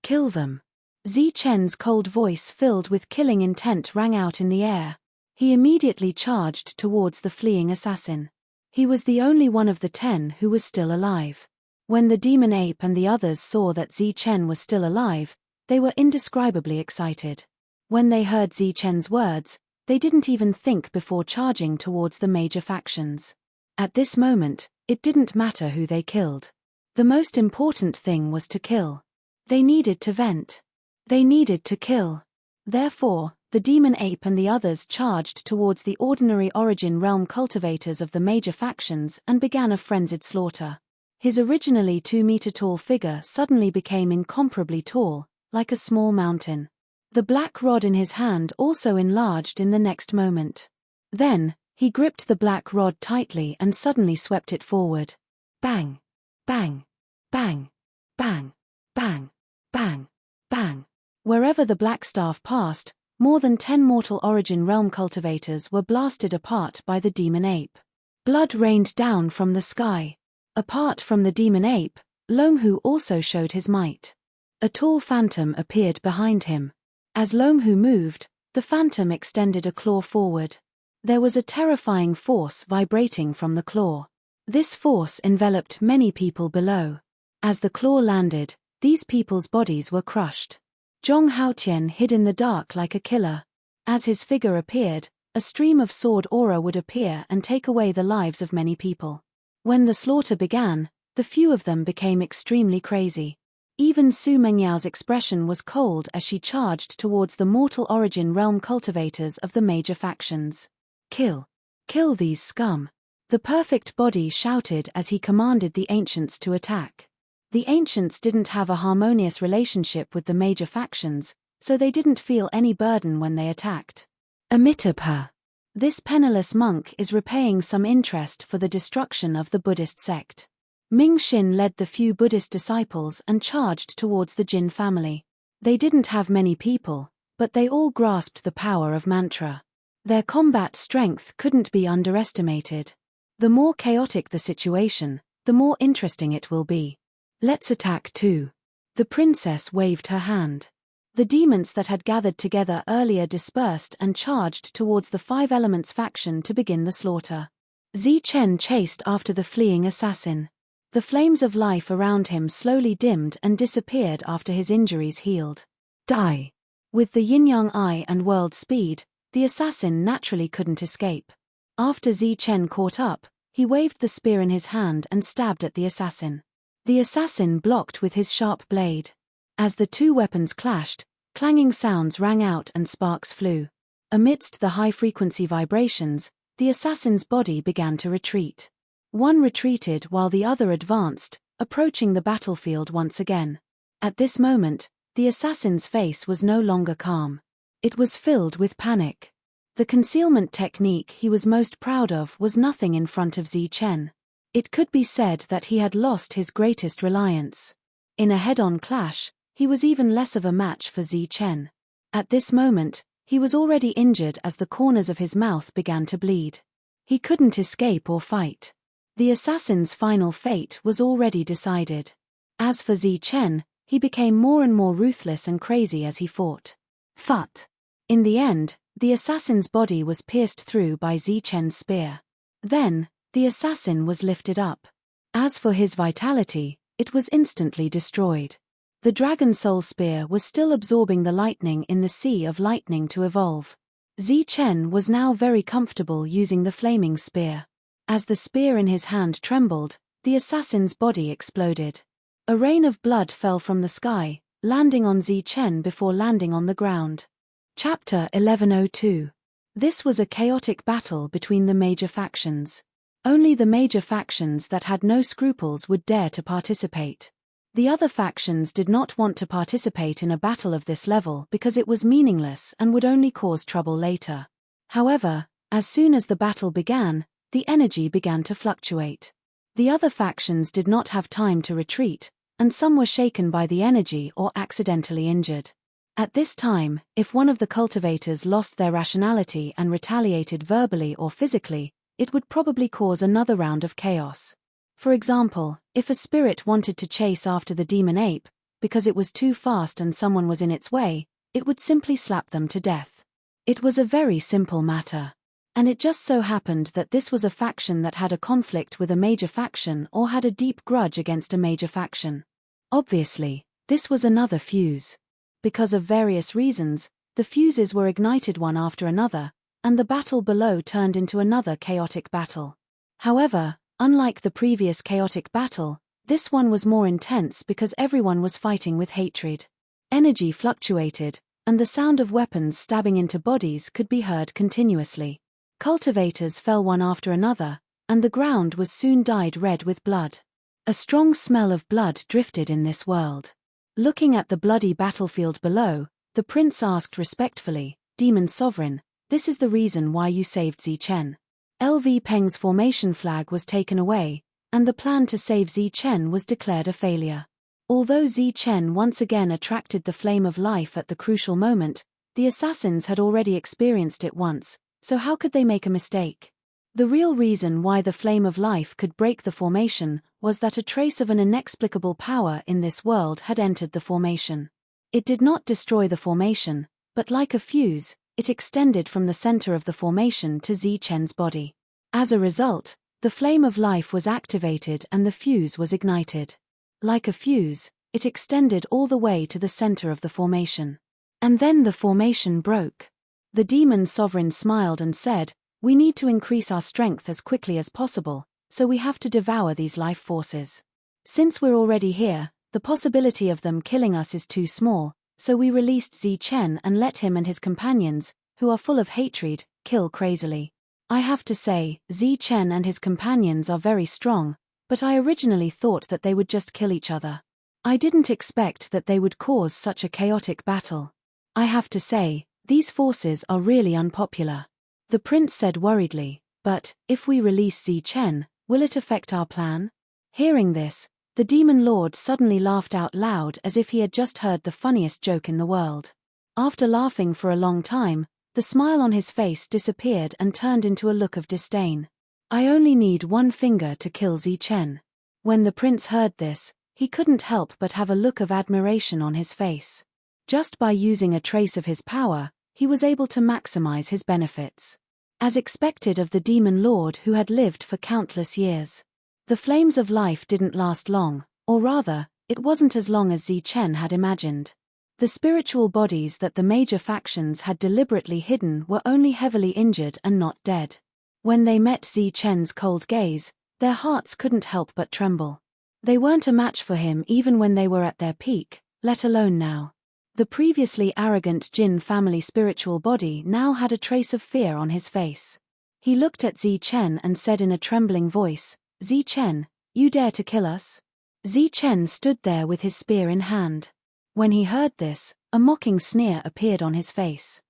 Kill them. Zi Chen's cold voice filled with killing intent rang out in the air. He immediately charged towards the fleeing assassin. He was the only one of the 10 who was still alive. When the demon ape and the others saw that Zi Chen was still alive, they were indescribably excited. When they heard Zi Chen's words, they didn't even think before charging towards the major factions. At this moment, it didn't matter who they killed. The most important thing was to kill. They needed to vent. They needed to kill. Therefore, the demon ape and the others charged towards the ordinary origin realm cultivators of the major factions and began a frenzied slaughter. His originally 2-meter-tall figure suddenly became incomparably tall, like a small mountain. The black rod in his hand also enlarged in the next moment. Then, he gripped the black rod tightly and suddenly swept it forward. Bang! Bang! Bang! Bang! Bang! Bang! Bang! Wherever the black staff passed, more than 10 mortal origin realm cultivators were blasted apart by the demon ape. Blood rained down from the sky. Apart from the demon ape, Longhu also showed his might. A tall phantom appeared behind him. As Longhu moved, the phantom extended a claw forward. There was a terrifying force vibrating from the claw. This force enveloped many people below. As the claw landed, these people's bodies were crushed. Zhong Haotian hid in the dark like a killer. As his figure appeared, a stream of sword aura would appear and take away the lives of many people. When the slaughter began, the few of them became extremely crazy. Even Su Mengyao's expression was cold as she charged towards the mortal origin realm cultivators of the major factions. Kill! Kill these scum! The perfect body shouted as he commanded the ancients to attack. The ancients didn't have a harmonious relationship with the major factions, so they didn't feel any burden when they attacked. Amitabha! This penniless monk is repaying some interest for the destruction of the Buddhist sect. Ming Xin led the few Buddhist disciples and charged towards the Jin family. They didn't have many people, but they all grasped the power of mantra. Their combat strength couldn't be underestimated. The more chaotic the situation, the more interesting it will be. Let's attack too. The princess waved her hand. The demons that had gathered together earlier dispersed and charged towards the 5 Elements faction to begin the slaughter. Zi Chen chased after the fleeing assassin. The flames of life around him slowly dimmed and disappeared after his injuries healed. Die! With the yin-yang eye and world speed, the assassin naturally couldn't escape. After Zi Chen caught up, he waved the spear in his hand and stabbed at the assassin. The assassin blocked with his sharp blade. As the 2 weapons clashed, clanging sounds rang out and sparks flew. Amidst the high-frequency vibrations, the assassin's body began to retreat. One retreated while the other advanced, approaching the battlefield once again. At this moment, the assassin's face was no longer calm. It was filled with panic. The concealment technique he was most proud of was nothing in front of Zi Chen. It could be said that he had lost his greatest reliance. In a head-on clash, he was even less of a match for Zi Chen. At this moment, he was already injured as the corners of his mouth began to bleed. He couldn't escape or fight. The assassin's final fate was already decided. As for Zi Chen, he became more and more ruthless and crazy as he fought. Phut! In the end, The assassin's body was pierced through by Zichen's spear. Then, the assassin was lifted up. As for his vitality, it was instantly destroyed. The dragon soul spear was still absorbing the lightning in the sea of lightning to evolve. Zichen was now very comfortable using the flaming spear. As the spear in his hand trembled, the assassin's body exploded. A rain of blood fell from the sky, landing on Zichen before landing on the ground. Chapter 1102. This was a chaotic battle between the major factions. Only the major factions that had no scruples would dare to participate. The other factions did not want to participate in a battle of this level because it was meaningless and would only cause trouble later. However, as soon as the battle began, the energy began to fluctuate. The other factions did not have time to retreat, and some were shaken by the energy or accidentally injured. At this time, if one of the cultivators lost their rationality and retaliated verbally or physically, it would probably cause another round of chaos. For example, if a spirit wanted to chase after the demon ape, because it was too fast and someone was in its way, it would simply slap them to death. It was a very simple matter. And it just so happened that this was a faction that had a conflict with a major faction or had a deep grudge against a major faction. Obviously, this was another fuse. Because of various reasons, the fuses were ignited one after another, and the battle below turned into another chaotic battle. However, unlike the previous chaotic battle, this one was more intense because everyone was fighting with hatred. Energy fluctuated, and the sound of weapons stabbing into bodies could be heard continuously. Cultivators fell one after another, and the ground was soon dyed red with blood. A strong smell of blood drifted in this world. Looking at the bloody battlefield below, the prince asked respectfully, "Demon Sovereign, this is the reason why you saved Zichen." LV Peng's formation flag was taken away, and the plan to save Zichen was declared a failure. Although Zichen once again attracted the flame of life at the crucial moment, the assassins had already experienced it once, so how could they make a mistake? The real reason why the flame of life could break the formation was that a trace of an inexplicable power in this world had entered the formation. It did not destroy the formation, but like a fuse, it extended from the center of the formation to Zichen's body. As a result, the flame of life was activated and the fuse was ignited. Like a fuse, it extended all the way to the center of the formation. And then the formation broke. The demon sovereign smiled and said, "We need to increase our strength as quickly as possible, so we have to devour these life forces. Since we're already here, the possibility of them killing us is too small, so we released Zichen and let him and his companions, who are full of hatred, kill crazily. I have to say, Zichen and his companions are very strong, but I originally thought that they would just kill each other. I didn't expect that they would cause such a chaotic battle. I have to say, these forces are really unpopular." The prince said worriedly, "But, if we release Zichen, will it affect our plan?" Hearing this, the demon lord suddenly laughed out loud as if he had just heard the funniest joke in the world. After laughing for a long time, the smile on his face disappeared and turned into a look of disdain. "I only need one finger to kill Zichen." When the prince heard this, he couldn't help but have a look of admiration on his face. Just by using a trace of his power, he was able to maximize his benefits. As expected of the demon lord who had lived for countless years. The flames of life didn't last long, or rather, it wasn't as long as Zichen had imagined. The spiritual bodies that the major factions had deliberately hidden were only heavily injured and not dead. When they met Zichen's cold gaze, their hearts couldn't help but tremble. They weren't a match for him even when they were at their peak, let alone now. The previously arrogant Jin family spiritual body now had a trace of fear on his face. He looked at Zichen and said in a trembling voice, "Zichen, you dare to kill us?" Zichen stood there with his spear in hand. When he heard this, a mocking sneer appeared on his face.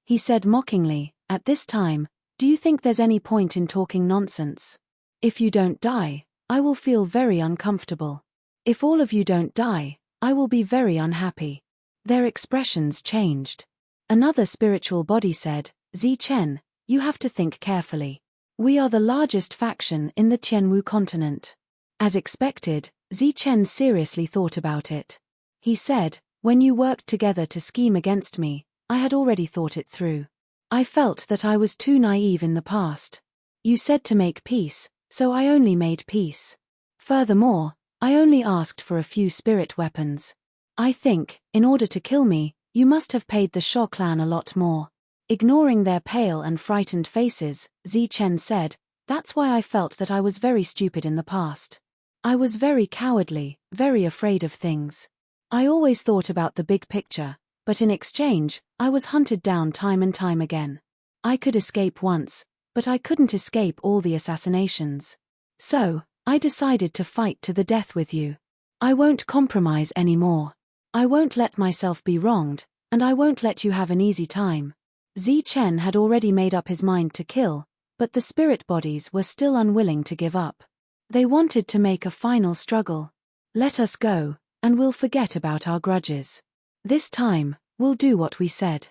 He said mockingly, "At this time, do you think there's any point in talking nonsense? If you don't die, I will feel very uncomfortable. If all of you don't die, I will be very unhappy." Their expressions changed. Another spiritual body said, "Zichen, you have to think carefully. We are the largest faction in the Tianwu continent." As expected, Zichen seriously thought about it. He said, "When you worked together to scheme against me, I had already thought it through. I felt that I was too naive in the past. You said to make peace, so I only made peace. Furthermore, I only asked for a few spirit weapons. I think, in order to kill me, you must have paid the Shaw clan a lot more. Ignoring their pale and frightened faces, Zichen said, that's why I felt that I was very stupid in the past. I was very cowardly, very afraid of things. I always thought about the big picture, but in exchange, I was hunted down time and time again. I could escape once, but I couldn't escape all the assassinations. So, I decided to fight to the death with you. I won't compromise anymore. I won't let myself be wronged, and I won't let you have an easy time. Zichen had already made up his mind to kill, but the spirit bodies were still unwilling to give up. They wanted to make a final struggle. Let us go, and we'll forget about our grudges. This time, we'll do what we said.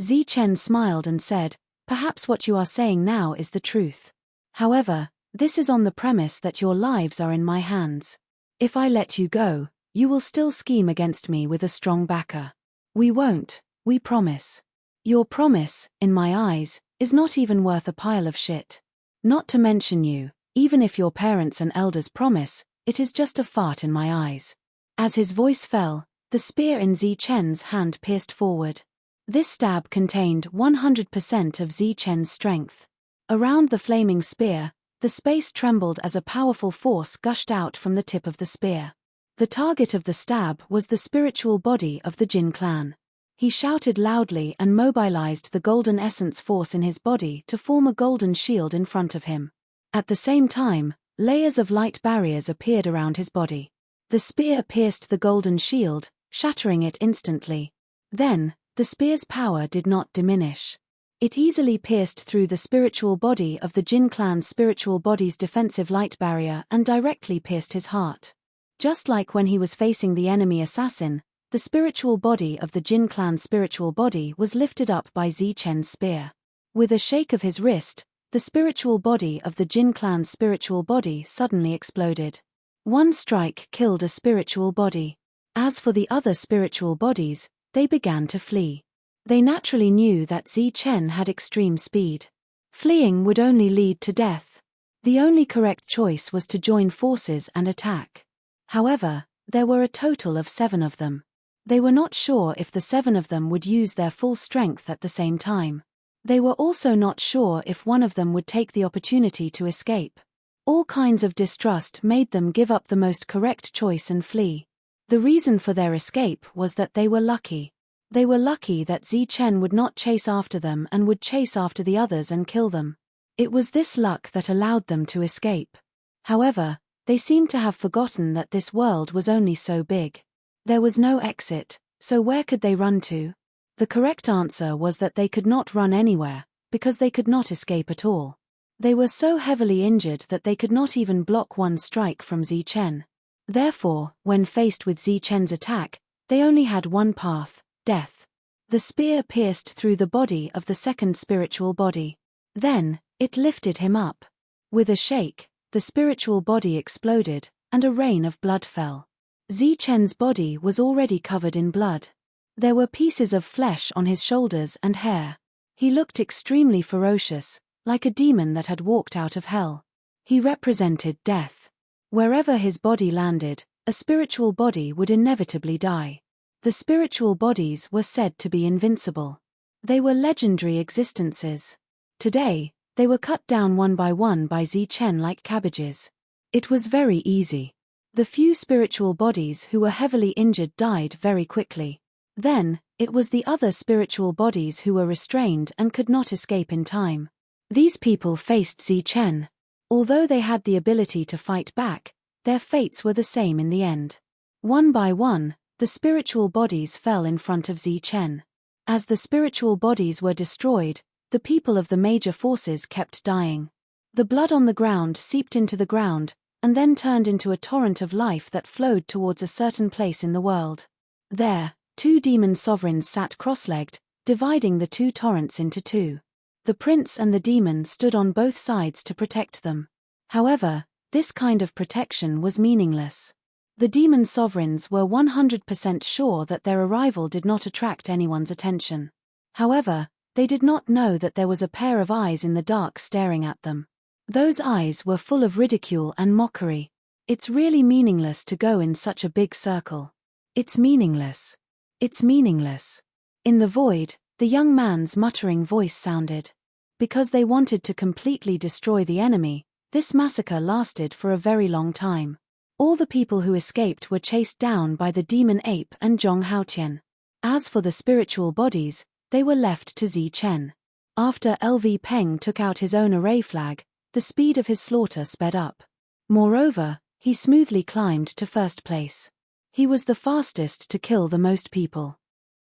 Zichen smiled and said, perhaps what you are saying now is the truth. However, this is on the premise that your lives are in my hands. If I let you go, you will still scheme against me with a strong backer. We won't, we promise. Your promise, in my eyes, is not even worth a pile of shit. Not to mention you, even if your parents and elders promise, it is just a fart in my eyes. As his voice fell, the spear in Zichen's hand pierced forward. This stab contained 100% of Zichen's strength. Around the flaming spear, the space trembled as a powerful force gushed out from the tip of the spear. The target of the stab was the spiritual body of the Jin clan. He shouted loudly and mobilized the golden essence force in his body to form a golden shield in front of him. At the same time, layers of light barriers appeared around his body. The spear pierced the golden shield, shattering it instantly. Then, the spear's power did not diminish. It easily pierced through the spiritual body of the Jin clan's spiritual body's defensive light barrier and directly pierced his heart. Just like when he was facing the enemy assassin, the spiritual body of the Jin clan's spiritual body was lifted up by Zichen's spear. With a shake of his wrist, the spiritual body of the Jin clan's spiritual body suddenly exploded. One strike killed a spiritual body. As for the other spiritual bodies, they began to flee. They naturally knew that Zichen had extreme speed. Fleeing would only lead to death. The only correct choice was to join forces and attack. However, there were a total of 7 of them. They were not sure if the 7 of them would use their full strength at the same time. They were also not sure if one of them would take the opportunity to escape. All kinds of distrust made them give up the most correct choice and flee. The reason for their escape was that they were lucky. They were lucky that Zichen would not chase after them and would chase after the others and kill them. It was this luck that allowed them to escape. However, they seemed to have forgotten that this world was only so big. There was no exit, so where could they run to? The correct answer was that they could not run anywhere, because they could not escape at all. They were so heavily injured that they could not even block one strike from Zichen. Therefore, when faced with Zichen's attack, they only had one path: death. The spear pierced through the body of the second spiritual body. Then, it lifted him up. With a shake, the spiritual body exploded, and a rain of blood fell. Zichen's body was already covered in blood. There were pieces of flesh on his shoulders and hair. He looked extremely ferocious, like a demon that had walked out of hell. He represented death. Wherever his body landed, a spiritual body would inevitably die. The spiritual bodies were said to be invincible. They were legendary existences. Today, they were cut down one by Zichen like cabbages. It was very easy. The few spiritual bodies who were heavily injured died very quickly. Then, it was the other spiritual bodies who were restrained and could not escape in time. These people faced Zichen. Although they had the ability to fight back, their fates were the same in the end. One by one, the spiritual bodies fell in front of Zichen. As the spiritual bodies were destroyed, the people of the major forces kept dying. The blood on the ground seeped into the ground, and then turned into a torrent of life that flowed towards a certain place in the world. There, 2 demon sovereigns sat cross-legged, dividing the 2 torrents into 2. The prince and the demon stood on both sides to protect them. However, this kind of protection was meaningless. The demon sovereigns were 100% sure that their arrival did not attract anyone's attention. However, They did not know that there was a pair of eyes in the dark staring at them. Those eyes were full of ridicule and mockery. It's really meaningless to go in such a big circle. It's meaningless. It's meaningless. In the void, the young man's muttering voice sounded. Because they wanted to completely destroy the enemy, this massacre lasted for a very long time. All the people who escaped were chased down by the demon ape and Zhong Haotian. As for the spiritual bodies, they were left to Zi Chen. After LV Peng took out his own array flag, the speed of his slaughter sped up. Moreover, he smoothly climbed to first place. He was the fastest to kill the most people.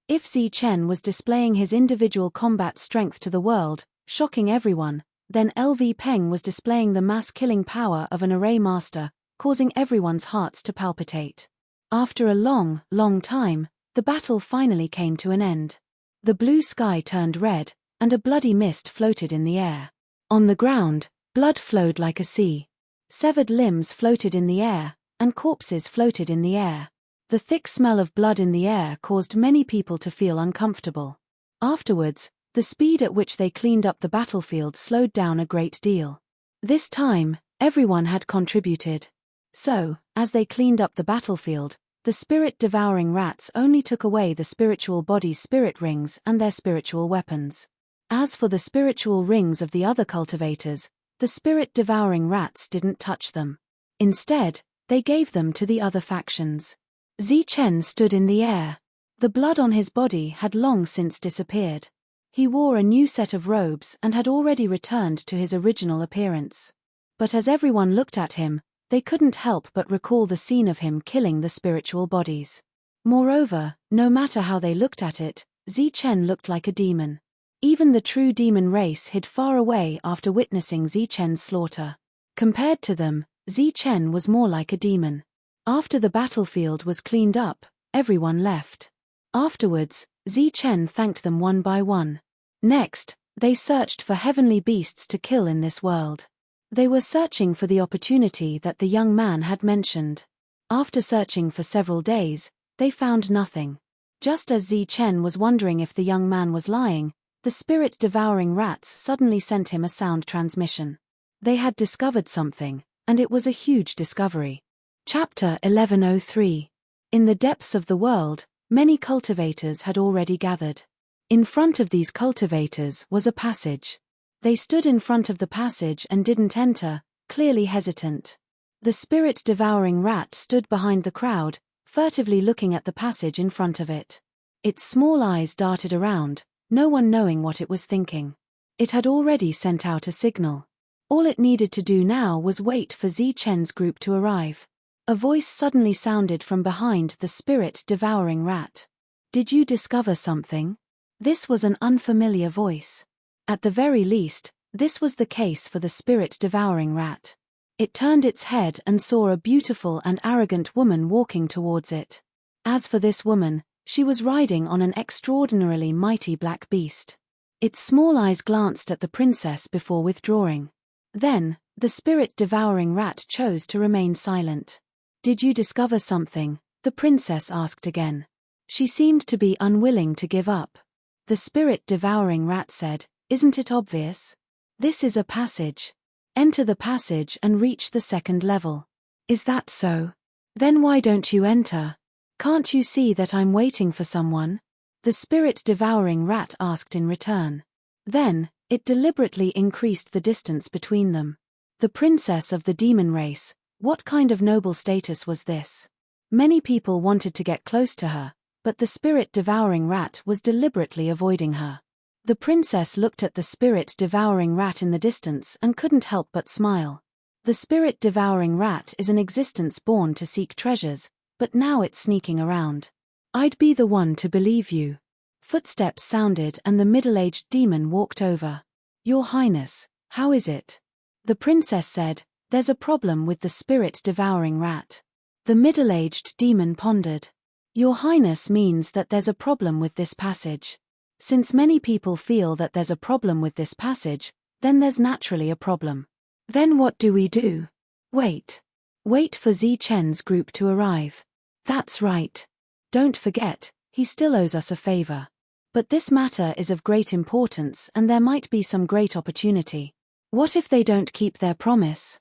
If Zi Chen was displaying his individual combat strength to the world, shocking everyone, then LV Peng was displaying the mass-killing power of an array master, causing everyone's hearts to palpitate. After a long, long time, the battle finally came to an end. The blue sky turned red, and a bloody mist floated in the air. On the ground, blood flowed like a sea. Severed limbs floated in the air, and corpses floated in the air. The thick smell of blood in the air caused many people to feel uncomfortable. Afterwards, the speed at which they cleaned up the battlefield slowed down a great deal. This time, everyone had contributed. So, as they cleaned up the battlefield, the spirit-devouring rats only took away the spiritual body's spirit rings and their spiritual weapons. As for the spiritual rings of the other cultivators, the spirit-devouring rats didn't touch them. Instead, they gave them to the other factions. Zi Chen stood in the air. The blood on his body had long since disappeared. He wore a new set of robes and had already returned to his original appearance. But as everyone looked at him, they couldn't help but recall the scene of him killing the spiritual bodies. Moreover, no matter how they looked at it, Zi Chen looked like a demon. Even the true demon race hid far away after witnessing Zi Chen's slaughter. Compared to them, Zi Chen was more like a demon. After the battlefield was cleaned up, everyone left. Afterwards, Zi Chen thanked them one by one. Next, they searched for heavenly beasts to kill in this world. They were searching for the opportunity that the young man had mentioned. After searching for several days, they found nothing. Just as Zi Chen was wondering if the young man was lying, the spirit-devouring rats suddenly sent him a sound transmission. They had discovered something, and it was a huge discovery. Chapter 1103. In the depths of the world, many cultivators had already gathered. In front of these cultivators was a passage. They stood in front of the passage and didn't enter, clearly hesitant. The spirit-devouring rat stood behind the crowd, furtively looking at the passage in front of it. Its small eyes darted around, no one knowing what it was thinking. It had already sent out a signal. All it needed to do now was wait for Zi Chen's group to arrive. A voice suddenly sounded from behind the spirit-devouring rat. Did you discover something? This was an unfamiliar voice. At the very least, this was the case for the spirit-devouring rat. It turned its head and saw a beautiful and arrogant woman walking towards it. As for this woman, she was riding on an extraordinarily mighty black beast. Its small eyes glanced at the princess before withdrawing. Then, the spirit-devouring rat chose to remain silent. Did you discover something? The princess asked again. She seemed to be unwilling to give up. The spirit-devouring rat said, Isn't it obvious? This is a passage. Enter the passage and reach the second level. Is that so? Then why don't you enter? Can't you see that I'm waiting for someone? The spirit-devouring rat asked in return. Then, it deliberately increased the distance between them. The princess of the demon race, what kind of noble status was this? Many people wanted to get close to her, but the spirit-devouring rat was deliberately avoiding her. The princess looked at the spirit-devouring rat in the distance and couldn't help but smile. The spirit-devouring rat is an existence born to seek treasures, but now it's sneaking around. I'd be the one to believe you. Footsteps sounded and the middle-aged demon walked over. Your Highness, how is it? The princess said, There's a problem with the spirit-devouring rat. The middle-aged demon pondered. Your Highness means that there's a problem with this passage. Since many people feel that there's a problem with this passage, then there's naturally a problem. Then what do we do? Wait. Wait for Zi Chen's group to arrive. That's right. Don't forget, he still owes us a favor. But this matter is of great importance and there might be some great opportunity. What if they don't keep their promise?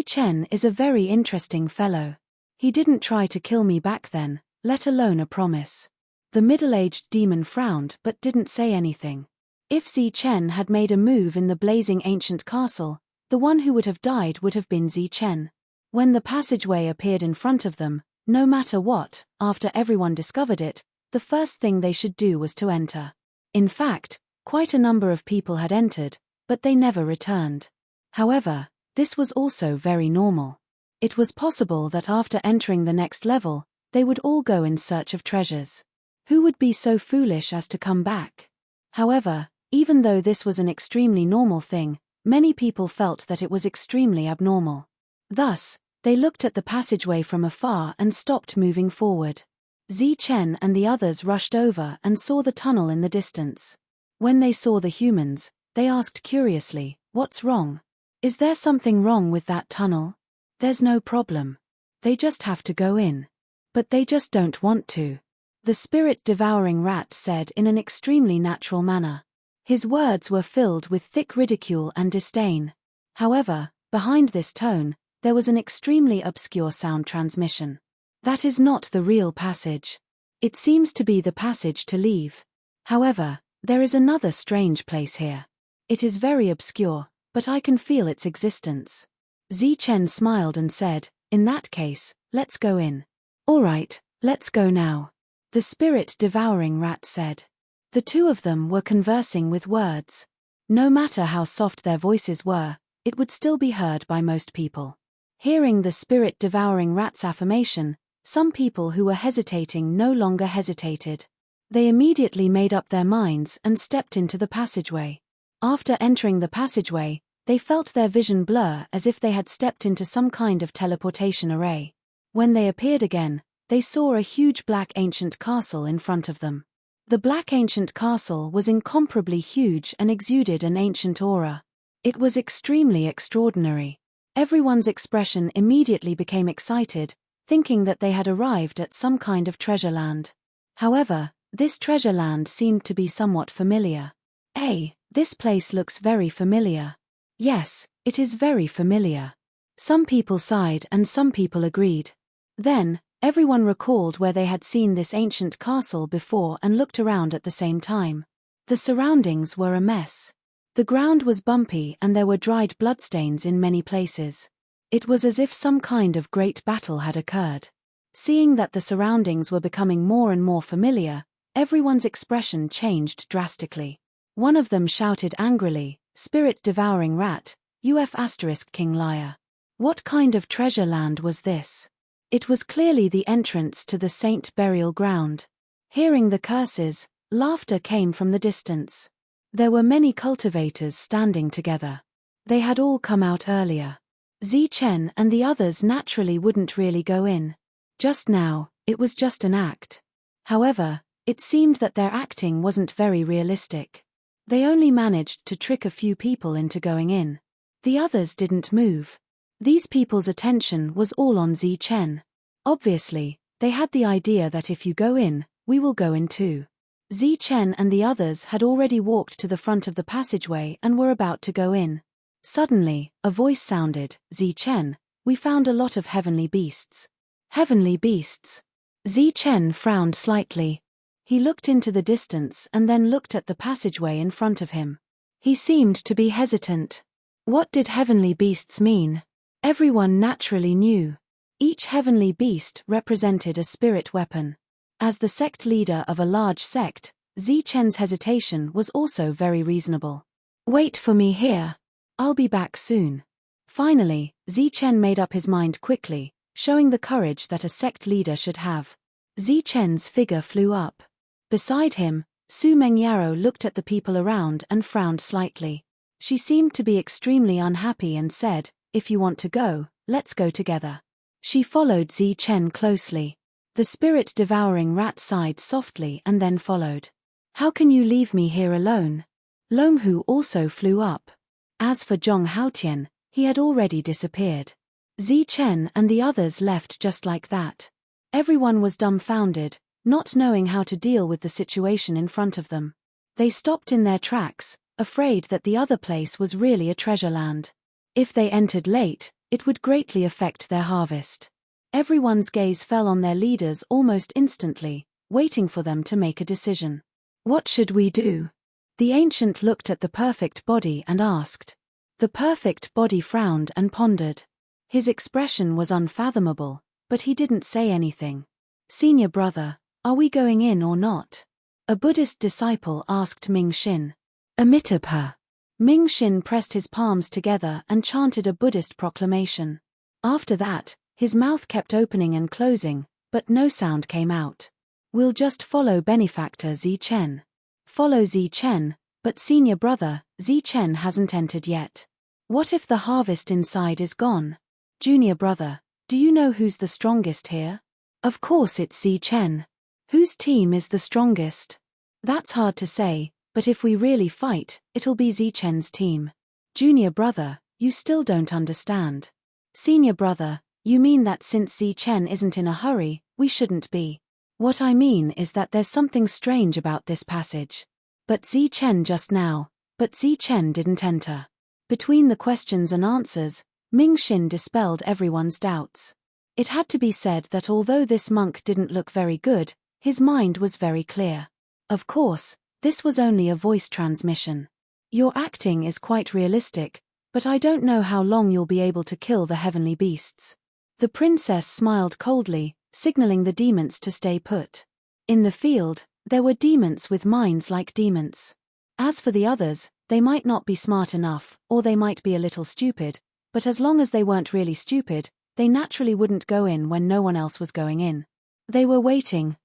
Chen is a very interesting fellow. He didn't try to kill me back then, let alone a promise. The middle-aged demon frowned but didn't say anything. If Chen had made a move in the blazing ancient castle, the one who would have died would have been Chen. When the passageway appeared in front of them, no matter what, after everyone discovered it, the first thing they should do was to enter. In fact, quite a number of people had entered, but they never returned. However, this was also very normal. It was possible that after entering the next level, they would all go in search of treasures. Who would be so foolish as to come back? However, even though this was an extremely normal thing, many people felt that it was extremely abnormal. Thus, they looked at the passageway from afar and stopped moving forward. Chen and the others rushed over and saw the tunnel in the distance. When they saw the humans, they asked curiously, "What's wrong? Is there something wrong with that tunnel?" "There's no problem. They just have to go in. But they just don't want to," the spirit-devouring rat said in an extremely natural manner. His words were filled with thick ridicule and disdain. However, behind this tone, there was an extremely obscure sound transmission. That is not the real passage. It seems to be the passage to leave. However, there is another strange place here. It is very obscure, but I can feel its existence. Chen smiled and said, "In that case, let's go in." "All right, let's go now," the spirit-devouring rat said. The two of them were conversing with words. No matter how soft their voices were, it would still be heard by most people. Hearing the spirit-devouring rat's affirmation, some people who were hesitating no longer hesitated. They immediately made up their minds and stepped into the passageway. After entering the passageway, they felt their vision blur as if they had stepped into some kind of teleportation array. When they appeared again, they saw a huge black ancient castle in front of them. The black ancient castle was incomparably huge and exuded an ancient aura. It was extremely extraordinary. Everyone's expression immediately became excited, thinking that they had arrived at some kind of treasure land. However, this treasure land seemed to be somewhat familiar. "Hey, this place looks very familiar." "Yes, it is very familiar." Some people sighed and some people agreed. Then, everyone recalled where they had seen this ancient castle before and looked around at the same time. The surroundings were a mess. The ground was bumpy and there were dried bloodstains in many places. It was as if some kind of great battle had occurred. Seeing that the surroundings were becoming more and more familiar, everyone's expression changed drastically. One of them shouted angrily, "Spirit-devouring rat, UF** King Liar. What kind of treasure land was this?" It was clearly the entrance to the saint burial ground. Hearing the curses, laughter came from the distance. There were many cultivators standing together. They had all come out earlier. Chen and the others naturally wouldn't really go in. Just now, it was just an act. However, it seemed that their acting wasn't very realistic. They only managed to trick a few people into going in. The others didn't move. These people's attention was all on Chen. Obviously, they had the idea that if you go in, we will go in too. Chen and the others had already walked to the front of the passageway and were about to go in. Suddenly, a voice sounded, "Chen, we found a lot of heavenly beasts." "Heavenly beasts?" Chen frowned slightly. He looked into the distance and then looked at the passageway in front of him. He seemed to be hesitant. What did heavenly beasts mean? Everyone naturally knew. Each heavenly beast represented a spirit weapon. As the sect leader of a large sect, Chen's hesitation was also very reasonable. "Wait for me here. I'll be back soon." Finally, Chen made up his mind quickly, showing the courage that a sect leader should have. Chen's figure flew up. Beside him, Su Mengyaro looked at the people around and frowned slightly. She seemed to be extremely unhappy and said, "If you want to go, let's go together." She followed Chen closely. The spirit-devouring rat sighed softly and then followed. "How can you leave me here alone?" Longhu also flew up. As for Zhong Haotian, he had already disappeared. Chen and the others left just like that. Everyone was dumbfounded, not knowing how to deal with the situation in front of them. They stopped in their tracks, afraid that the other place was really a treasure land. If they entered late, it would greatly affect their harvest. Everyone's gaze fell on their leaders almost instantly, waiting for them to make a decision. What should we do? The ancient looked at the perfect body and asked. The perfect body frowned and pondered. His expression was unfathomable, but he didn't say anything. Senior brother, are we going in or not? A Buddhist disciple asked Ming Xin. Amitabha. Ming Xin pressed his palms together and chanted a Buddhist proclamation. After that, his mouth kept opening and closing, but no sound came out. We'll just follow benefactor Zi Chen. Follow Zi Chen, but senior brother, Zi Chen hasn't entered yet. What if the harvest inside is gone? Junior brother, do you know who's the strongest here? Of course it's Zi Chen. Whose team is the strongest? That's hard to say, but if we really fight, it'll be Zi Chen's team. Junior brother, you still don't understand. Senior brother, you mean that since Zi Chen isn't in a hurry, we shouldn't be. What I mean is that there's something strange about this passage. But Zi Chen didn't enter. Between the questions and answers, Ming Xin dispelled everyone's doubts. It had to be said that although this monk didn't look very good, his mind was very clear. Of course, this was only a voice transmission. Your acting is quite realistic, but I don't know how long you'll be able to kill the heavenly beasts. The princess smiled coldly, signaling the demons to stay put. In the field, there were demons with minds like demons. As for the others, they might not be smart enough, or they might be a little stupid, but as long as they weren't really stupid, they naturally wouldn't go in when no one else was going in. They were waiting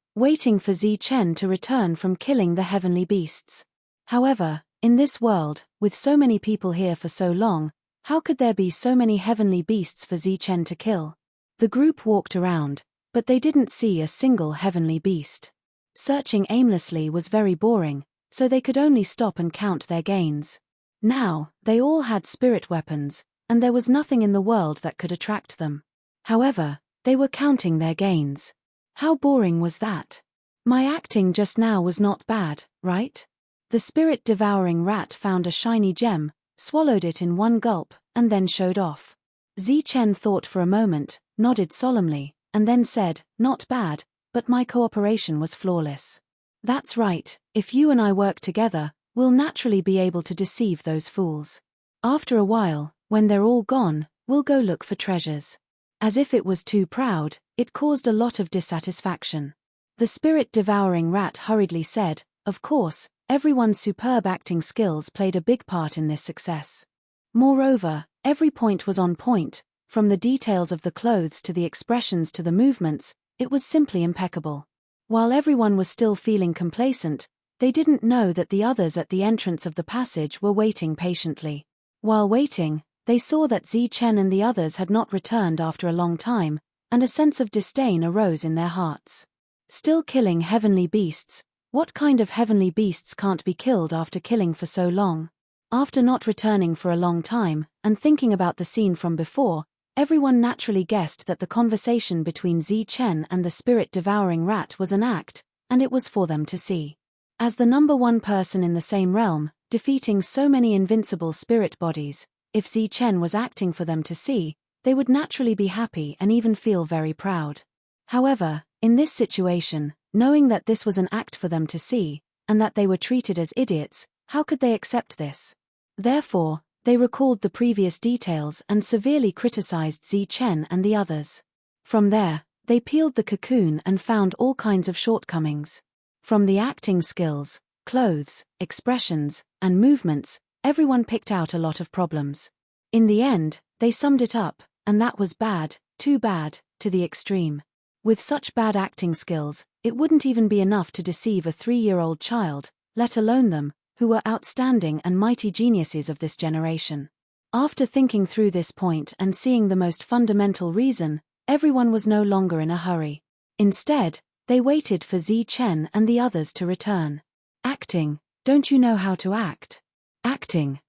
for Zi Chen to return from killing the heavenly beasts. However, in this world, with so many people here for so long, how could there be so many heavenly beasts for Zi Chen to kill? The group walked around, but they didn't see a single heavenly beast. Searching aimlessly was very boring, so they could only stop and count their gains. Now, they all had spirit weapons, and there was nothing in the world that could attract them. However, they were counting their gains. How boring was that? My acting just now was not bad, right? The spirit-devouring rat found a shiny gem, swallowed it in one gulp, and then showed off. Zi Chen thought for a moment, nodded solemnly, and then said, "Not bad, but my cooperation was flawless." That's right, if you and I work together, we'll naturally be able to deceive those fools. After a while, when they're all gone, we'll go look for treasures. As if it was too proud, it caused a lot of dissatisfaction. The spirit-devouring rat hurriedly said, "Of course, everyone's superb acting skills played a big part in this success. Moreover, every point was on point, from the details of the clothes to the expressions to the movements, it was simply impeccable." While everyone was still feeling complacent, they didn't know that the others at the entrance of the passage were waiting patiently. While waiting, they saw that Zi Chen and the others had not returned after a long time, and a sense of disdain arose in their hearts. Still killing heavenly beasts? What kind of heavenly beasts can't be killed after killing for so long? After not returning for a long time, and thinking about the scene from before, everyone naturally guessed that the conversation between Zi Chen and the spirit-devouring rat was an act, and it was for them to see. As the number one person in the same realm, defeating so many invincible spirit bodies, if Zi Chen was acting for them to see, they would naturally be happy and even feel very proud. However, in this situation, knowing that this was an act for them to see, and that they were treated as idiots, how could they accept this? Therefore, they recalled the previous details and severely criticized Zi Chen and the others. From there, they peeled the cocoon and found all kinds of shortcomings. From the acting skills, clothes, expressions, and movements, everyone picked out a lot of problems. In the end, they summed it up, and that was bad, too bad, to the extreme. With such bad acting skills, it wouldn't even be enough to deceive a 3-year-old child, let alone them, who were outstanding and mighty geniuses of this generation. After thinking through this point and seeing the most fundamental reason, everyone was no longer in a hurry. Instead, they waited for Zi Chen and the others to return. Acting, don't you know how to act? Acting,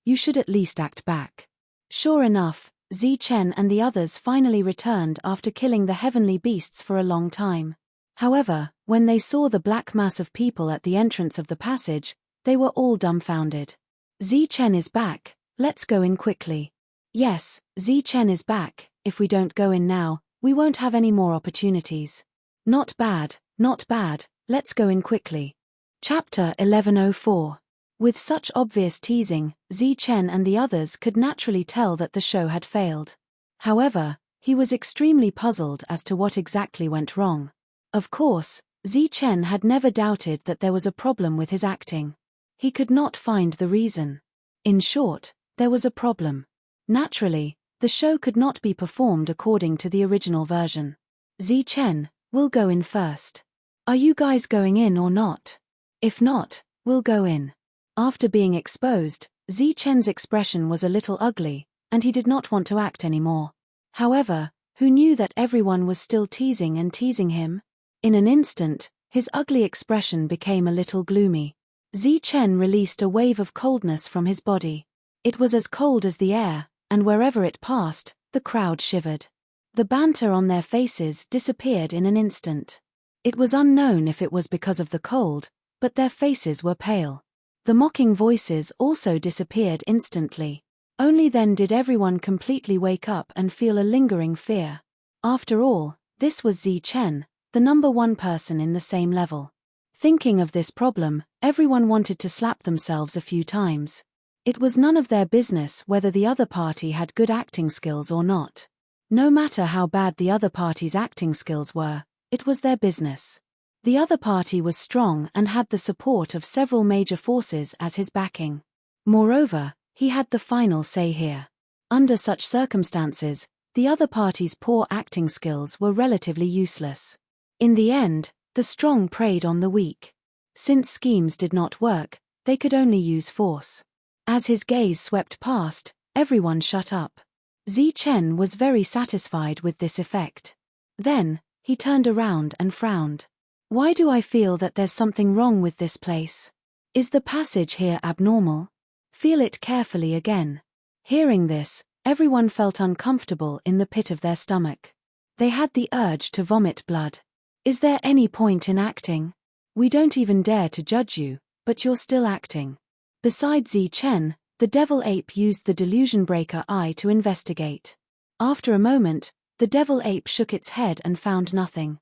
you should at least act back. Sure enough, Zi Chen and the others finally returned after killing the heavenly beasts for a long time. However, when they saw the black mass of people at the entrance of the passage, they were all dumbfounded. Zichen is back, let's go in quickly. Yes, Zichen is back, if we don't go in now, we won't have any more opportunities. Not bad, let's go in quickly. Chapter 1104. With such obvious teasing, Zichen and the others could naturally tell that the show had failed. However, he was extremely puzzled as to what exactly went wrong. Of course, Zichen had never doubted that there was a problem with his acting. He could not find the reason. In short, there was a problem. Naturally, the show could not be performed according to the original version. Zichen, we'll go in first. Are you guys going in or not? If not, we'll go in. After being exposed, Zichen's expression was a little ugly, and he did not want to act anymore. However, who knew that everyone was still teasing him? In an instant, his ugly expression became a little gloomy. Zichen released a wave of coldness from his body. It was as cold as the air, and wherever it passed, the crowd shivered. The banter on their faces disappeared in an instant. It was unknown if it was because of the cold, but their faces were pale. The mocking voices also disappeared instantly. Only then did everyone completely wake up and feel a lingering fear. After all, this was Zichen, the number one person in the same level. Thinking of this problem, everyone wanted to slap themselves a few times. It was none of their business whether the other party had good acting skills or not. No matter how bad the other party's acting skills were, it was their business. The other party was strong and had the support of several major forces as his backing. Moreover, he had the final say here. Under such circumstances, the other party's poor acting skills were relatively useless. In the end, the strong preyed on the weak. Since schemes did not work, they could only use force. As his gaze swept past, everyone shut up. Zichen was very satisfied with this effect. Then, he turned around and frowned. Why do I feel that there's something wrong with this place? Is the passage here abnormal? Feel it carefully again. Hearing this, everyone felt uncomfortable in the pit of their stomach. They had the urge to vomit blood. Is there any point in acting? We don't even dare to judge you, but you're still acting. Besides Zichen, the devil ape used the delusion breaker eye to investigate. After a moment, the devil ape shook its head and found nothing.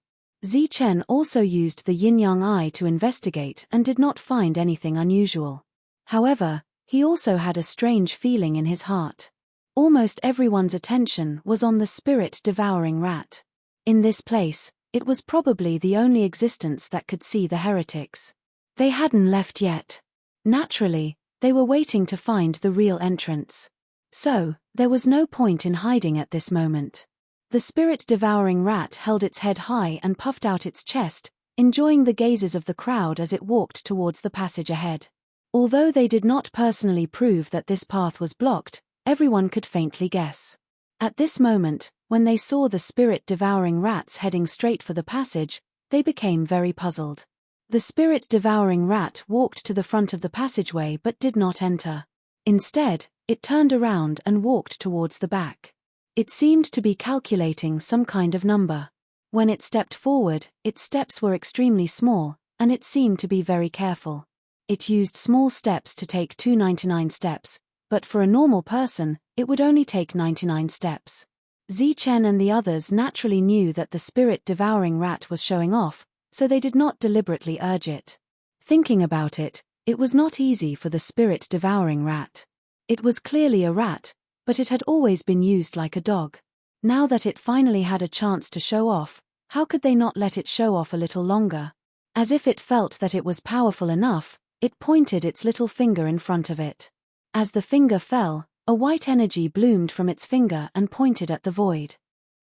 Zichen also used the yin-yang eye to investigate and did not find anything unusual. However, he also had a strange feeling in his heart. Almost everyone's attention was on the spirit-devouring rat. In this place, it was probably the only existence that could see the heretics. They hadn't left yet. Naturally, they were waiting to find the real entrance. So, there was no point in hiding at this moment. The spirit-devouring rat held its head high and puffed out its chest, enjoying the gazes of the crowd as it walked towards the passage ahead. Although they did not personally prove that this path was blocked, everyone could faintly guess. At this moment, when they saw the spirit-devouring rats heading straight for the passage, they became very puzzled. The spirit-devouring rat walked to the front of the passageway but did not enter. Instead, it turned around and walked towards the back. It seemed to be calculating some kind of number. When it stepped forward, its steps were extremely small, and it seemed to be very careful. It used small steps to take 299 steps, but for a normal person, it would only take 99 steps. Zichen and the others naturally knew that the spirit-devouring rat was showing off, so they did not deliberately urge it. Thinking about it, it was not easy for the spirit-devouring rat. It was clearly a rat, but it had always been used like a dog. Now that it finally had a chance to show off, how could they not let it show off a little longer? As if it felt that it was powerful enough, it pointed its little finger in front of it. As the finger fell, a white energy bloomed from its finger and pointed at the void.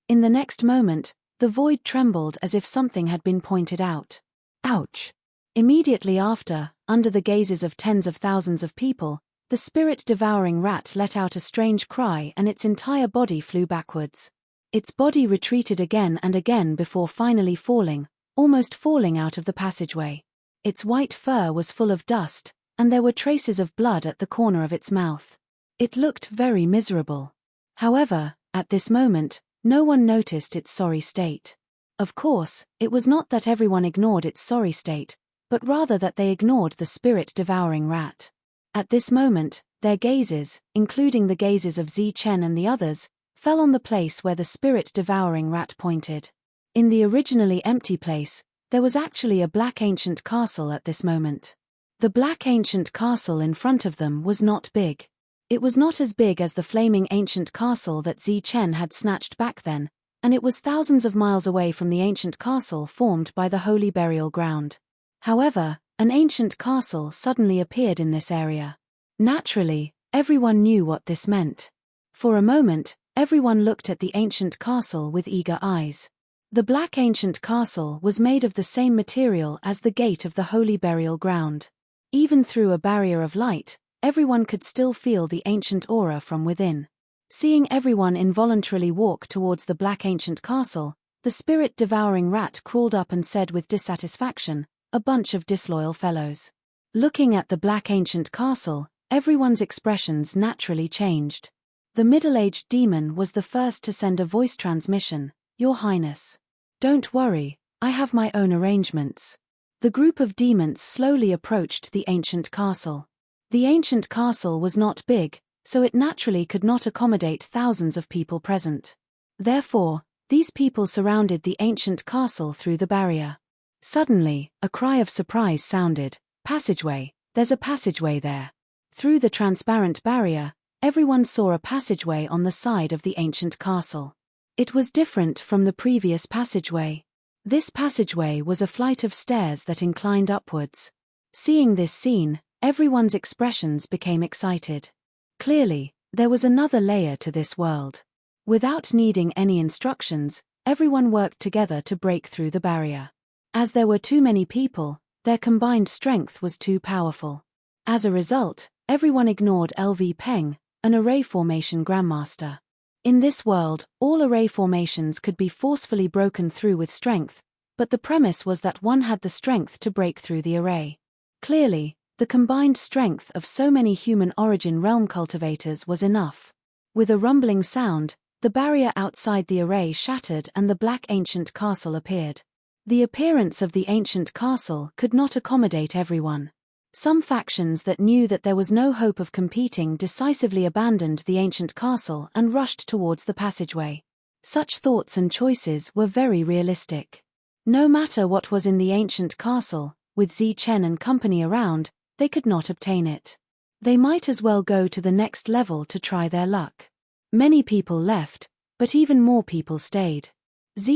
In the next moment, the void trembled as if something had been pointed out. Ouch! Immediately after, under the gazes of tens of thousands of people, the spirit-devouring rat let out a strange cry and its entire body flew backwards. Its body retreated again and again before finally falling, almost falling out of the passageway. Its white fur was full of dust, and there were traces of blood at the corner of its mouth. It looked very miserable. However, at this moment, no one noticed its sorry state. Of course, it was not that everyone ignored its sorry state, but rather that they ignored the spirit-devouring rat. At this moment, their gazes, including the gazes of Chen and the others, fell on the place where the spirit-devouring rat pointed. In the originally empty place, there was actually a black ancient castle at this moment. The black ancient castle in front of them was not big. It was not as big as the flaming ancient castle that Chen had snatched back then, and it was thousands of miles away from the ancient castle formed by the holy burial ground. However, an ancient castle suddenly appeared in this area. Naturally, everyone knew what this meant. For a moment, everyone looked at the ancient castle with eager eyes. The black ancient castle was made of the same material as the gate of the holy burial ground. Even through a barrier of light, everyone could still feel the ancient aura from within. Seeing everyone involuntarily walk towards the black ancient castle, the spirit-devouring rat crawled up and said with dissatisfaction, "A bunch of disloyal fellows." Looking at the black ancient castle, everyone's expressions naturally changed. The middle-aged demon was the first to send a voice transmission, "Your Highness. Don't worry, I have my own arrangements." The group of demons slowly approached the ancient castle. The ancient castle was not big, so it naturally could not accommodate thousands of people present. Therefore, these people surrounded the ancient castle through the barrier. Suddenly, a cry of surprise sounded, "Passageway, there's a passageway there." Through the transparent barrier, everyone saw a passageway on the side of the ancient castle. It was different from the previous passageway. This passageway was a flight of stairs that inclined upwards. Seeing this scene, everyone's expressions became excited. Clearly, there was another layer to this world. Without needing any instructions, everyone worked together to break through the barrier. As there were too many people, their combined strength was too powerful. As a result, everyone ignored LV Peng, an array formation grandmaster. In this world, all array formations could be forcefully broken through with strength, but the premise was that one had the strength to break through the array. Clearly, the combined strength of so many human origin realm cultivators was enough. With a rumbling sound, the barrier outside the array shattered and the black ancient castle appeared. The appearance of the ancient castle could not accommodate everyone. Some factions that knew that there was no hope of competing decisively abandoned the ancient castle and rushed towards the passageway. Such thoughts and choices were very realistic. No matter what was in the ancient castle, with Chen and company around, they could not obtain it. They might as well go to the next level to try their luck. Many people left, but even more people stayed.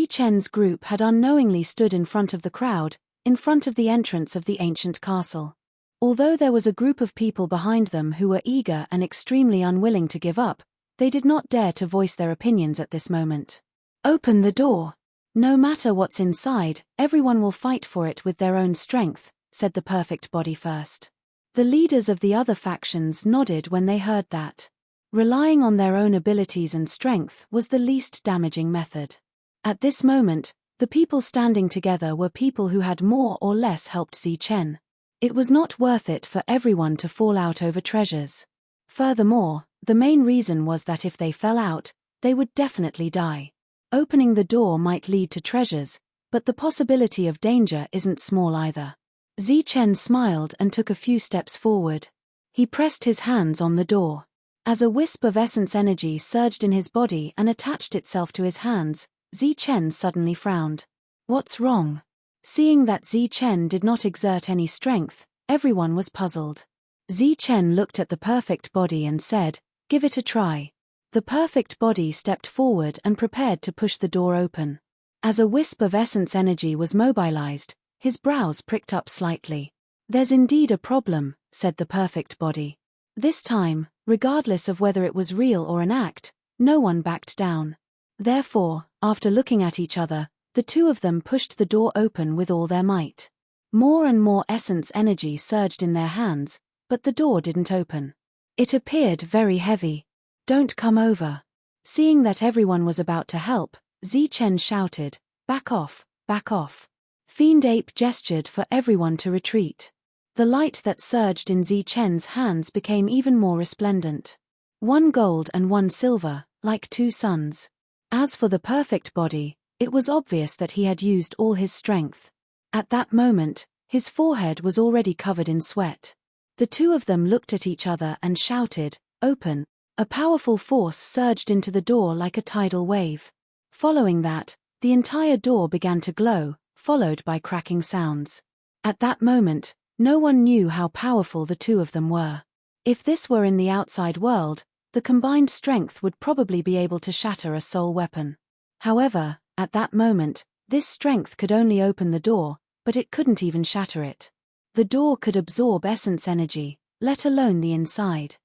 Chen's group had unknowingly stood in front of the crowd, in front of the entrance of the ancient castle. Although there was a group of people behind them who were eager and extremely unwilling to give up, they did not dare to voice their opinions at this moment. "Open the door. No matter what's inside, everyone will fight for it with their own strength," said the perfect body first. The leaders of the other factions nodded when they heard that. Relying on their own abilities and strength was the least damaging method. At this moment, the people standing together were people who had more or less helped Chen. It was not worth it for everyone to fall out over treasures. Furthermore, the main reason was that if they fell out, they would definitely die. Opening the door might lead to treasures, but the possibility of danger isn't small either. Chen smiled and took a few steps forward. He pressed his hands on the door. As a wisp of essence energy surged in his body and attached itself to his hands, Chen suddenly frowned. "What's wrong?" Seeing that Chen did not exert any strength, everyone was puzzled. Chen looked at the perfect body and said, "Give it a try." The perfect body stepped forward and prepared to push the door open. As a wisp of essence energy was mobilized, his brows pricked up slightly. "There's indeed a problem," said the perfect body. This time, regardless of whether it was real or an act, no one backed down. Therefore, after looking at each other, the two of them pushed the door open with all their might. More and more essence energy surged in their hands, but the door didn't open. It appeared very heavy. "Don't come over." Seeing that everyone was about to help, Chen shouted, "Back off, back off." Fiend Ape gestured for everyone to retreat. The light that surged in Chen's hands became even more resplendent. 1 gold and 1 silver, like 2 suns. As for the perfect body, It was obvious that he had used all his strength. At that moment, his forehead was already covered in sweat. The two of them looked at each other and shouted, "Open!" A powerful force surged into the door like a tidal wave. Following that, the entire door began to glow, followed by cracking sounds. At that moment, no one knew how powerful the two of them were. If this were in the outside world, the combined strength would probably be able to shatter a soul weapon. However, at that moment, this strength could only open the door, but it couldn't even shatter it. The door could absorb essence energy, let alone the inside.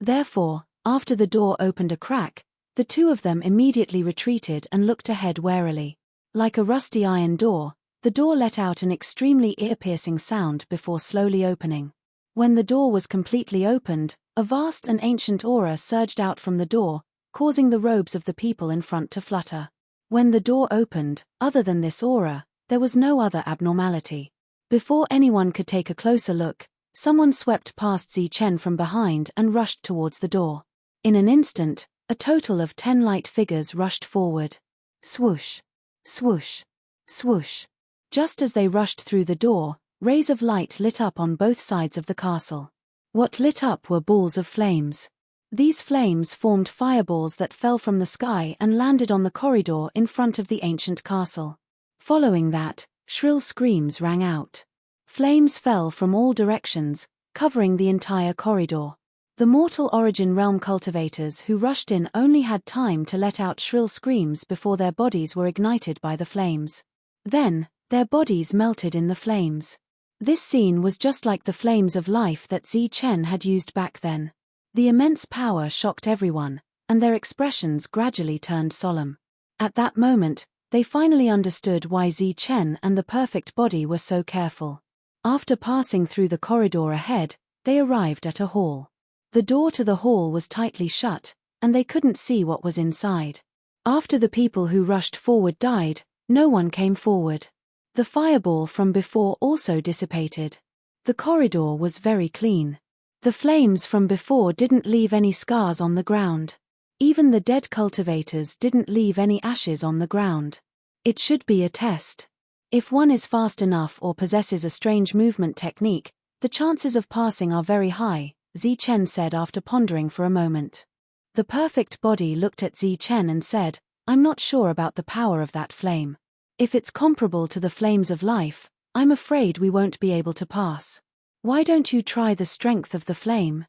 Therefore, after the door opened a crack, the two of them immediately retreated and looked ahead warily. Like a rusty iron door, the door let out an extremely ear-piercing sound before slowly opening. When the door was completely opened, a vast and ancient aura surged out from the door, causing the robes of the people in front to flutter. When the door opened, other than this aura, there was no other abnormality. Before anyone could take a closer look, someone swept past Zi Chen from behind and rushed towards the door. In an instant, a total of 10 light figures rushed forward. Swoosh, swoosh, swoosh. Just as they rushed through the door, rays of light lit up on both sides of the castle. What lit up were balls of flames. These flames formed fireballs that fell from the sky and landed on the corridor in front of the ancient castle. Following that, shrill screams rang out. Flames fell from all directions, covering the entire corridor. The mortal origin realm cultivators who rushed in only had time to let out shrill screams before their bodies were ignited by the flames. Then, their bodies melted in the flames. This scene was just like the flames of life that Zi Chen had used back then. The immense power shocked everyone, and their expressions gradually turned solemn. At that moment, they finally understood why Zi Chen and the perfect body were so careful. After passing through the corridor ahead, they arrived at a hall. The door to the hall was tightly shut, and they couldn't see what was inside. After the people who rushed forward died, no one came forward. The fireball from before also dissipated. The corridor was very clean. The flames from before didn't leave any scars on the ground. Even the dead cultivators didn't leave any ashes on the ground. It should be a test. If one is fast enough or possesses a strange movement technique, the chances of passing are very high, Zi Chen said after pondering for a moment. The perfect body looked at Zi Chen and said, "I'm not sure about the power of that flame. If it's comparable to the flames of life, I'm afraid we won't be able to pass. Why don't you try the strength of the flame?"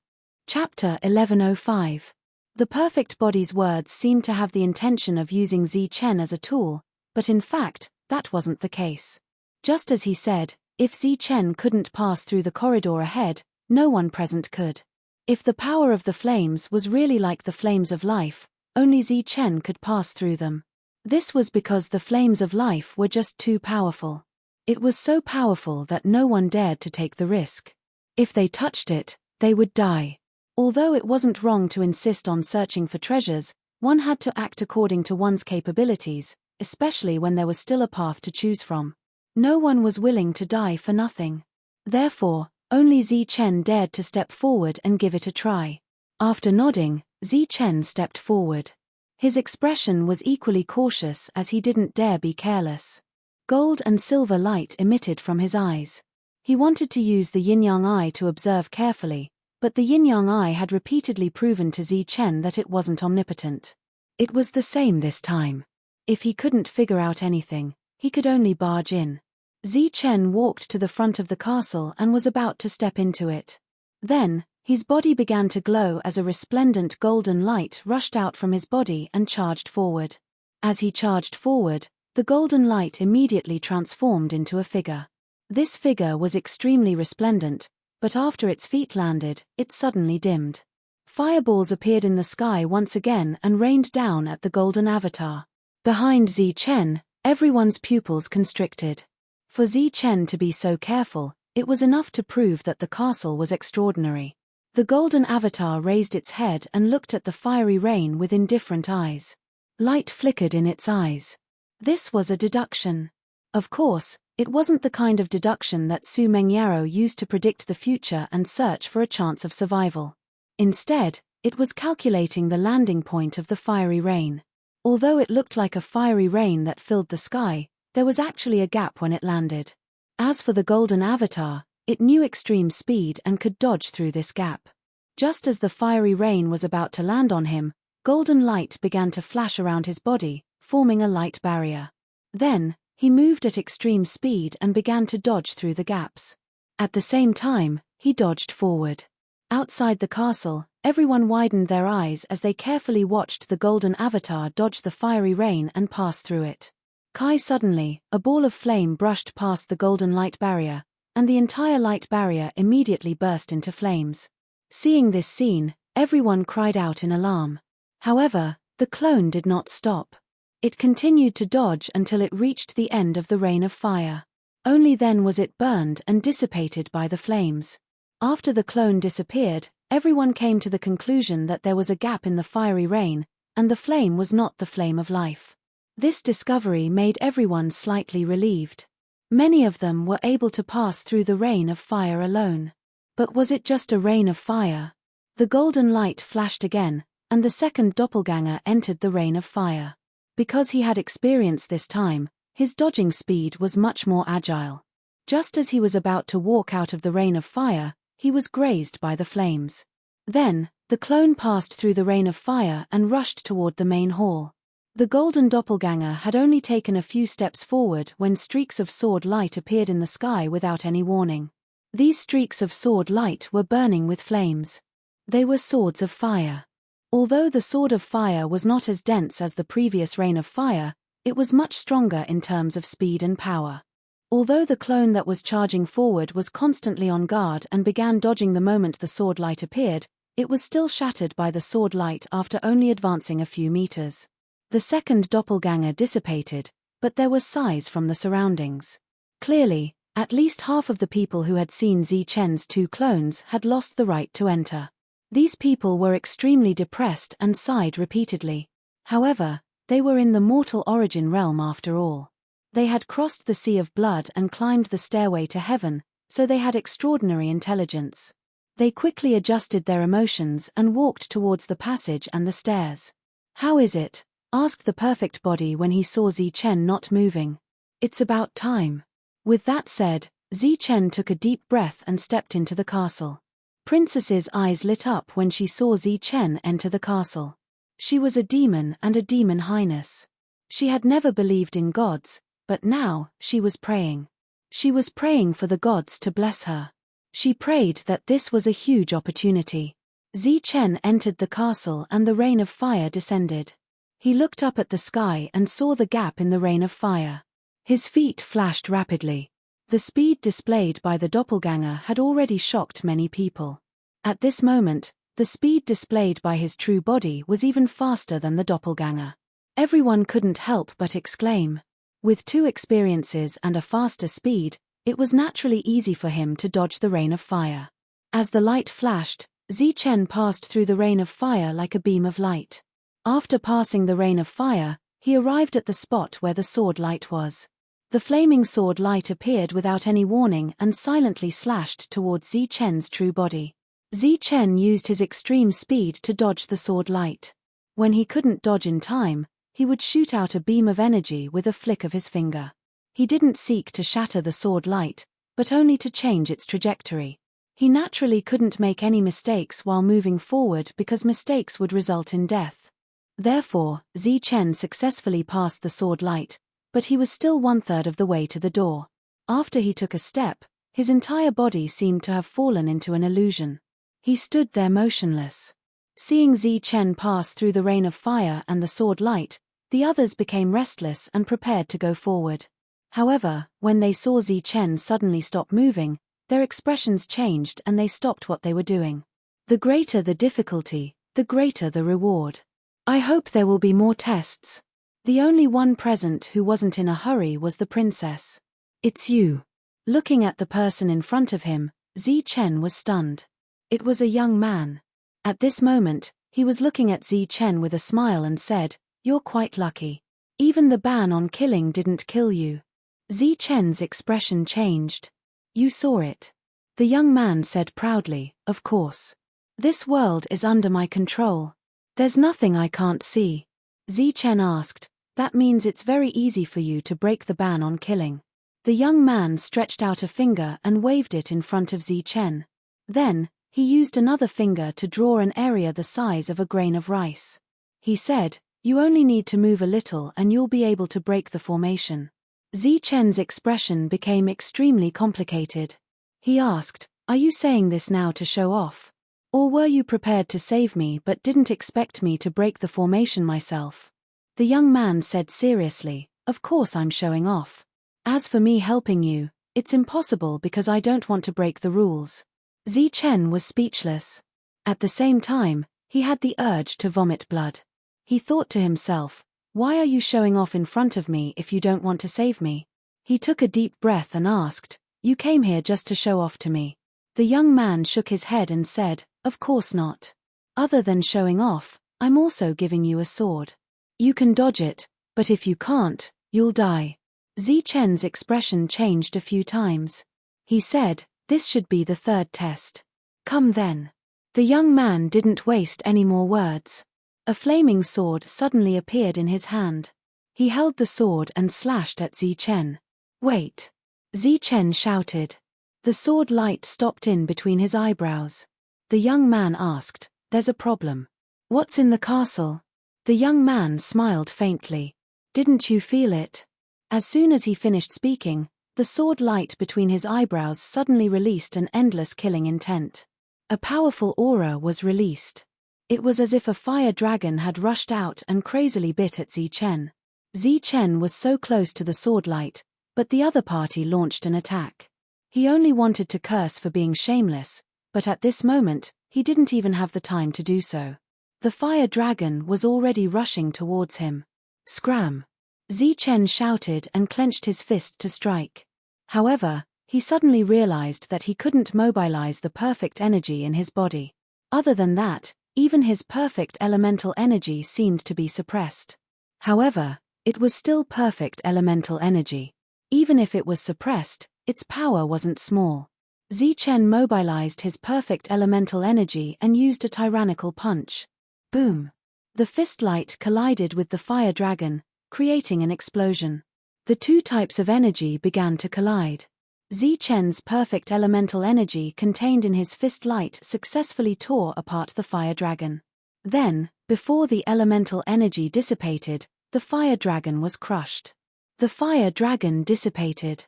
Chapter 1105. The perfect body's words seemed to have the intention of using Zi Chen as a tool, but in fact, that wasn't the case. Just as he said, if Zi Chen couldn't pass through the corridor ahead, no one present could. If the power of the flames was really like the flames of life, only Zi Chen could pass through them. This was because the flames of life were just too powerful. It was so powerful that no one dared to take the risk. If they touched it, they would die. Although it wasn't wrong to insist on searching for treasures, one had to act according to one's capabilities, especially when there was still a path to choose from. No one was willing to die for nothing. Therefore, only Zi Chen dared to step forward and give it a try. After nodding, Zi Chen stepped forward. His expression was equally cautious as he didn't dare be careless. Gold and silver light emitted from his eyes. He wanted to use the yin-yang eye to observe carefully, but the yin-yang eye had repeatedly proven to Zi Chen that it wasn't omnipotent. It was the same this time. If he couldn't figure out anything, he could only barge in. Zi Chen walked to the front of the castle and was about to step into it. Then, his body began to glow as a resplendent golden light rushed out from his body and charged forward. As he charged forward, the golden light immediately transformed into a figure. This figure was extremely resplendent, but after its feet landed, it suddenly dimmed. Fireballs appeared in the sky once again and rained down at the golden avatar. Behind Zi Chen, everyone's pupils constricted. For Zi Chen to be so careful, it was enough to prove that the castle was extraordinary. The golden avatar raised its head and looked at the fiery rain with indifferent eyes. Light flickered in its eyes. This was a deduction. Of course, it wasn't the kind of deduction that Su Mengyaro used to predict the future and search for a chance of survival. Instead, it was calculating the landing point of the fiery rain. Although it looked like a fiery rain that filled the sky, there was actually a gap when it landed. As for the golden avatar, it knew extreme speed and could dodge through this gap. Just as the fiery rain was about to land on him, golden light began to flash around his body, forming a light barrier. Then, he moved at extreme speed and began to dodge through the gaps. At the same time, he dodged forward. Outside the castle, everyone widened their eyes as they carefully watched the golden avatar dodge the fiery rain and pass through it. Suddenly, a ball of flame brushed past the golden light barrier, and the entire light barrier immediately burst into flames. Seeing this scene, everyone cried out in alarm. However, the clone did not stop. It continued to dodge until it reached the end of the rain of fire. Only then was it burned and dissipated by the flames. After the clone disappeared, everyone came to the conclusion that there was a gap in the fiery rain, and the flame was not the flame of life. This discovery made everyone slightly relieved. Many of them were able to pass through the rain of fire alone. But was it just a rain of fire? The golden light flashed again, and the second doppelganger entered the rain of fire. Because he had experience this time, his dodging speed was much more agile. Just as he was about to walk out of the rain of fire, he was grazed by the flames. Then, the clone passed through the rain of fire and rushed toward the main hall. The golden doppelganger had only taken a few steps forward when streaks of sword light appeared in the sky without any warning. These streaks of sword light were burning with flames. They were swords of fire. Although the sword of fire was not as dense as the previous rain of fire, it was much stronger in terms of speed and power. Although the clone that was charging forward was constantly on guard and began dodging the moment the sword light appeared, it was still shattered by the sword light after only advancing a few meters. The second doppelganger dissipated, but there was sighs from the surroundings. Clearly, at least half of the people who had seen Zi Chen's two clones had lost the right to enter. These people were extremely depressed and sighed repeatedly. However, they were in the mortal origin realm after all. They had crossed the sea of blood and climbed the stairway to heaven, so they had extraordinary intelligence. They quickly adjusted their emotions and walked towards the passage and the stairs. "How is it?" asked the perfect body when he saw Zi Chen not moving. "It's about time." With that said, Zi Chen took a deep breath and stepped into the castle. Princess's eyes lit up when she saw Zi Chen enter the castle. She was a demon and a demon highness. She had never believed in gods, but now, she was praying. She was praying for the gods to bless her. She prayed that this was a huge opportunity. Zi Chen entered the castle and the rain of fire descended. He looked up at the sky and saw the gap in the rain of fire. His feet flashed rapidly. The speed displayed by the doppelganger had already shocked many people. At this moment, the speed displayed by his true body was even faster than the doppelganger. Everyone couldn't help but exclaim. With two experiences and a faster speed, it was naturally easy for him to dodge the rain of fire. As the light flashed, Zi Chen passed through the rain of fire like a beam of light. After passing the rain of fire, he arrived at the spot where the sword light was. The flaming sword light appeared without any warning and silently slashed towards Zi Chen's true body. Zi Chen used his extreme speed to dodge the sword light. When he couldn't dodge in time, he would shoot out a beam of energy with a flick of his finger. He didn't seek to shatter the sword light, but only to change its trajectory. He naturally couldn't make any mistakes while moving forward because mistakes would result in death. Therefore, Zi Chen successfully passed the sword light, but he was still 1/3 of the way to the door. After he took a step, his entire body seemed to have fallen into an illusion. He stood there motionless. Seeing Zi Chen pass through the rain of fire and the sword light, the others became restless and prepared to go forward. However, when they saw Zi Chen suddenly stop moving, their expressions changed and they stopped what they were doing. The greater the difficulty, the greater the reward. "I hope there will be more tests." The only one present who wasn't in a hurry was the princess. "It's you." Looking at the person in front of him, Zi Chen was stunned. It was a young man. At this moment, he was looking at Zi Chen with a smile and said, "You're quite lucky. Even the ban on killing didn't kill you." Zi Chen's expression changed. "You saw it." The young man said proudly, "Of course. This world is under my control. There's nothing I can't see." Chen asked. That means it's very easy for you to break the ban on killing. The young man stretched out a finger and waved it in front of Chen. Then, he used another finger to draw an area the size of a grain of rice. He said, "You only need to move a little and you'll be able to break the formation." Chen's expression became extremely complicated. He asked, "Are you saying this now to show off? Or were you prepared to save me but didn't expect me to break the formation myself?" The young man said seriously, "Of course I'm showing off. As for me helping you, it's impossible because I don't want to break the rules." Chen was speechless. At the same time, he had the urge to vomit blood. He thought to himself, "Why are you showing off in front of me if you don't want to save me?" He took a deep breath and asked, "You came here just to show off to me?" The young man shook his head and said, "Of course not. Other than showing off, I'm also giving you a sword. You can dodge it, but if you can't, you'll die." Chen's expression changed a few times. He said, "This should be the third test. Come then." The young man didn't waste any more words. A flaming sword suddenly appeared in his hand. He held the sword and slashed at Chen. "Wait!" Chen shouted. The sword light stopped in between his eyebrows. The young man asked, "There's a problem. What's in the castle?" The young man smiled faintly. "Didn't you feel it?" As soon as he finished speaking, the sword light between his eyebrows suddenly released an endless killing intent. A powerful aura was released. It was as if a fire dragon had rushed out and crazily bit at Chen. Chen was so close to the sword light, but the other party launched an attack. He only wanted to curse for being shameless, but at this moment, he didn't even have the time to do so. The fire dragon was already rushing towards him. "Scram!" Chen shouted and clenched his fist to strike. However, he suddenly realized that he couldn't mobilize the perfect energy in his body. Other than that, even his perfect elemental energy seemed to be suppressed. However, it was still perfect elemental energy. Even if it was suppressed, its power wasn't small. Chen mobilized his perfect elemental energy and used a tyrannical punch. Boom! The fist light collided with the fire dragon, creating an explosion. The two types of energy began to collide. Chen's perfect elemental energy contained in his fist light successfully tore apart the fire dragon. Then, before the elemental energy dissipated, the fire dragon was crushed. The fire dragon dissipated.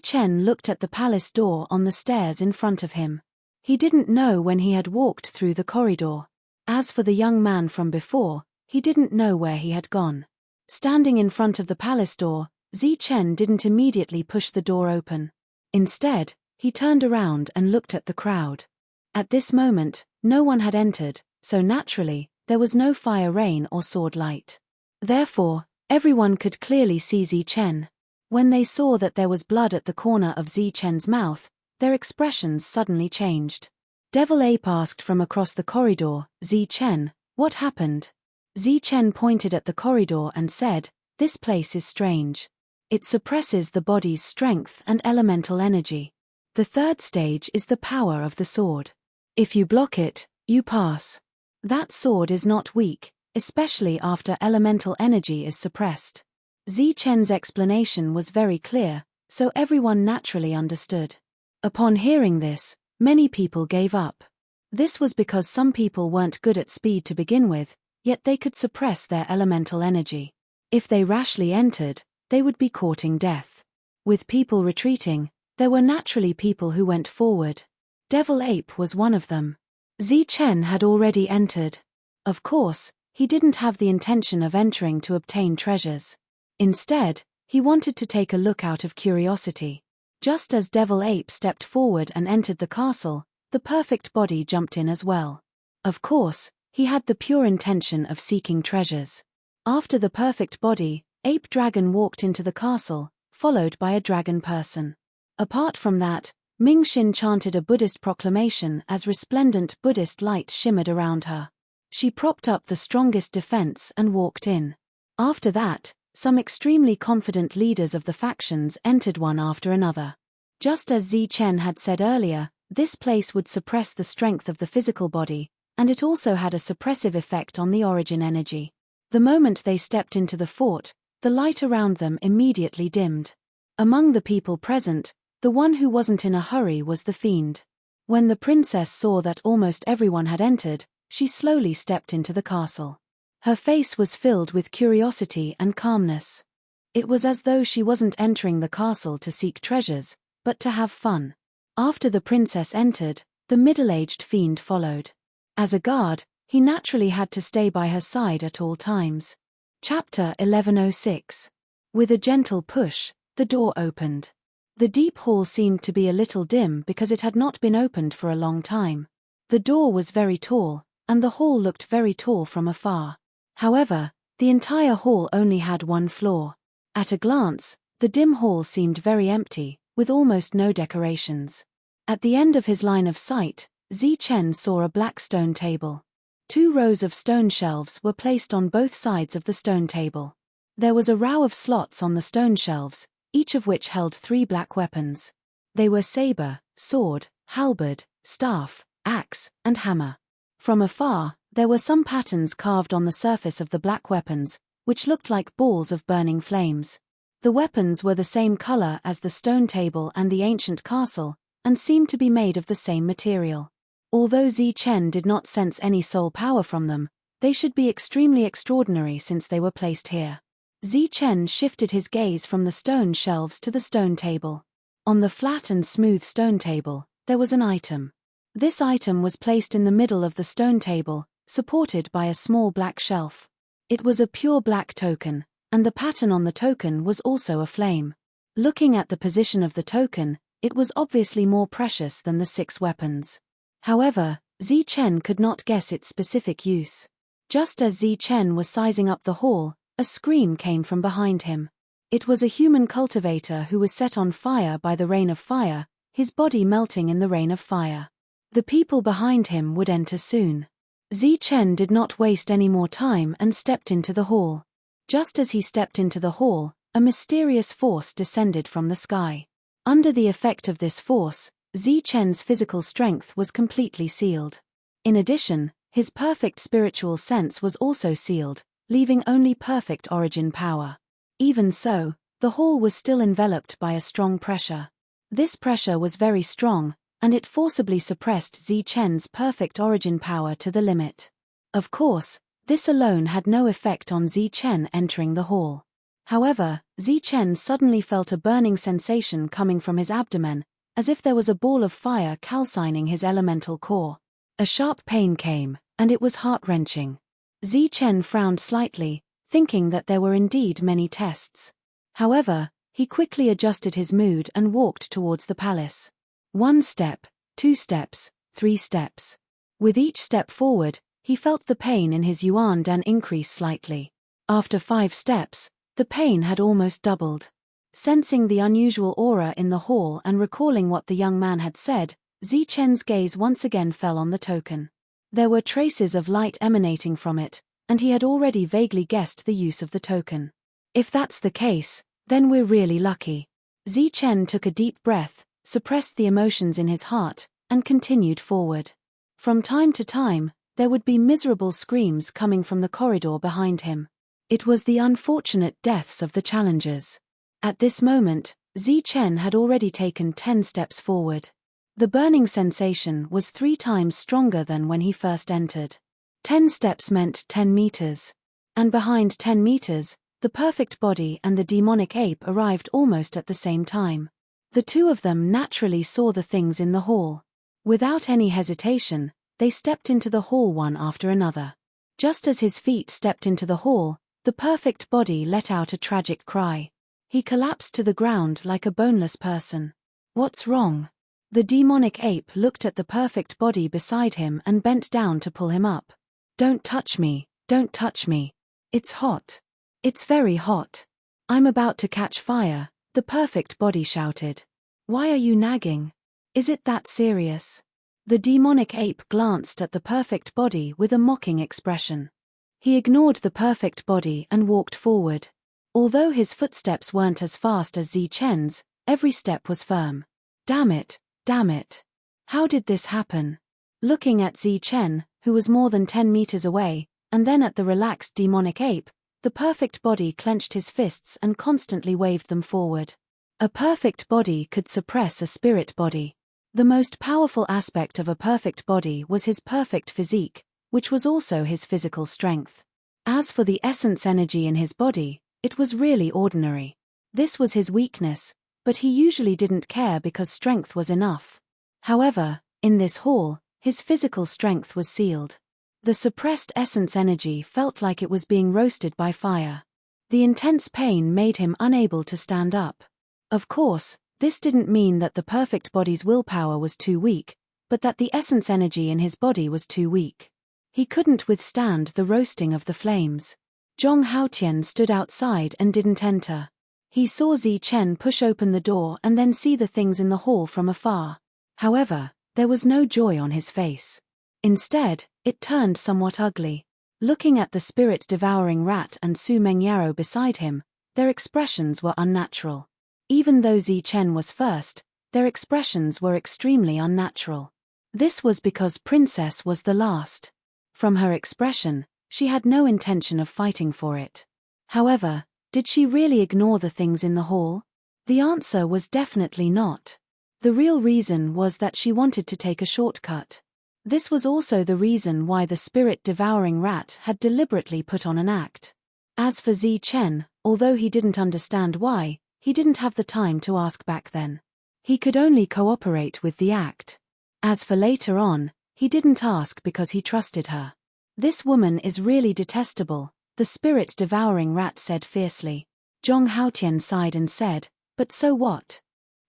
Chen looked at the palace door on the stairs in front of him. He didn't know when he had walked through the corridor. As for the young man from before, he didn't know where he had gone. Standing in front of the palace door, Chen didn't immediately push the door open. Instead, he turned around and looked at the crowd. At this moment, no one had entered, so naturally, there was no fire rain or sword light. Therefore, everyone could clearly see Chen. When they saw that there was blood at the corner of Chen's mouth, their expressions suddenly changed. Devil Ape asked from across the corridor, "Chen, what happened?" Chen pointed at the corridor and said, "This place is strange. It suppresses the body's strength and elemental energy. The third stage is the power of the sword. If you block it, you pass. That sword is not weak, especially after elemental energy is suppressed." Chen's explanation was very clear, so everyone naturally understood. Upon hearing this, many people gave up. This was because some people weren't good at speed to begin with, yet they could suppress their elemental energy. If they rashly entered, they would be courting death. With people retreating, there were naturally people who went forward. Devil Ape was one of them. Chen had already entered. Of course, he didn't have the intention of entering to obtain treasures. Instead, he wanted to take a look out of curiosity. Just as Devil Ape stepped forward and entered the castle, the perfect body jumped in as well. Of course, he had the pure intention of seeking treasures. After the perfect body, Ape Dragon walked into the castle, followed by a dragon person. Apart from that, Ming Xin chanted a Buddhist proclamation as resplendent Buddhist light shimmered around her. She propped up the strongest defense and walked in. After that, some extremely confident leaders of the factions entered one after another. Just as Chen had said earlier, this place would suppress the strength of the physical body, and it also had a suppressive effect on the origin energy. The moment they stepped into the fort, the light around them immediately dimmed. Among the people present, the one who wasn't in a hurry was the fiend. When the princess saw that almost everyone had entered, she slowly stepped into the castle. Her face was filled with curiosity and calmness. It was as though she wasn't entering the castle to seek treasures, but to have fun. After the princess entered, the middle-aged fiend followed. As a guard, he naturally had to stay by her side at all times. Chapter 1106. With a gentle push, the door opened. The deep hall seemed to be a little dim because it had not been opened for a long time. The door was very tall, and the hall looked very tall from afar. However, the entire hall only had one floor. At a glance, the dim hall seemed very empty, with almost no decorations. At the end of his line of sight, Chen saw a black stone table. 2 rows of stone shelves were placed on both sides of the stone table. There was a row of slots on the stone shelves, each of which held 3 black weapons. They were saber, sword, halberd, staff, axe, and hammer. From afar, there were some patterns carved on the surface of the black weapons, which looked like balls of burning flames. The weapons were the same color as the stone table and the ancient castle, and seemed to be made of the same material. Although Chen did not sense any soul power from them, they should be extremely extraordinary since they were placed here. Chen shifted his gaze from the stone shelves to the stone table. On the flat and smooth stone table, there was an item. This item was placed in the middle of the stone table, supported by a small black shelf. It was a pure black token, and the pattern on the token was also a flame. Looking at the position of the token, it was obviously more precious than the 6 weapons. However, Chen could not guess its specific use. Just as Chen was sizing up the hall, a scream came from behind him. It was a human cultivator who was set on fire by the rain of fire, his body melting in the rain of fire. The people behind him would enter soon. Chen did not waste any more time and stepped into the hall. Just as he stepped into the hall, a mysterious force descended from the sky. Under the effect of this force, Chen's physical strength was completely sealed. In addition, his perfect spiritual sense was also sealed, leaving only perfect origin power. Even so, the hall was still enveloped by a strong pressure. This pressure was very strong, and it forcibly suppressed Chen's perfect origin power to the limit. Of course, this alone had no effect on Chen entering the hall. However, Chen suddenly felt a burning sensation coming from his abdomen, as if there was a ball of fire calcining his elemental core. A sharp pain came, and it was heart-wrenching. Chen frowned slightly, thinking that there were indeed many tests. However, he quickly adjusted his mood and walked towards the palace. 1 step, 2 steps, 3 steps. With each step forward, he felt the pain in his yuan dan increase slightly. After 5 steps, the pain had almost doubled. Sensing the unusual aura in the hall and recalling what the young man had said, Chen's gaze once again fell on the token. There were traces of light emanating from it, and he had already vaguely guessed the use of the token. If that's the case, then we're really lucky. Chen took a deep breath, suppressed the emotions in his heart, and continued forward. From time to time, there would be miserable screams coming from the corridor behind him. It was the unfortunate deaths of the challengers. At this moment, Chen had already taken 10 steps forward. The burning sensation was 3 times stronger than when he first entered. 10 steps meant 10 meters. And behind 10 meters, the perfect body and the demonic ape arrived almost at the same time. The 2 of them naturally saw the things in the hall. Without any hesitation, they stepped into the hall one after another. Just as his feet stepped into the hall, the perfect body let out a tragic cry. He collapsed to the ground like a boneless person. What's wrong? The demonic ape looked at the perfect body beside him and bent down to pull him up. Don't touch me, don't touch me. It's hot. It's very hot. I'm about to catch fire, the perfect body shouted. Why are you nagging? Is it that serious? The demonic ape glanced at the perfect body with a mocking expression. He ignored the perfect body and walked forward. Although his footsteps weren't as fast as Chen's, every step was firm. Damn it, damn it. How did this happen? Looking at Chen, who was more than 10 meters away, and then at the relaxed demonic ape, the perfect body clenched his fists and constantly waved them forward. A perfect body could suppress a spirit body. The most powerful aspect of a perfect body was his perfect physique, which was also his physical strength. As for the essence energy in his body, it was really ordinary. This was his weakness, but he usually didn't care because strength was enough. However, in this hall, his physical strength was sealed. The suppressed essence energy felt like it was being roasted by fire. The intense pain made him unable to stand up. Of course, this didn't mean that the perfect body's willpower was too weak, but that the essence energy in his body was too weak. He couldn't withstand the roasting of the flames. Zhong Haotian stood outside and didn't enter. He saw Zi Chen push open the door and then see the things in the hall from afar. However, there was no joy on his face. Instead, it turned somewhat ugly. Looking at the spirit-devouring rat and Su Mengyaro beside him, their expressions were unnatural. Even though Zi Chen was first, their expressions were extremely unnatural. This was because Princess was the last. From her expression, she had no intention of fighting for it. However, did she really ignore the things in the hall? The answer was definitely not. The real reason was that she wanted to take a shortcut. This was also the reason why the spirit-devouring rat had deliberately put on an act. As for Zi Chen, although he didn't understand why, he didn't have the time to ask back then. He could only cooperate with the act. As for later on, he didn't ask because he trusted her. This woman is really detestable, the spirit-devouring rat said fiercely. Zhong Haotian sighed and said, but so what?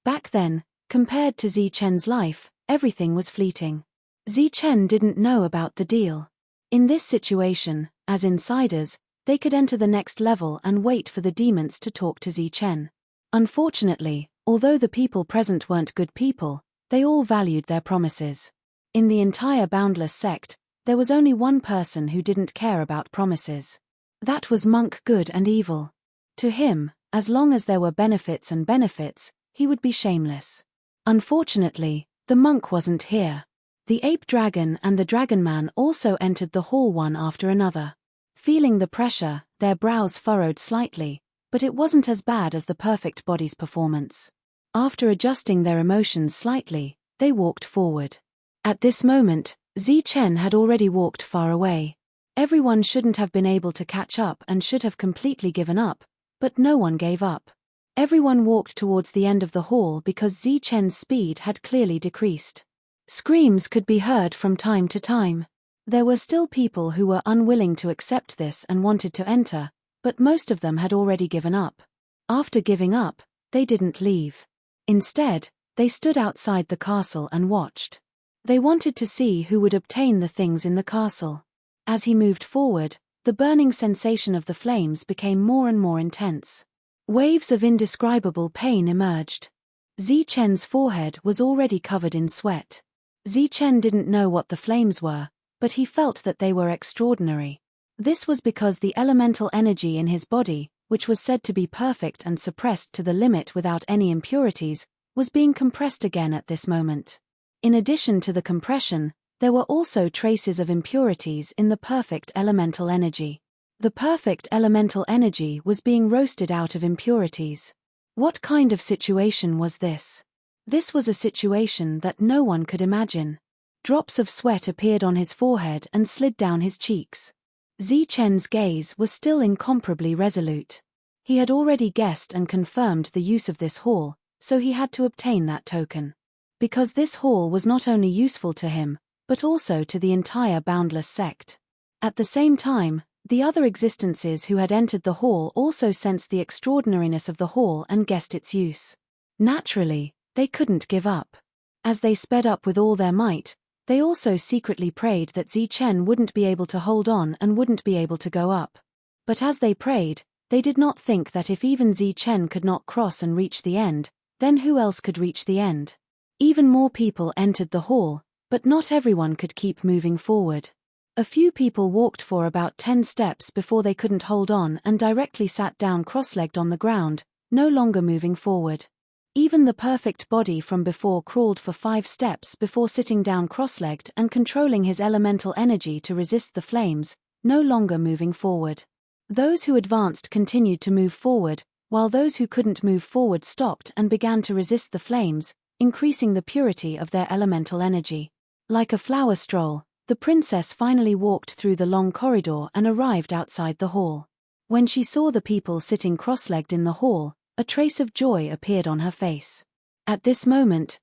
Back then, compared to Zi Chen's life, everything was fleeting. Zi Chen didn't know about the deal. In this situation, as insiders, they could enter the next level and wait for the demons to talk to Zi Chen. Unfortunately, although the people present weren't good people, they all valued their promises. In the entire Boundless sect, there was only one person who didn't care about promises. That was Monk Good and Evil. To him, as long as there were benefits and benefits, he would be shameless. Unfortunately, the monk wasn't here. The ape dragon and the dragon man also entered the hall one after another. Feeling the pressure, their brows furrowed slightly, but it wasn't as bad as the perfect body's performance. After adjusting their emotions slightly, they walked forward. At this moment, Zi Chen had already walked far away. Everyone shouldn't have been able to catch up and should have completely given up, but no one gave up. Everyone walked towards the end of the hall because Zi Chen's speed had clearly decreased. Screams could be heard from time to time. There were still people who were unwilling to accept this and wanted to enter, but most of them had already given up. After giving up, they didn't leave. Instead, they stood outside the castle and watched. They wanted to see who would obtain the things in the castle. As he moved forward, the burning sensation of the flames became more and more intense. Waves of indescribable pain emerged. Zi Chen's forehead was already covered in sweat. Zi Chen didn't know what the flames were, but he felt that they were extraordinary. This was because the elemental energy in his body, which was said to be perfect and suppressed to the limit without any impurities, was being compressed again at this moment. In addition to the compression, there were also traces of impurities in the perfect elemental energy. The perfect elemental energy was being roasted out of impurities. What kind of situation was this? This was a situation that no one could imagine. Drops of sweat appeared on his forehead and slid down his cheeks. Zi Chen's gaze was still incomparably resolute. He had already guessed and confirmed the use of this hall, so he had to obtain that token. Because this hall was not only useful to him, but also to the entire Boundless sect. At the same time, the other existences who had entered the hall also sensed the extraordinariness of the hall and guessed its use. Naturally, they couldn't give up. As they sped up with all their might, they also secretly prayed that Zi Chen wouldn't be able to hold on and wouldn't be able to go up. But as they prayed, they did not think that if even Zi Chen could not cross and reach the end, then who else could reach the end? Even more people entered the hall, but not everyone could keep moving forward. A few people walked for about 10 steps before they couldn't hold on and directly sat down cross-legged on the ground, no longer moving forward. Even the perfect body from before crawled for 5 steps before sitting down cross-legged and controlling his elemental energy to resist the flames, no longer moving forward. Those who advanced continued to move forward, while those who couldn't move forward stopped and began to resist the flames, increasing the purity of their elemental energy. Like a flower stroll, the princess finally walked through the long corridor and arrived outside the hall. When she saw the people sitting cross-legged in the hall, a trace of joy appeared on her face. At this moment,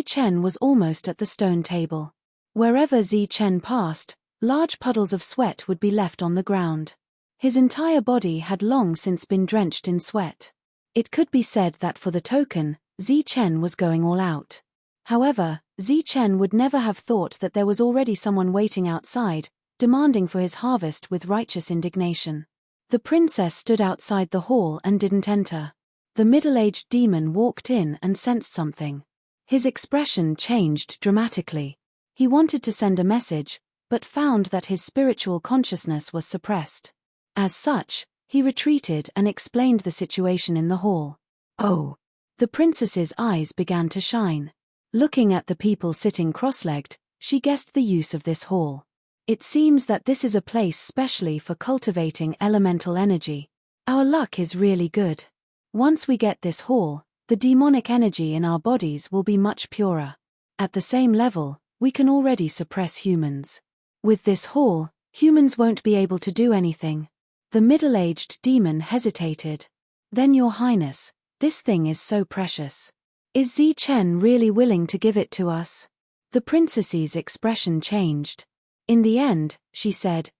Chen was almost at the stone table. Wherever Chen passed, large puddles of sweat would be left on the ground. His entire body had long since been drenched in sweat. It could be said that for the token, Chen was going all out. However, Chen would never have thought that there was already someone waiting outside, demanding for his harvest with righteous indignation. The princess stood outside the hall and didn't enter. The middle-aged demon walked in and sensed something. His expression changed dramatically. He wanted to send a message, but found that his spiritual consciousness was suppressed. As such, he retreated and explained the situation in the hall. Oh! The princess's eyes began to shine. Looking at the people sitting cross-legged, she guessed the use of this hall. It seems that this is a place specially for cultivating elemental energy. Our luck is really good. Once we get this hall, the demonic energy in our bodies will be much purer. At the same level, we can already suppress humans. With this hall, humans won't be able to do anything. The middle-aged demon hesitated. Then, Your Highness, this thing is so precious. Is Chen really willing to give it to us? The princess's expression changed. In the end, she said,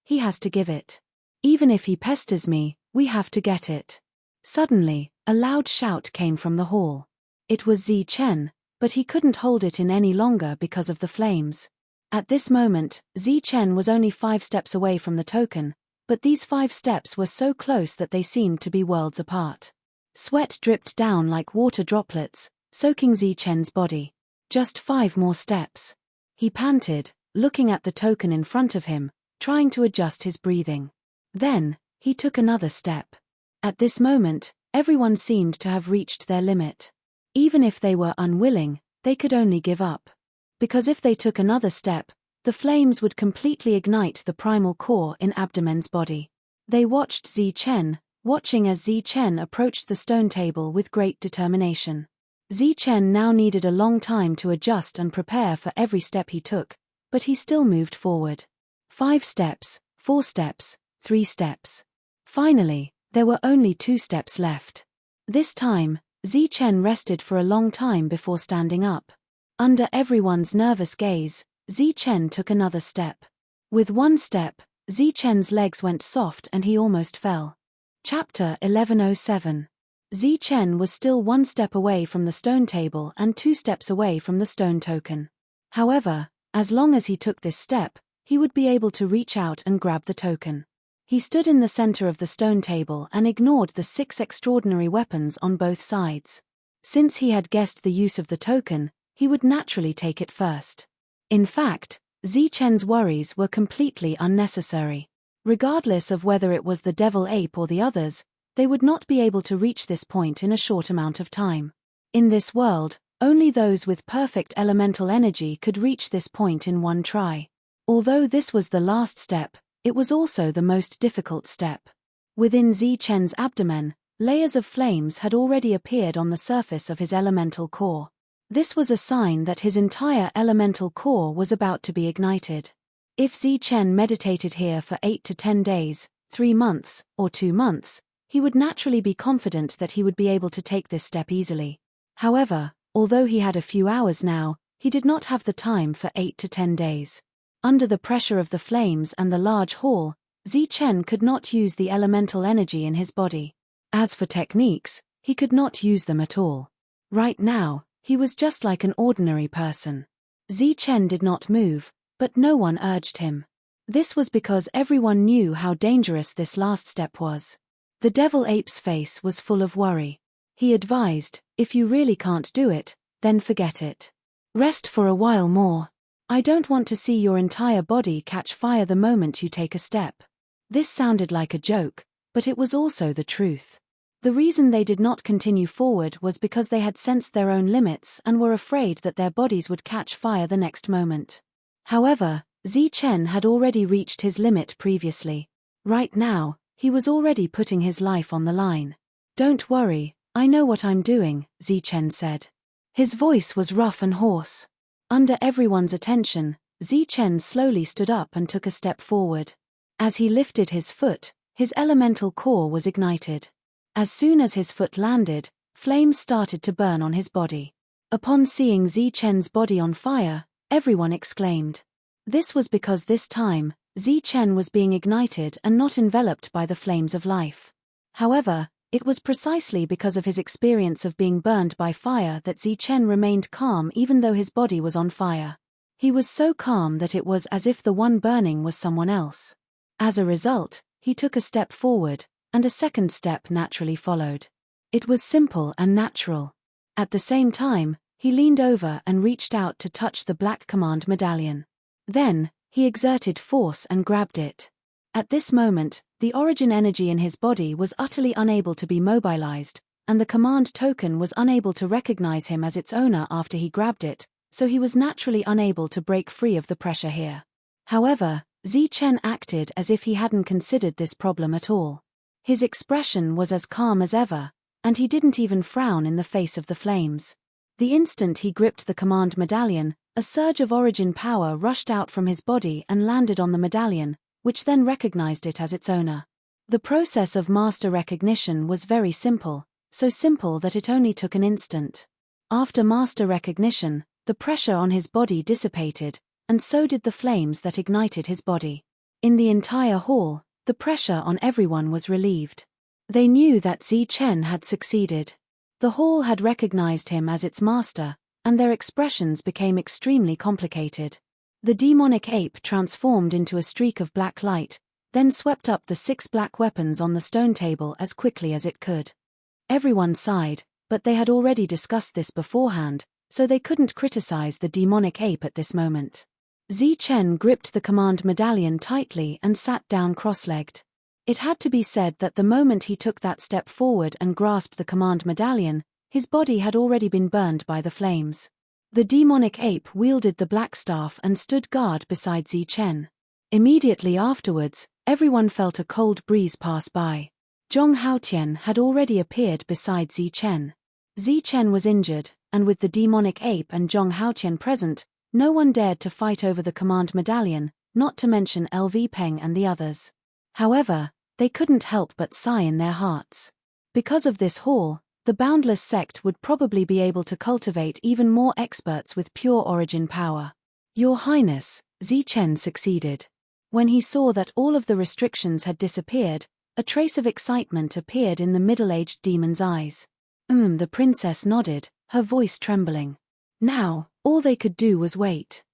he has to give it. Even if he pesters me, we have to get it. Suddenly, a loud shout came from the hall. It was Chen, but he couldn't hold it in any longer because of the flames. At this moment, Chen was only 5 steps away from the token, but these 5 steps were so close that they seemed to be worlds apart. Sweat dripped down like water droplets, soaking Chen's body. Just 5 more steps. He panted, looking at the token in front of him, trying to adjust his breathing. Then, he took another step. At this moment, everyone seemed to have reached their limit. Even if they were unwilling, they could only give up. Because if they took another step, the flames would completely ignite the primal core in Abdomen's body. They watched Chen, watching as Chen approached the stone table with great determination. Chen now needed a long time to adjust and prepare for every step he took, but he still moved forward. 5 steps, 4 steps, 3 steps. Finally, there were only 2 steps left. This time, Chen rested for a long time before standing up. Under everyone's nervous gaze, Chen took another step. With 1 step, Chen's legs went soft and he almost fell. Chapter 1107. Chen was still 1 step away from the stone table and 2 steps away from the stone token. However, as long as he took this step, he would be able to reach out and grab the token. He stood in the center of the stone table and ignored the 6 extraordinary weapons on both sides. Since he had guessed the use of the token, he would naturally take it first. In fact, Chen's worries were completely unnecessary. Regardless of whether it was the devil ape or the others, they would not be able to reach this point in a short amount of time. In this world, only those with perfect elemental energy could reach this point in 1 try. Although this was the last step, it was also the most difficult step. Within Chen's abdomen, layers of flames had already appeared on the surface of his elemental core. This was a sign that his entire elemental core was about to be ignited. If Chen meditated here for 8 to 10 days, 3 months, or 2 months, he would naturally be confident that he would be able to take this step easily. However, although he had a few hours now, he did not have the time for 8 to 10 days. Under the pressure of the flames and the large hall, Chen could not use the elemental energy in his body. As for techniques, he could not use them at all. Right now, he was just like an ordinary person. Chen did not move, but no one urged him. This was because everyone knew how dangerous this last step was. The devil ape's face was full of worry. He advised, if you really can't do it, then forget it. Rest for a while more. I don't want to see your entire body catch fire the moment you take a step. This sounded like a joke, but it was also the truth. The reason they did not continue forward was because they had sensed their own limits and were afraid that their bodies would catch fire the next moment. However, Chen had already reached his limit previously. Right now, he was already putting his life on the line. "Don't worry, I know what I'm doing," Chen said. His voice was rough and hoarse. Under everyone's attention, Chen slowly stood up and took a step forward. As he lifted his foot, his elemental core was ignited. As soon as his foot landed, flames started to burn on his body. Upon seeing Chen's body on fire, everyone exclaimed. This was because this time, Chen was being ignited and not enveloped by the flames of life. However, it was precisely because of his experience of being burned by fire that Chen remained calm even though his body was on fire. He was so calm that it was as if the one burning was someone else. As a result, he took a step forward, and a second step naturally followed. It was simple and natural. At the same time, he leaned over and reached out to touch the black command medallion. Then, he exerted force and grabbed it. At this moment, the origin energy in his body was utterly unable to be mobilized, and the command token was unable to recognize him as its owner after he grabbed it, so he was naturally unable to break free of the pressure here. However, Chen acted as if he hadn't considered this problem at all. His expression was as calm as ever, and he didn't even frown in the face of the flames. The instant he gripped the command medallion, a surge of origin power rushed out from his body and landed on the medallion, which then recognized it as its owner. The process of master recognition was very simple, so simple that it only took an instant. After master recognition, the pressure on his body dissipated, and so did the flames that ignited his body. In the entire hall, the pressure on everyone was relieved. They knew that Chen had succeeded. The hall had recognized him as its master, and their expressions became extremely complicated. The demonic ape transformed into a streak of black light, then swept up the 6 black weapons on the stone table as quickly as it could. Everyone sighed, but they had already discussed this beforehand, so they couldn't criticize the demonic ape at this moment. Chen gripped the command medallion tightly and sat down cross-legged. It had to be said that the moment he took that step forward and grasped the command medallion, his body had already been burned by the flames. The demonic ape wielded the black staff and stood guard beside Chen. Immediately afterwards, everyone felt a cold breeze pass by. Zhong Haotian had already appeared beside Chen. Chen was injured, and with the demonic ape and Zhong Haotian present, no one dared to fight over the command medallion, not to mention LV Peng and the others. However, they couldn't help but sigh in their hearts. Because of this hall, the Boundless sect would probably be able to cultivate even more experts with pure origin power. Your Highness, Chen succeeded. When he saw that all of the restrictions had disappeared, a trace of excitement appeared in the middle-aged demon's eyes. The princess nodded, her voice trembling. Now, all they could do was wait.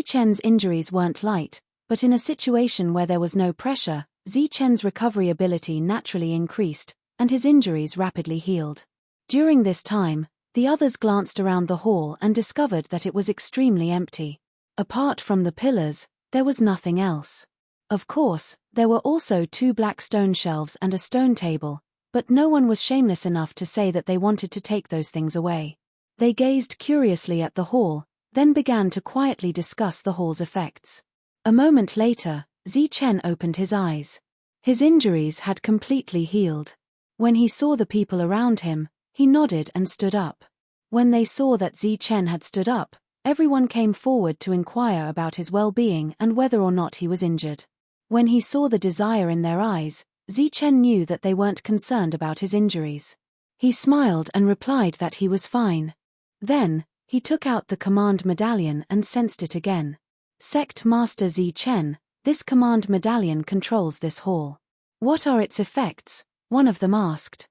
Chen's injuries weren't light, but in a situation where there was no pressure, Chen's recovery ability naturally increased, and his injuries rapidly healed. During this time, the others glanced around the hall and discovered that it was extremely empty. Apart from the pillars, there was nothing else. Of course, there were also 2 black stone shelves and a stone table, but no one was shameless enough to say that they wanted to take those things away. They gazed curiously at the hall, then began to quietly discuss the hall's effects. A moment later, Chen opened his eyes. His injuries had completely healed. When he saw the people around him, he nodded and stood up. When they saw that Chen had stood up, everyone came forward to inquire about his well-being and whether or not he was injured. When he saw the desire in their eyes, Chen knew that they weren't concerned about his injuries. He smiled and replied that he was fine. Then, he took out the command medallion and sensed it again. Sect Master Chen, this command medallion controls this hall. What are its effects? One of them asked.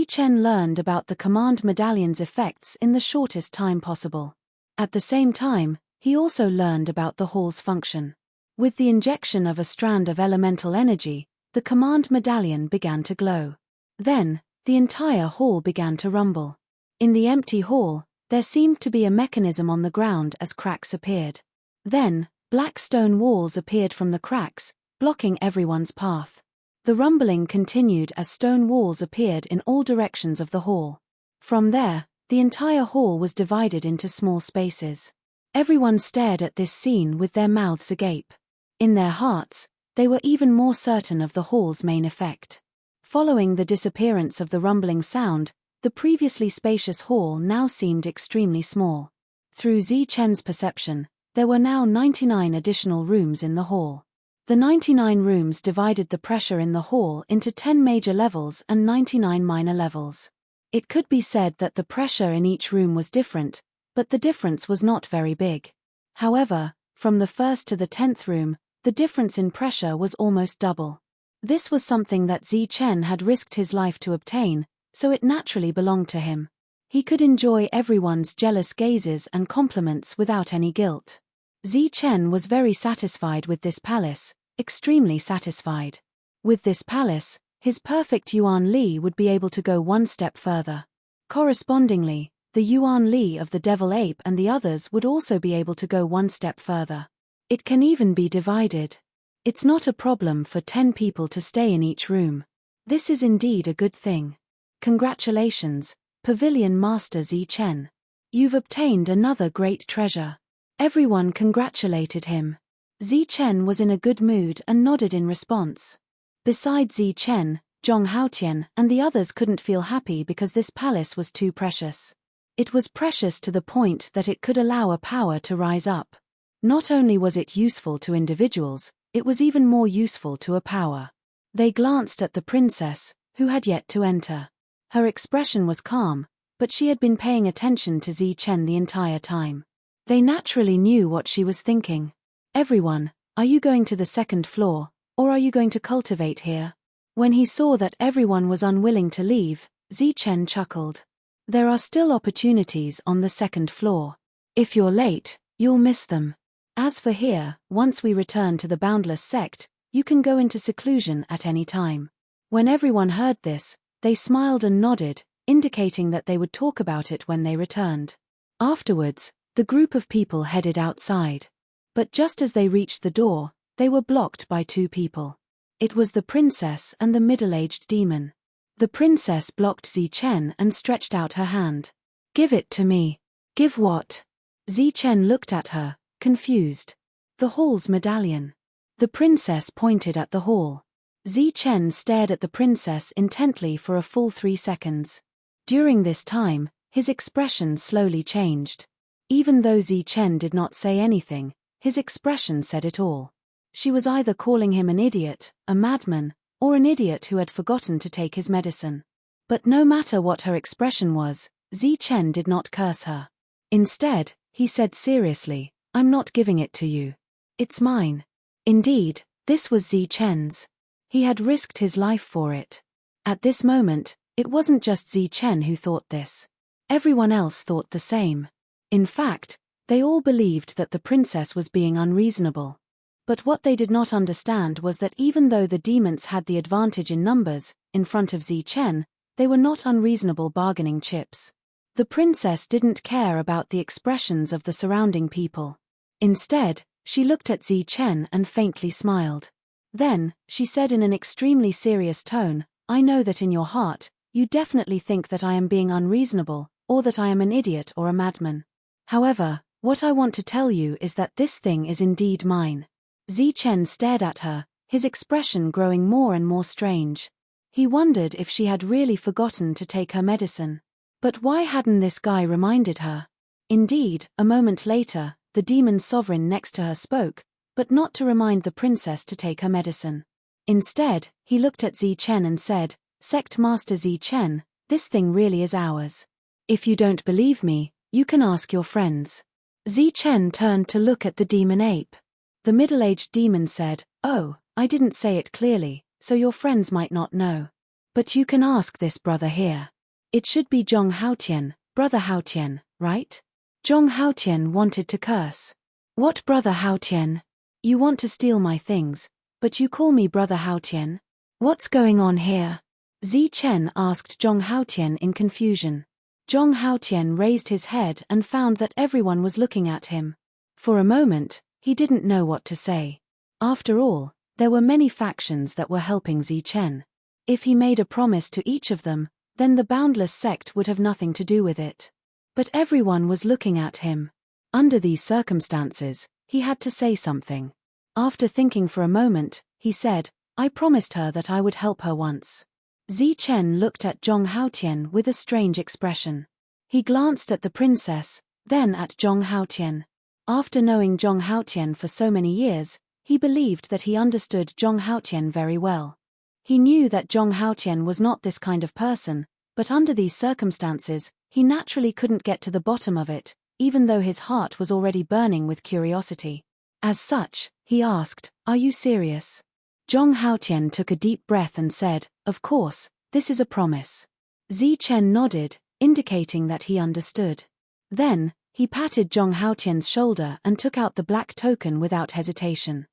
Chen learned about the command medallion's effects in the shortest time possible. At the same time, he also learned about the hall's function. With the injection of a strand of elemental energy, the command medallion began to glow. Then, the entire hall began to rumble. In the empty hall, there seemed to be a mechanism on the ground as cracks appeared. Then, black stone walls appeared from the cracks, blocking everyone's path. The rumbling continued as stone walls appeared in all directions of the hall. From there, the entire hall was divided into small spaces. Everyone stared at this scene with their mouths agape. In their hearts, they were even more certain of the hall's main effect. Following the disappearance of the rumbling sound, the previously spacious hall now seemed extremely small. Through Zi-Chen's perception, there were now 99 additional rooms in the hall. The 99 rooms divided the pressure in the hall into 10 major levels and 99 minor levels. It could be said that the pressure in each room was different, but the difference was not very big. However, from the first to the 10th room, the difference in pressure was almost double. This was something that Zi-Chen had risked his life to obtain, so it naturally belonged to him. He could enjoy everyone's jealous gazes and compliments without any guilt. Zi-Chen was very satisfied with this palace, extremely satisfied. With this palace, his perfect Yuan Li would be able to go one step further. Correspondingly, the Yuan Li of the devil ape and the others would also be able to go one step further. It can even be divided. It's not a problem for 10 people to stay in each room. This is indeed a good thing. Congratulations, Pavilion Master Zi-Chen. You've obtained another great treasure. Everyone congratulated him. Zi-Chen was in a good mood and nodded in response. Besides Zi-Chen, Zhong Haotian and the others couldn't feel happy because this palace was too precious. It was precious to the point that it could allow a power to rise up. Not only was it useful to individuals, it was even more useful to a power. They glanced at the princess, who had yet to enter. Her expression was calm, but she had been paying attention to Zi-Chen the entire time. They naturally knew what she was thinking. Everyone, are you going to the second floor, or are you going to cultivate here? When he saw that everyone was unwilling to leave, Zi-Chen chuckled. There are still opportunities on the second floor. If you're late, you'll miss them. As for here, once we return to the boundless sect, you can go into seclusion at any time. When everyone heard this, they smiled and nodded, indicating that they would talk about it when they returned. Afterwards, the group of people headed outside. But just as they reached the door, they were blocked by 2 people. It was the princess and the middle-aged demon. The princess blocked Zi-Chen and stretched out her hand. Give it to me. Give what? Zi-Chen looked at her, confused. The hall's medallion. The princess pointed at the hall. Zi-Chen stared at the princess intently for a full 3 seconds. During this time, his expression slowly changed. Even though Zi-Chen did not say anything, his expression said it all. She was either calling him an idiot, a madman, or an idiot who had forgotten to take his medicine. But no matter what her expression was, Zi-Chen did not curse her. Instead, he said seriously, I'm not giving it to you. It's mine. Indeed, this was Zi-Chen's. He had risked his life for it. At this moment, it wasn't just Zi-Chen who thought this. Everyone else thought the same. In fact, they all believed that the princess was being unreasonable. But what they did not understand was that even though the demons had the advantage in numbers, in front of Zi-Chen, they were not unreasonable bargaining chips. The princess didn't care about the expressions of the surrounding people. Instead, she looked at Zi-Chen and faintly smiled. Then, she said in an extremely serious tone, I know that in your heart, you definitely think that I am being unreasonable, or that I am an idiot or a madman. However, what I want to tell you is that this thing is indeed mine. Zi-Chen stared at her, his expression growing more and more strange. He wondered if she had really forgotten to take her medicine. But why hadn't this guy reminded her? Indeed, a moment later, the demon sovereign next to her spoke, but not to remind the princess to take her medicine. Instead, he looked at Zi-Chen and said, Sect Master Zi-Chen, this thing really is ours. If you don't believe me, you can ask your friends. Zi-Chen turned to look at the demon ape. The middle-aged demon said, Oh, I didn't say it clearly, so your friends might not know. But you can ask this brother here. It should be Zhong Haotian, Brother Haotian, right? Zhong Haotian wanted to curse. What Brother Haotian? You want to steal my things, but you call me Brother Haotian? What's going on here? Zi-Chen asked Zhong Haotian in confusion. Zhong Haotian raised his head and found that everyone was looking at him. For a moment, he didn't know what to say. After all, there were many factions that were helping Zi-Chen. If he made a promise to each of them, then the boundless sect would have nothing to do with it. But everyone was looking at him. Under these circumstances, he had to say something. After thinking for a moment, he said, "I promised her that I would help her once." Zichen looked at Zhong Haotian with a strange expression. He glanced at the princess, then at Zhong Haotian. After knowing Zhong Haotian for so many years, he believed that he understood Zhong Haotian very well. He knew that Zhong Haotian was not this kind of person, but under these circumstances, he naturally couldn't get to the bottom of it, even though his heart was already burning with curiosity. As such, he asked, "Are you serious?" Zhong Haotian took a deep breath and said, "Of course, this is a promise." Zichen nodded, indicating that he understood. Then, he patted Zhong Haotian's shoulder and took out the black token without hesitation.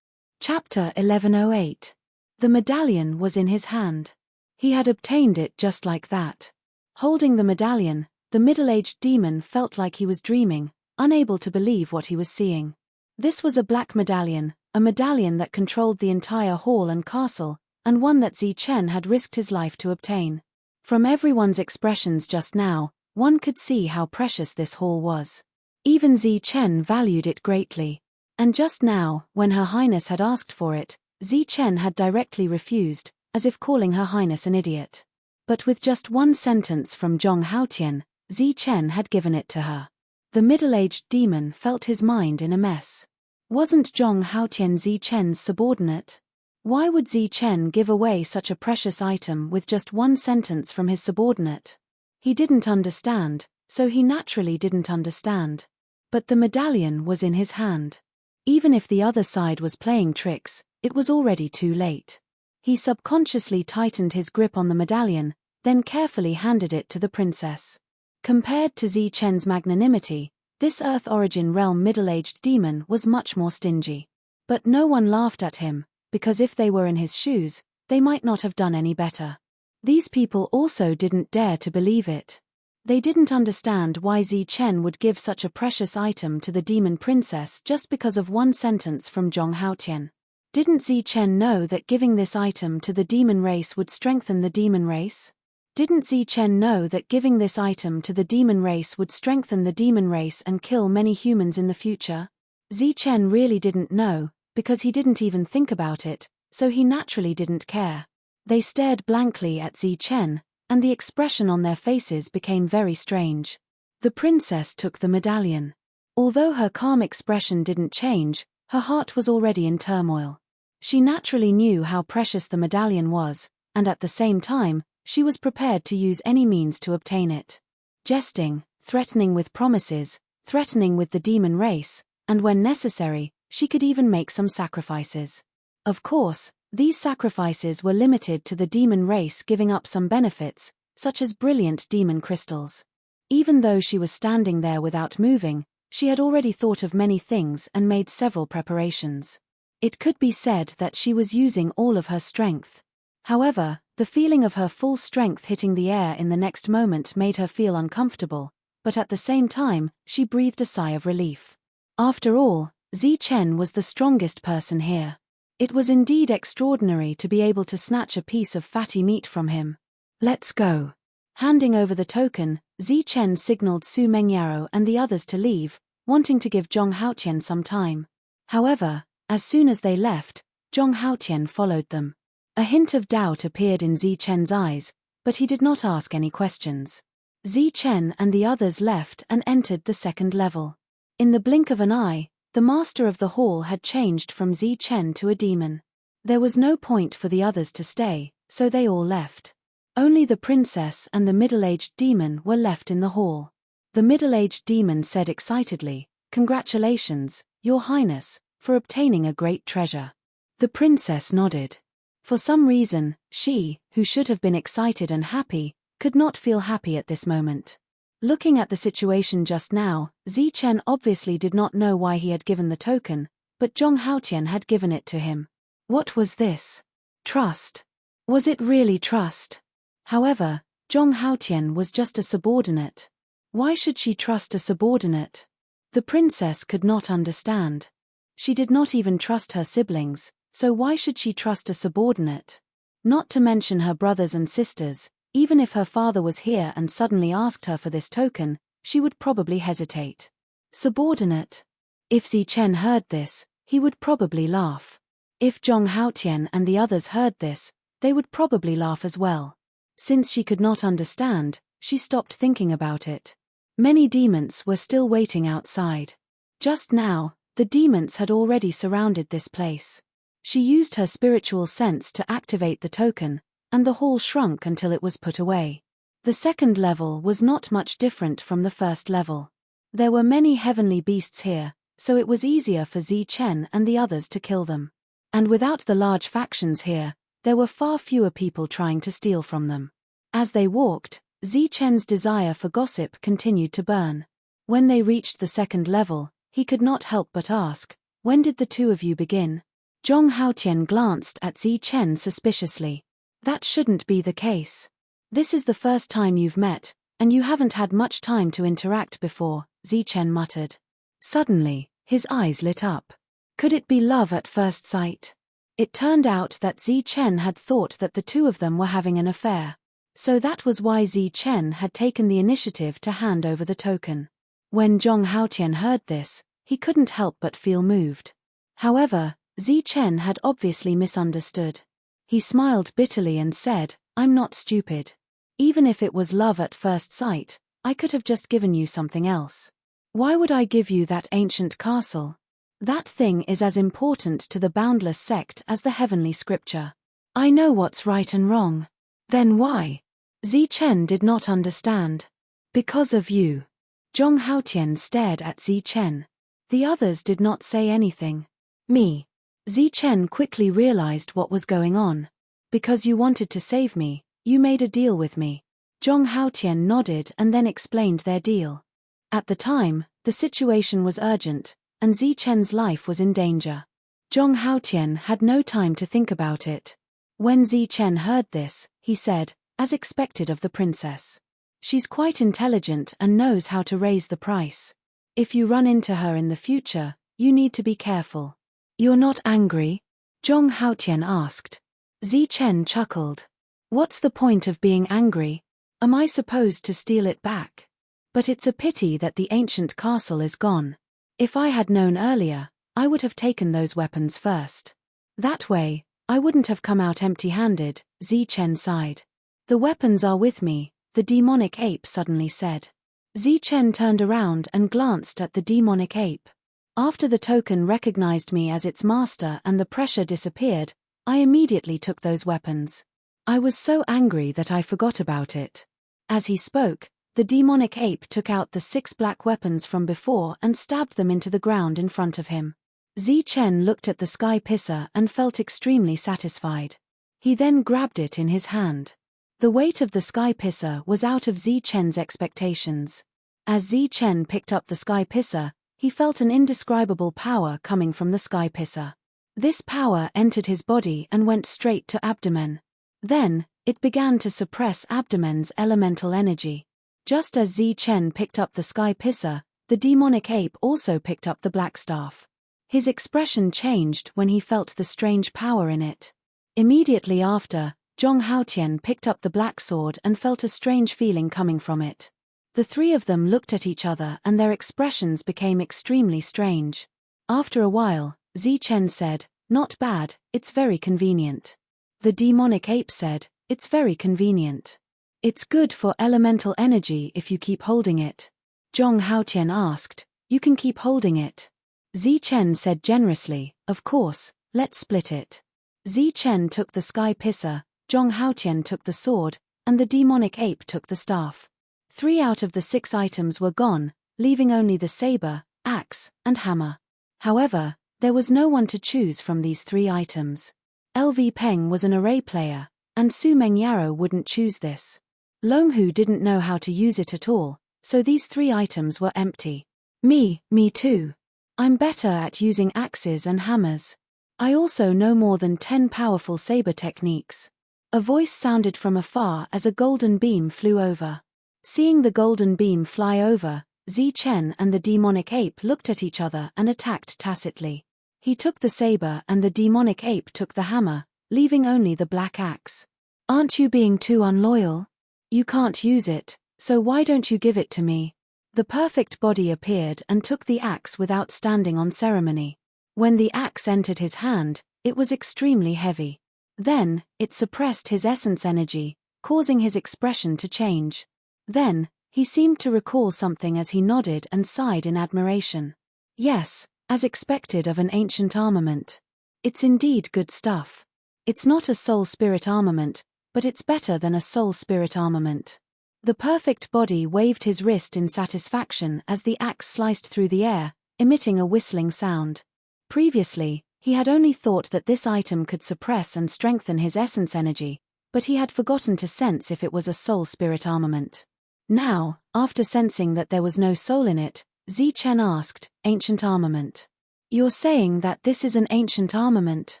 Chapter 1108. The medallion was in his hand. He had obtained it just like that. Holding the medallion, the middle-aged demon felt like he was dreaming, unable to believe what he was seeing. This was a black medallion, a medallion that controlled the entire hall and castle, and one that Zichen had risked his life to obtain. From everyone's expressions just now, one could see how precious this hall was. Even Zichen valued it greatly. And just now, when Her Highness had asked for it, Zichen had directly refused, as if calling Her Highness an idiot. But with just one sentence from Zhong Haotian, Zichen had given it to her. The middle-aged demon felt his mind in a mess. Wasn't Zhong Haotian Zichen's subordinate? Why would Zichen give away such a precious item with just one sentence from his subordinate? He didn't understand, so he naturally didn't understand. But the medallion was in his hand. Even if the other side was playing tricks, it was already too late. He subconsciously tightened his grip on the medallion, then carefully handed it to the princess. Compared to Zichen's magnanimity, this Earth Origin Realm middle-aged demon was much more stingy. But no one laughed at him, because if they were in his shoes, they might not have done any better. These people also didn't dare to believe it. They didn't understand why Zichen would give such a precious item to the demon princess just because of one sentence from Zhong Haotian. Didn't Zichen know that giving this item to the demon race would strengthen the demon race? Didn't Zichen know that giving this item to the demon race would strengthen the demon race and kill many humans in the future? Zichen really didn't know, because he didn't even think about it, so he naturally didn't care. They stared blankly at Zichen, and the expression on their faces became very strange. The princess took the medallion. Although her calm expression didn't change, her heart was already in turmoil. She naturally knew how precious the medallion was, and at the same time, she was prepared to use any means to obtain it. Jesting, threatening with promises, threatening with the demon race, and when necessary, she could even make some sacrifices. Of course, these sacrifices were limited to the demon race giving up some benefits, such as brilliant demon crystals. Even though she was standing there without moving, she had already thought of many things and made several preparations. It could be said that she was using all of her strength. However, the feeling of her full strength hitting the air in the next moment made her feel uncomfortable, but at the same time, she breathed a sigh of relief. After all, Zichen was the strongest person here. It was indeed extraordinary to be able to snatch a piece of fatty meat from him. "Let's go." Handing over the token, Zichen signaled Su Mengyaro and the others to leave, wanting to give Zhong Haotian some time. However, as soon as they left, Zhong Haotian followed them. A hint of doubt appeared in Zichen's eyes, but he did not ask any questions. Zichen and the others left and entered the second level. In the blink of an eye, the master of the hall had changed from Zichen to a demon. There was no point for the others to stay, so they all left. Only the princess and the middle-aged demon were left in the hall. The middle-aged demon said excitedly, "Congratulations, Your Highness, for obtaining a great treasure." The princess nodded. For some reason, she, who should have been excited and happy, could not feel happy at this moment. Looking at the situation just now, Zichen obviously did not know why he had given the token, but Zhong Haotian had given it to him. What was this? Trust? Was it really trust? However, Zhong Haotian was just a subordinate. Why should she trust a subordinate? The princess could not understand. She did not even trust her siblings, so why should she trust a subordinate? Not to mention her brothers and sisters. Even if her father was here and suddenly asked her for this token, she would probably hesitate. Subordinate. If Zi Chen heard this, he would probably laugh. If Zhong Haotian and the others heard this, they would probably laugh as well. Since she could not understand, she stopped thinking about it. Many demons were still waiting outside. Just now, the demons had already surrounded this place. She used her spiritual sense to activate the token, and the hall shrunk until it was put away. The second level was not much different from the first level. There were many heavenly beasts here, so it was easier for Zi Chen and the others to kill them. And without the large factions here, there were far fewer people trying to steal from them. As they walked, Zi Chen's desire for gossip continued to burn. When they reached the second level, he could not help but ask, "When did the two of you begin?" Zhong Haotian glanced at Zi Chen suspiciously. "That shouldn't be the case. This is the first time you've met, and you haven't had much time to interact before," Zi Chen muttered. Suddenly, his eyes lit up. Could it be love at first sight? It turned out that Zi Chen had thought that the two of them were having an affair. So that was why Zi Chen had taken the initiative to hand over the token. When Zhong Haotian heard this, he couldn't help but feel moved. However, Zi Chen had obviously misunderstood. He smiled bitterly and said, "I'm not stupid. Even if it was love at first sight, I could have just given you something else. Why would I give you that ancient castle? That thing is as important to the boundless sect as the heavenly scripture. I know what's right and wrong." "Then why?" Zi Chen did not understand. "Because of you." Zhong Haotian stared at Zi Chen. The others did not say anything. "Me?" Zi Chen quickly realized what was going on. "Because you wanted to save me, you made a deal with me." Zhong Haotian nodded and then explained their deal. At the time, the situation was urgent, and Zi Chen's life was in danger. Zhong Haotian had no time to think about it. When Zi Chen heard this, he said, as expected of the princess, "She's quite intelligent and knows how to raise the price. If you run into her in the future, you need to be careful." "You're not angry?" Zhong Haotian asked. Zi Chen chuckled. "What's the point of being angry? Am I supposed to steal it back? But it's a pity that the ancient castle is gone. If I had known earlier, I would have taken those weapons first. That way, I wouldn't have come out empty-handed," Zi Chen sighed. "The weapons are with me," the demonic ape suddenly said. Zi Chen turned around and glanced at the demonic ape. "After the token recognized me as its master and the pressure disappeared, I immediately took those weapons. I was so angry that I forgot about it." As he spoke, the demonic ape took out the 6 black weapons from before and stabbed them into the ground in front of him. Zi Chen looked at the sky pisser and felt extremely satisfied. He then grabbed it in his hand. The weight of the sky pisser was out of Zi Chen's expectations. As Zi Chen picked up the sky pisser, he felt an indescribable power coming from the sky pisser. This power entered his body and went straight to abdomen. Then, it began to suppress abdomen's elemental energy. Just as Zi Chen picked up the sky pisser, the demonic ape also picked up the black staff. His expression changed when he felt the strange power in it. Immediately after, Zhong Haotian picked up the black sword and felt a strange feeling coming from it. The three of them looked at each other and their expressions became extremely strange. After a while, Zi Chen said, "Not bad, it's very convenient." The demonic ape said, "It's very convenient. It's good for elemental energy if you keep holding it." Zhong Haotian asked, "You can keep holding it?" Zi Chen said generously, "Of course, let's split it." Zi Chen took the sky pisser, Zhong Haotian took the sword, and the demonic ape took the staff. 3 out of the 6 items were gone, leaving only the saber, axe, and hammer. However, there was no one to choose from these 3 items. LV Peng was an array player, and Su Mengyaro wouldn't choose this. Longhu didn't know how to use it at all, so these 3 items were empty. Me too. I'm better at using axes and hammers. I also know more than 10 powerful saber techniques. A voice sounded from afar as a golden beam flew over. Seeing the golden beam fly over, Zi Chen and the demonic ape looked at each other and attacked tacitly. He took the saber and the demonic ape took the hammer, leaving only the black axe. "Aren't you being too unloyal? You can't use it, so why don't you give it to me?" The perfect body appeared and took the axe without standing on ceremony. When the axe entered his hand, it was extremely heavy. Then, it suppressed his essence energy, causing his expression to change. Then, he seemed to recall something as he nodded and sighed in admiration. Yes, as expected of an ancient armament. It's indeed good stuff. It's not a soul-spirit armament, but it's better than a soul-spirit armament. The perfect body waved his wrist in satisfaction as the axe sliced through the air, emitting a whistling sound. Previously, he had only thought that this item could suppress and strengthen his essence energy, but he had forgotten to sense if it was a soul-spirit armament. Now, after sensing that there was no soul in it, Zichen asked, "Ancient armament? You're saying that this is an ancient armament?"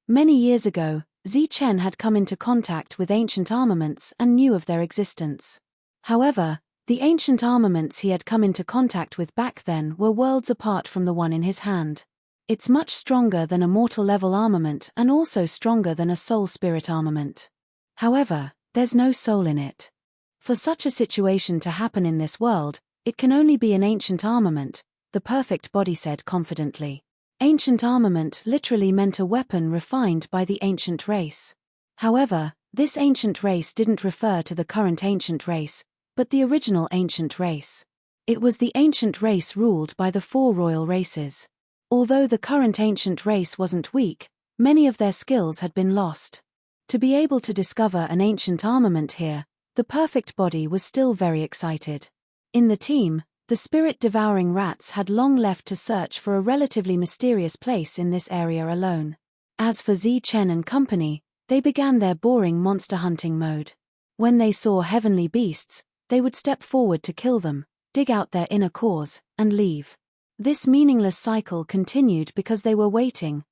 Many years ago, Zichen had come into contact with ancient armaments and knew of their existence. However, the ancient armaments he had come into contact with back then were worlds apart from the one in his hand. It's much stronger than a mortal-level armament and also stronger than a soul-spirit armament. However, there's no soul in it. For such a situation to happen in this world, it can only be an ancient armament, the perfect body said confidently. Ancient armament literally meant a weapon refined by the ancient race. However, this ancient race didn't refer to the current ancient race, but the original ancient race. It was the ancient race ruled by the 4 royal races. Although the current ancient race wasn't weak, many of their skills had been lost. To be able to discover an ancient armament here, the perfect body was still very excited. In the team, the spirit-devouring rats had long left to search for a relatively mysterious place in this area alone. As for Zichen and company, they began their boring monster hunting mode. When they saw heavenly beasts, they would step forward to kill them, dig out their inner cores, and leave. This meaningless cycle continued because they were waiting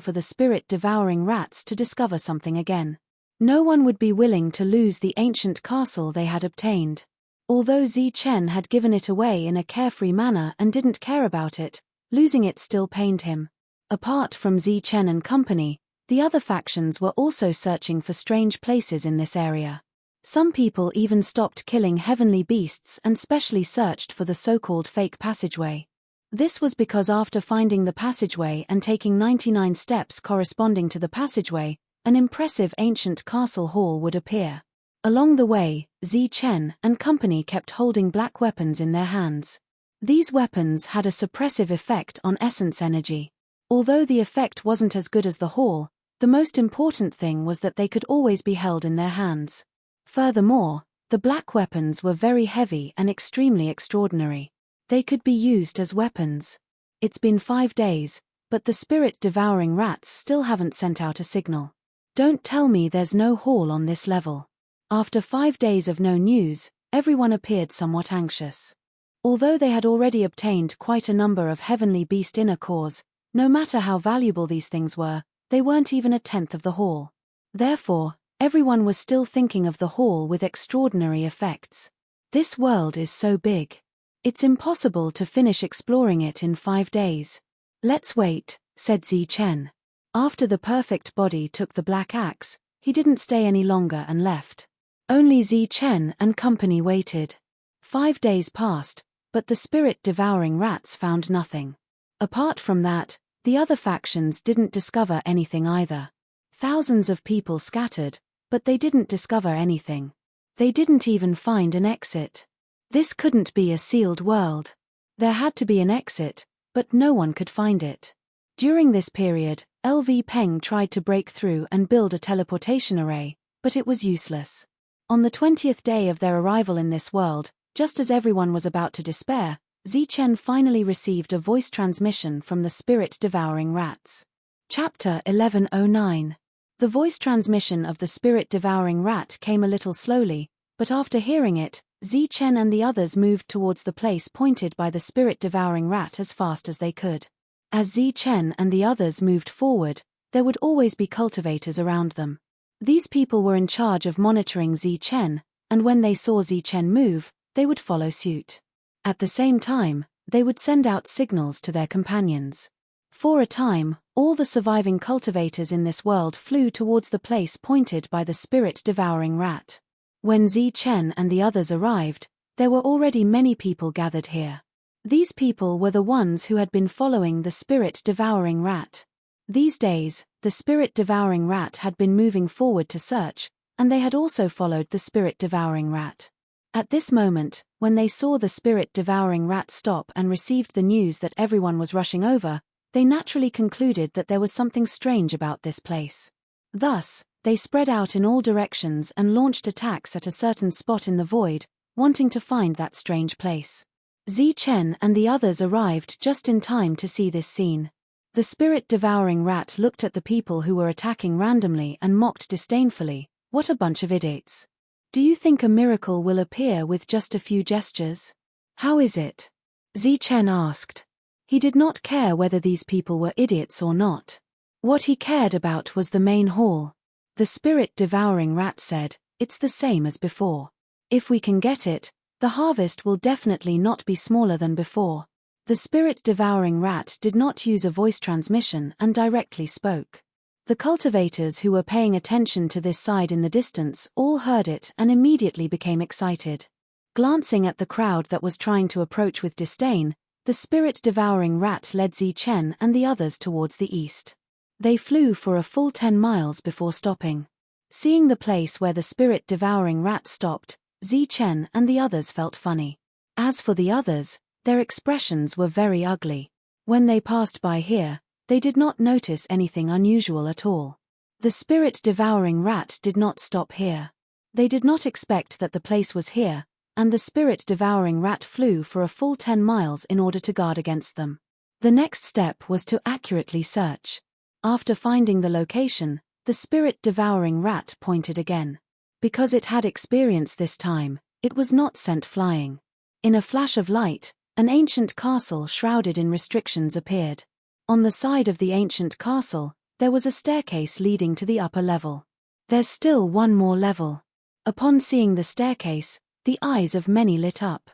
for the spirit-devouring rats to discover something again. No one would be willing to lose the ancient castle they had obtained. Although Zichen had given it away in a carefree manner and didn't care about it, losing it still pained him. Apart from Zichen and company, the other factions were also searching for strange places in this area. Some people even stopped killing heavenly beasts and specially searched for the so-called fake passageway. This was because after finding the passageway and taking 99 steps corresponding to the passageway, an impressive ancient castle hall would appear. Along the way, Zichen and company kept holding black weapons in their hands. These weapons had a suppressive effect on essence energy. Although the effect wasn't as good as the hall, the most important thing was that they could always be held in their hands. Furthermore, the black weapons were very heavy and extremely extraordinary. They could be used as weapons. It's been 5 days, but the spirit-devouring rats still haven't sent out a signal. Don't tell me there's no hall on this level. After 5 days of no news, everyone appeared somewhat anxious. Although they had already obtained quite a number of heavenly beast inner cores, no matter how valuable these things were, they weren't even a tenth of the hall. Therefore, everyone was still thinking of the hall with extraordinary effects. This world is so big. It's impossible to finish exploring it in 5 days. Let's wait, said Zichen. After the perfect body took the black axe, he didn't stay any longer and left. Only Zichen and company waited. 5 days passed, but the spirit-devouring rats found nothing. Apart from that, the other factions didn't discover anything either. Thousands of people scattered, but they didn't discover anything. They didn't even find an exit. This couldn't be a sealed world. There had to be an exit, but no one could find it. During this period, LV Peng tried to break through and build a teleportation array, but it was useless. On the 20th day of their arrival in this world, just as everyone was about to despair, Zichen finally received a voice transmission from the spirit-devouring rats. Chapter 1109. The voice transmission of the spirit-devouring rat came a little slowly, but after hearing it, Zichen and the others moved towards the place pointed by the spirit-devouring rat as fast as they could. As Zichen and the others moved forward, there would always be cultivators around them. These people were in charge of monitoring Zichen, and when they saw Zichen move, they would follow suit. At the same time, they would send out signals to their companions. For a time, all the surviving cultivators in this world flew towards the place pointed by the spirit-devouring rat. When Zichen and the others arrived, There were already many people gathered here. These people were the ones who had been following the spirit-devouring rat. These days, the spirit-devouring rat had been moving forward to search, and they had also followed the spirit-devouring rat. At this moment, when they saw the spirit-devouring rat stop and received the news that everyone was rushing over, they naturally concluded that there was something strange about this place. Thus, they spread out in all directions and launched attacks at a certain spot in the void, wanting to find that strange place. Zichen and the others arrived just in time to see this scene. The spirit-devouring rat looked at the people who were attacking randomly and mocked disdainfully, "What a bunch of idiots. Do you think a miracle will appear with just a few gestures? How is it?" Zichen asked. He did not care whether these people were idiots or not. What he cared about was the main hall. The spirit-devouring rat said, "It's the same as before. If we can get it, the harvest will definitely not be smaller than before." The spirit-devouring rat did not use a voice transmission and directly spoke. The cultivators who were paying attention to this side in the distance all heard it and immediately became excited. Glancing at the crowd that was trying to approach with disdain, the spirit-devouring rat led Zichen and the others towards the east. They flew for a full 10 miles before stopping. Seeing the place where the spirit-devouring rat stopped, Zichen and the others felt funny. As for the others, their expressions were very ugly. When they passed by here, they did not notice anything unusual at all. The spirit-devouring rat did not stop here. They did not expect that the place was here, and the spirit-devouring rat flew for a full 10 miles in order to guard against them. The next step was to accurately search. After finding the location, the spirit-devouring rat pointed again. Because it had experience this time, it was not sent flying. In a flash of light, an ancient castle shrouded in restrictions appeared. On the side of the ancient castle, there was a staircase leading to the upper level. There's still one more level. Upon seeing the staircase, the eyes of many lit up.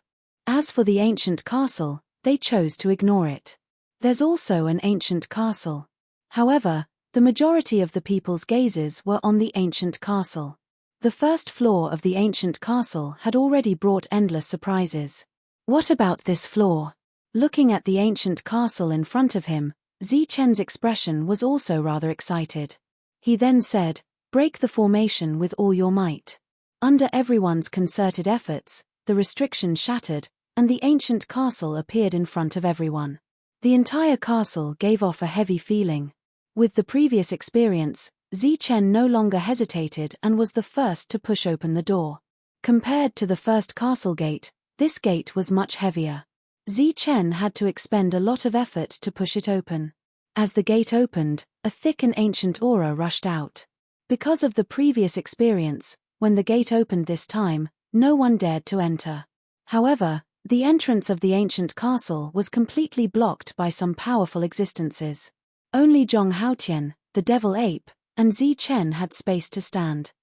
As for the ancient castle, they chose to ignore it. There's also an ancient castle. However, the majority of the people's gazes were on the ancient castle. The first floor of the ancient castle had already brought endless surprises. What about this floor? Looking at the ancient castle in front of him, Zichen's expression was also rather excited. He then said, "Break the formation with all your might." Under everyone's concerted efforts, the restriction shattered, and the ancient castle appeared in front of everyone. The entire castle gave off a heavy feeling. With the previous experience, Zichen no longer hesitated and was the first to push open the door. Compared to the first castle gate, this gate was much heavier. Zichen had to expend a lot of effort to push it open. As the gate opened, a thick and ancient aura rushed out. Because of the previous experience, when the gate opened this time, no one dared to enter. However, the entrance of the ancient castle was completely blocked by some powerful existences. Only Zhong Haotian, the devil ape, and Zichen had space to stand.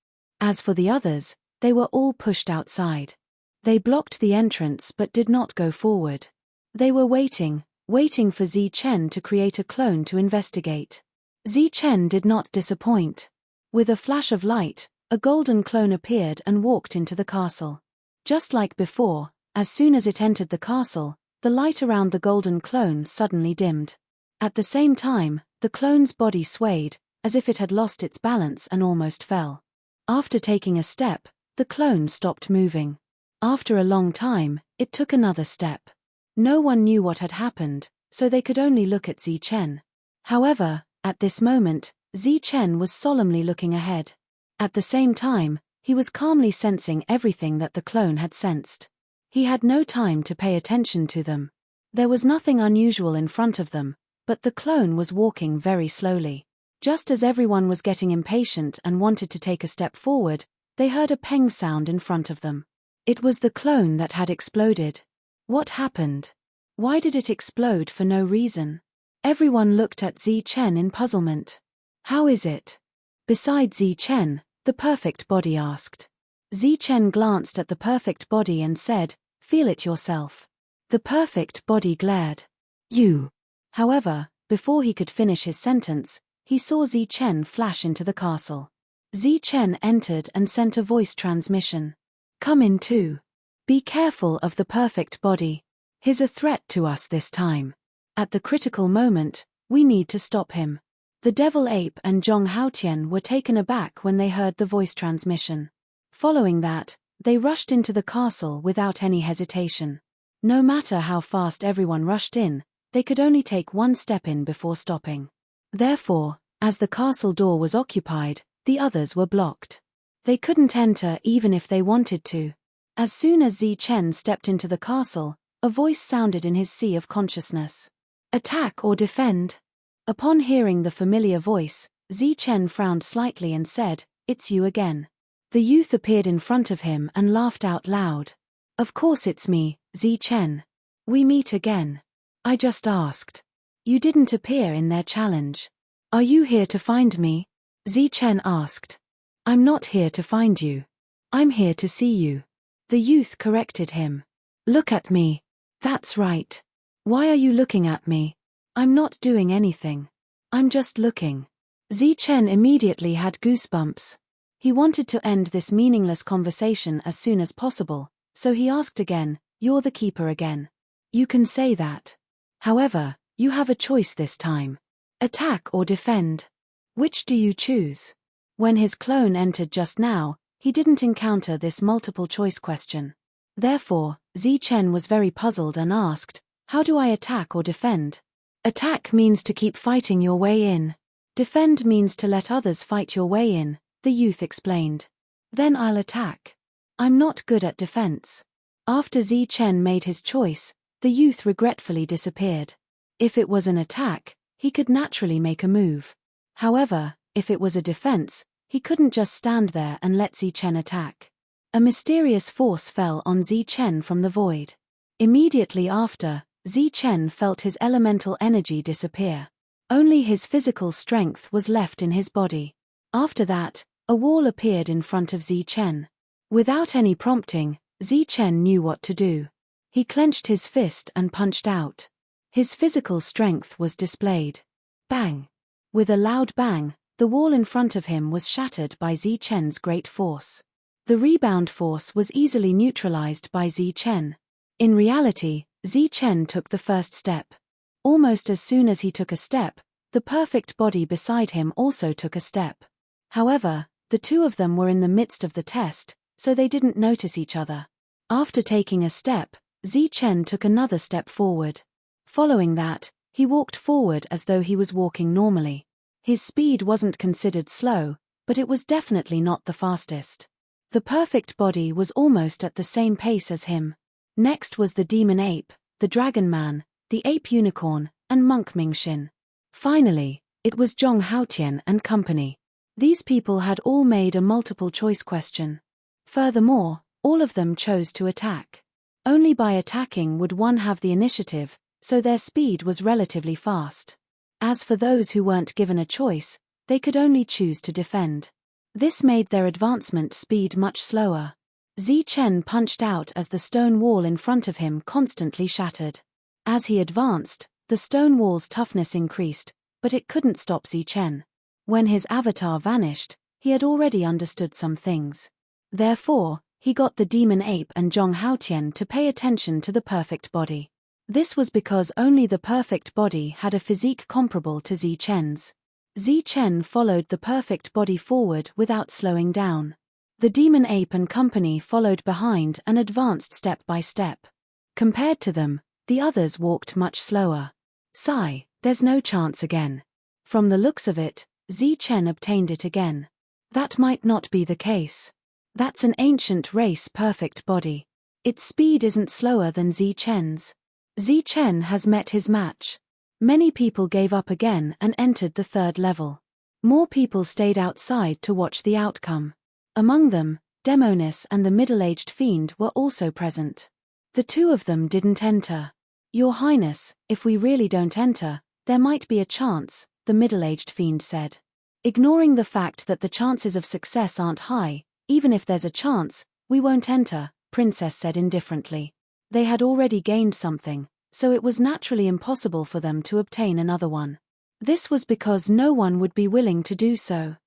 As for the others, they were all pushed outside. They blocked the entrance but did not go forward. They were waiting for Zichen to create a clone to investigate. Zichen did not disappoint. With a flash of light, a golden clone appeared and walked into the castle. Just like before, as soon as it entered the castle, the light around the golden clone suddenly dimmed. At the same time, the clone's body swayed, as if it had lost its balance and almost fell. After taking a step, the clone stopped moving. After a long time, it took another step. No one knew what had happened, so they could only look at Zichen. However, at this moment, Zichen was solemnly looking ahead. At the same time, he was calmly sensing everything that the clone had sensed. He had no time to pay attention to them. There was nothing unusual in front of them, but the clone was walking very slowly. Just as everyone was getting impatient and wanted to take a step forward, they heard a peng sound in front of them. It was the clone that had exploded. What happened? Why did it explode for no reason? Everyone looked at Zichen in puzzlement. How is it? Besides Zichen, the perfect body asked. Zichen glanced at the perfect body and said, "Feel it yourself." The perfect body glared. "You." However, before he could finish his sentence, he saw Zichen flash into the castle. Zichen entered and sent a voice transmission. "Come in too." Be careful of the perfect body. He's a threat to us this time. At the critical moment, we need to stop him. The devil ape and Zhong Haotian were taken aback when they heard the voice transmission. Following that, they rushed into the castle without any hesitation. No matter how fast everyone rushed in, they could only take one step in before stopping. Therefore, as the castle door was occupied, the others were blocked. They couldn't enter even if they wanted to. As soon as Zi Chen stepped into the castle, a voice sounded in his sea of consciousness. Attack or defend? Upon hearing the familiar voice, Zi Chen frowned slightly and said, "It's you again." The youth appeared in front of him and laughed out loud. "Of course it's me, Zi Chen. We meet again. I just asked. You didn't appear in their challenge. Are you here to find me?" Zi Chen asked. "I'm not here to find you. I'm here to see you." The youth corrected him. "Look at me." "That's right. Why are you looking at me?" "I'm not doing anything. I'm just looking." Zi Chen immediately had goosebumps. He wanted to end this meaningless conversation as soon as possible, so he asked again, "You're the keeper again?" "You can say that. However, you have a choice this time. Attack or defend. Which do you choose?" When his clone entered just now, he didn't encounter this multiple choice question. Therefore, Zi Chen was very puzzled and asked, "How do I attack or defend?" "Attack means to keep fighting your way in. Defend means to let others fight your way in," the youth explained. "Then I'll attack. I'm not good at defense." After Zi Chen made his choice, the youth regretfully disappeared. If it was an attack, he could naturally make a move. However, if it was a defense, he couldn't just stand there and let Zi Chen attack. A mysterious force fell on Zi Chen from the void. Immediately after, Zi Chen felt his elemental energy disappear. Only his physical strength was left in his body. After that, a wall appeared in front of Zi Chen. Without any prompting, Zi Chen knew what to do. He clenched his fist and punched out. His physical strength was displayed. Bang! With a loud bang, the wall in front of him was shattered by Zi Chen's great force. The rebound force was easily neutralized by Zi Chen. In reality, Zi Chen took the first step. Almost as soon as he took a step, the perfect body beside him also took a step. However, the two of them were in the midst of the test, so they didn't notice each other. After taking a step, Zi Chen took another step forward. Following that, he walked forward as though he was walking normally. His speed wasn't considered slow, but it was definitely not the fastest. The perfect body was almost at the same pace as him. Next was the demon ape, the dragon man, the ape unicorn, and monk Mingxin. Finally, it was Zhong Haotian and company. These people had all made a multiple choice question. Furthermore, all of them chose to attack. Only by attacking would one have the initiative, so their speed was relatively fast. As for those who weren't given a choice, they could only choose to defend. This made their advancement speed much slower. Zi Chen punched out as the stone wall in front of him constantly shattered. As he advanced, the stone wall's toughness increased, but it couldn't stop Zi Chen. When his avatar vanished, he had already understood some things. Therefore, he got the demon ape and Zhong Haotian to pay attention to the perfect body. This was because only the perfect body had a physique comparable to Zi Chen's. Zi Chen followed the perfect body forward without slowing down. The demon ape and company followed behind and advanced step by step. Compared to them, the others walked much slower. Sigh, there's no chance again. From the looks of it, Zi Chen obtained it again. That might not be the case. That's an ancient race perfect body. Its speed isn't slower than Zi Chen's. Zi Chen has met his match. Many people gave up again and entered the third level. More people stayed outside to watch the outcome. Among them, Demonis and the middle-aged fiend were also present. The two of them didn't enter. "Your Highness, if we really don't enter, there might be a chance," the middle-aged fiend said. "Ignoring the fact that the chances of success aren't high, even if there's a chance, we won't enter," Princess said indifferently. They had already gained something, so it was naturally impossible for them to obtain another one. This was because no one would be willing to do so.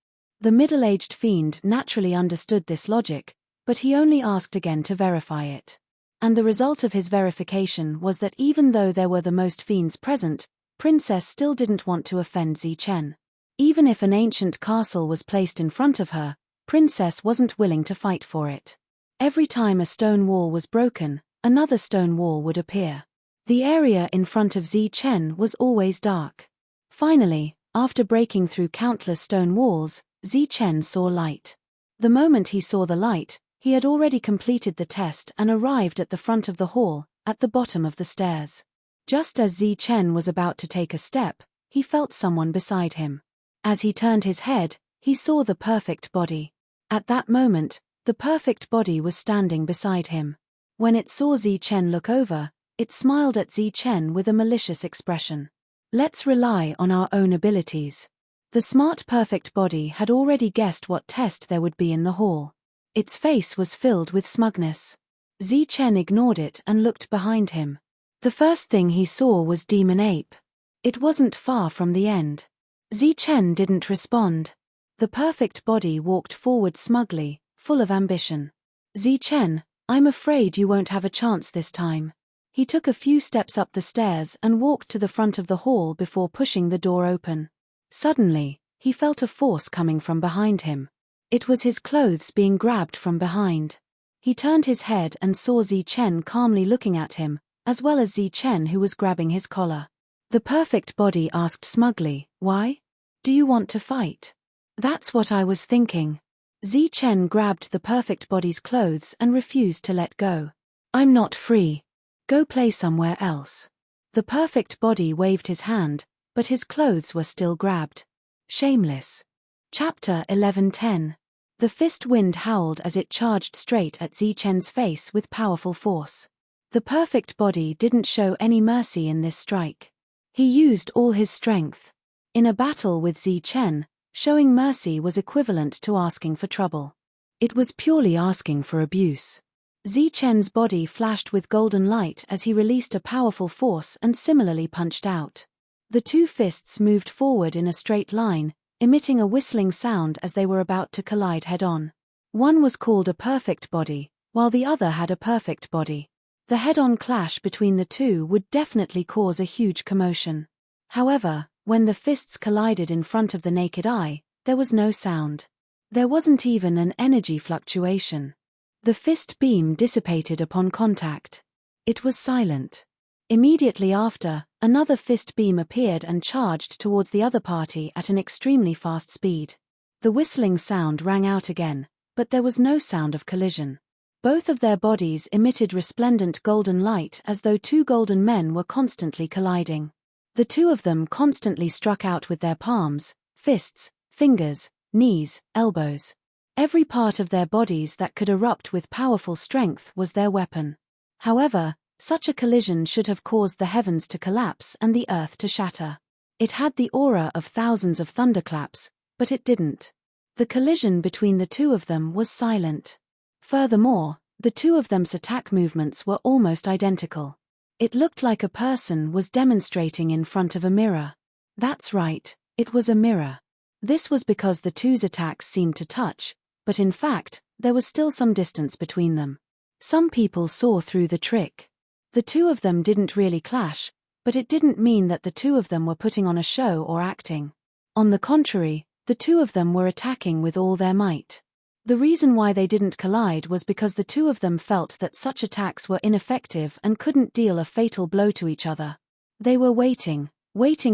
The middle-aged fiend naturally understood this logic, but he only asked again to verify it. And the result of his verification was that even though there were the most fiends present, Princess still didn't want to offend Zichen. Even if an ancient castle was placed in front of her, Princess wasn't willing to fight for it. Every time a stone wall was broken, another stone wall would appear. The area in front of Zichen was always dark. Finally, after breaking through countless stone walls, Zichen saw light. The moment he saw the light, he had already completed the test and arrived at the front of the hall, at the bottom of the stairs. Just as Zichen was about to take a step, he felt someone beside him. As he turned his head, he saw the perfect body. At that moment, the perfect body was standing beside him. When it saw Zichen look over, it smiled at Zichen with a malicious expression. Let's rely on our own abilities. The smart perfect body had already guessed what test there would be in the hall. Its face was filled with smugness. Zichen ignored it and looked behind him. The first thing he saw was Demon Ape. It wasn't far from the end. Zichen didn't respond. The perfect body walked forward smugly, full of ambition. Zichen, I'm afraid you won't have a chance this time. He took a few steps up the stairs and walked to the front of the hall before pushing the door open. Suddenly, he felt a force coming from behind him. It was his clothes being grabbed from behind. He turned his head and saw Zichen calmly looking at him, as well as Zichen who was grabbing his collar. The perfect body asked smugly, "Why? Do you want to fight?" "That's what I was thinking." Zichen grabbed the perfect body's clothes and refused to let go. "I'm not free. Go play somewhere else." The perfect body waved his hand, but his clothes were still grabbed. Shameless. Chapter 11:10. The fist wind howled as it charged straight at Zichen's face with powerful force. The perfect body didn't show any mercy in this strike. He used all his strength. In a battle with Zichen, showing mercy was equivalent to asking for trouble. It was purely asking for abuse. Zichen's body flashed with golden light as he released a powerful force and similarly punched out. The two fists moved forward in a straight line, emitting a whistling sound as they were about to collide head-on. One was called a perfect body, while the other had a perfect body. The head-on clash between the two would definitely cause a huge commotion. However, when the fists collided in front of the naked eye, there was no sound. There wasn't even an energy fluctuation. The fist beam dissipated upon contact. It was silent. Immediately after, another fist beam appeared and charged towards the other party at an extremely fast speed. The whistling sound rang out again, but there was no sound of collision. Both of their bodies emitted resplendent golden light as though two golden men were constantly colliding. The two of them constantly struck out with their palms, fists, fingers, knees, elbows. Every part of their bodies that could erupt with powerful strength was their weapon. However, such a collision should have caused the heavens to collapse and the earth to shatter. It had the aura of thousands of thunderclaps, but it didn't. The collision between the two of them was silent. Furthermore, the two of them's attack movements were almost identical. It looked like a person was demonstrating in front of a mirror. That's right, it was a mirror. This was because the two's attacks seemed to touch, but in fact, there was still some distance between them. Some people saw through the trick. The two of them didn't really clash, but it didn't mean that the two of them were putting on a show or acting. On the contrary, the two of them were attacking with all their might. The reason why they didn't collide was because the two of them felt that such attacks were ineffective and couldn't deal a fatal blow to each other. They were waiting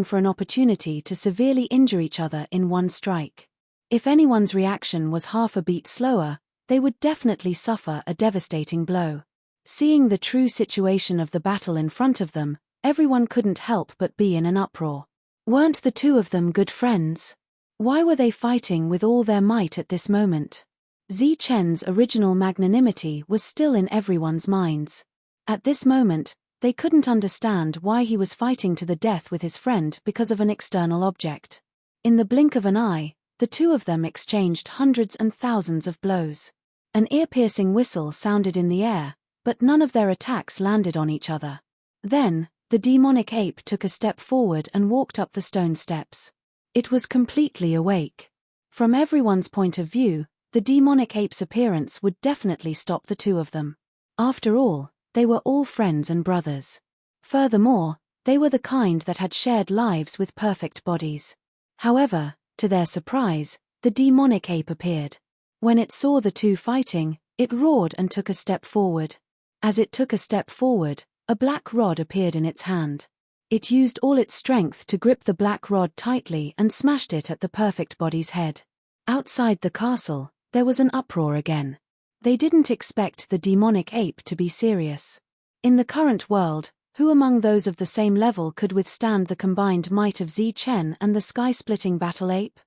for an opportunity to severely injure each other in one strike. If anyone's reaction was half a beat slower, they would definitely suffer a devastating blow. Seeing the true situation of the battle in front of them, everyone couldn't help but be in an uproar. Weren't the two of them good friends? Why were they fighting with all their might at this moment? Zichen's original magnanimity was still in everyone's minds. At this moment, they couldn't understand why he was fighting to the death with his friend because of an external object. In the blink of an eye, the two of them exchanged hundreds and thousands of blows. An ear-piercing whistle sounded in the air, but none of their attacks landed on each other. Then, the demonic ape took a step forward and walked up the stone steps. It was completely awake. From everyone's point of view, the demonic ape's appearance would definitely stop the two of them. After all, they were all friends and brothers. Furthermore, they were the kind that had shared lives with perfect bodies. However, to their surprise, the demonic ape appeared. When it saw the two fighting, it roared and took a step forward. As it took a step forward, a black rod appeared in its hand. It used all its strength to grip the black rod tightly and smashed it at the perfect body's head. Outside the castle, there was an uproar again. They didn't expect the demonic ape to be serious. In the current world, who among those of the same level could withstand the combined might of Chen and the sky-splitting battle ape?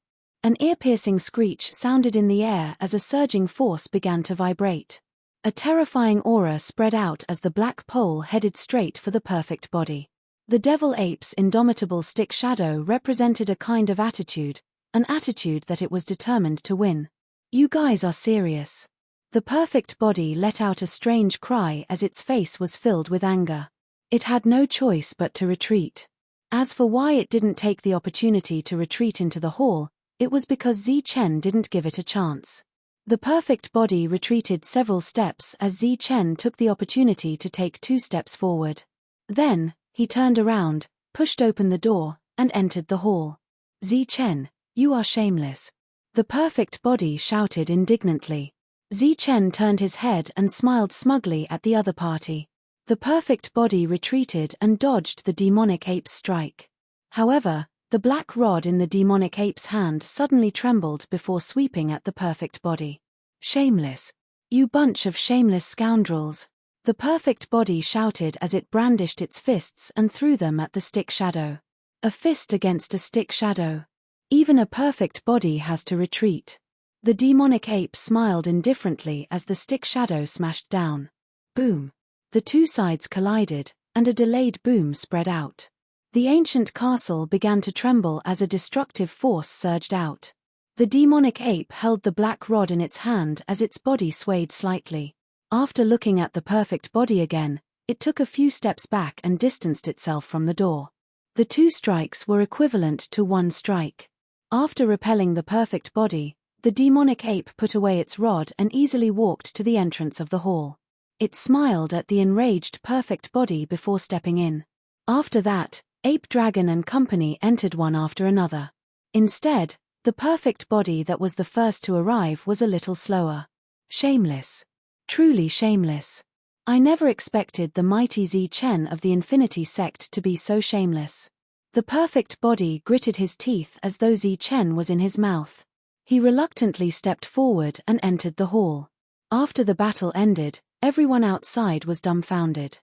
An ear-piercing screech sounded in the air as a surging force began to vibrate. A terrifying aura spread out as the black pole headed straight for the perfect body. The devil ape's indomitable stick shadow represented a kind of attitude, an attitude that it was determined to win. "You guys are serious." The perfect body let out a strange cry as its face was filled with anger. It had no choice but to retreat. As for why it didn't take the opportunity to retreat into the hall, it was because Chen didn't give it a chance. The perfect body retreated several steps as Chen took the opportunity to take 2 steps forward. Then, he turned around, pushed open the door, and entered the hall. "Chen, you are shameless." The perfect body shouted indignantly. Chen turned his head and smiled smugly at the other party. The perfect body retreated and dodged the demonic ape's strike. However, the black rod in the demonic ape's hand suddenly trembled before sweeping at the perfect body. "Shameless. You bunch of shameless scoundrels." The perfect body shouted as it brandished its fists and threw them at the stick shadow. A fist against a stick shadow. Even a perfect body has to retreat. The demonic ape smiled indifferently as the stick shadow smashed down. Boom. The two sides collided, and a delayed boom spread out. The ancient castle began to tremble as a destructive force surged out. The demonic ape held the black rod in its hand as its body swayed slightly. After looking at the perfect body again, it took a few steps back and distanced itself from the door. The 2 strikes were equivalent to 1 strike. After repelling the perfect body, the demonic ape put away its rod and easily walked to the entrance of the hall. It smiled at the enraged perfect body before stepping in. After that, Ape Dragon and company entered one after another. Instead, the perfect body that was the first to arrive was a little slower. Shameless. Truly shameless. I never expected the mighty Chen of the Infinity Sect to be so shameless. The perfect body gritted his teeth as though Chen was in his mouth. He reluctantly stepped forward and entered the hall. After the battle ended, everyone outside was dumbfounded.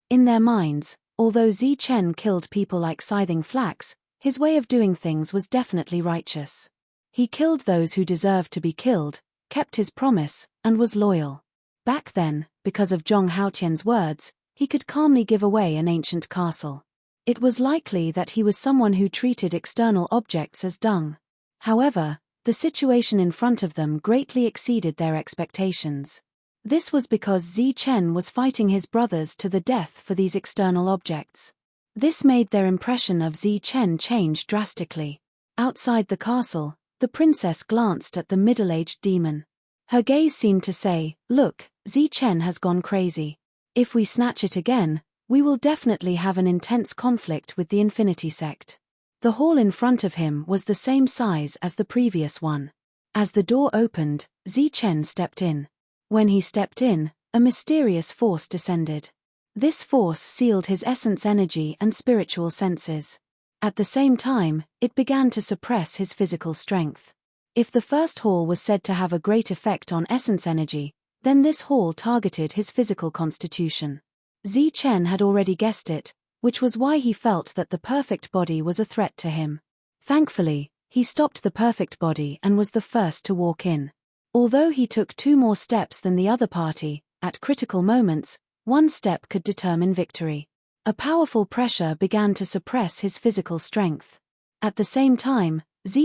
In their minds, although Chen killed people like scything flax, his way of doing things was definitely righteous. He killed those who deserved to be killed, kept his promise, and was loyal. Back then, because of Zhong Haotian's words, he could calmly give away an ancient castle. It was likely that he was someone who treated external objects as dung. However, the situation in front of them greatly exceeded their expectations. This was because Chen was fighting his brothers to the death for these external objects. This made their impression of Chen change drastically. Outside the castle, the princess glanced at the middle-aged demon. Her gaze seemed to say, "Look, Chen has gone crazy. If we snatch it again, we will definitely have an intense conflict with the Infinity Sect." The hall in front of him was the same size as the previous one. As the door opened, Chen stepped in. When he stepped in, a mysterious force descended. This force sealed his essence energy and spiritual senses. At the same time, it began to suppress his physical strength. If the first hall was said to have a great effect on essence energy, then this hall targeted his physical constitution. Chen had already guessed it, which was why he felt that the perfect body was a threat to him. Thankfully, he stopped the perfect body and was the first to walk in. Although he took 2 more steps than the other party, at critical moments, 1 step could determine victory. A powerful pressure began to suppress his physical strength. At the same time,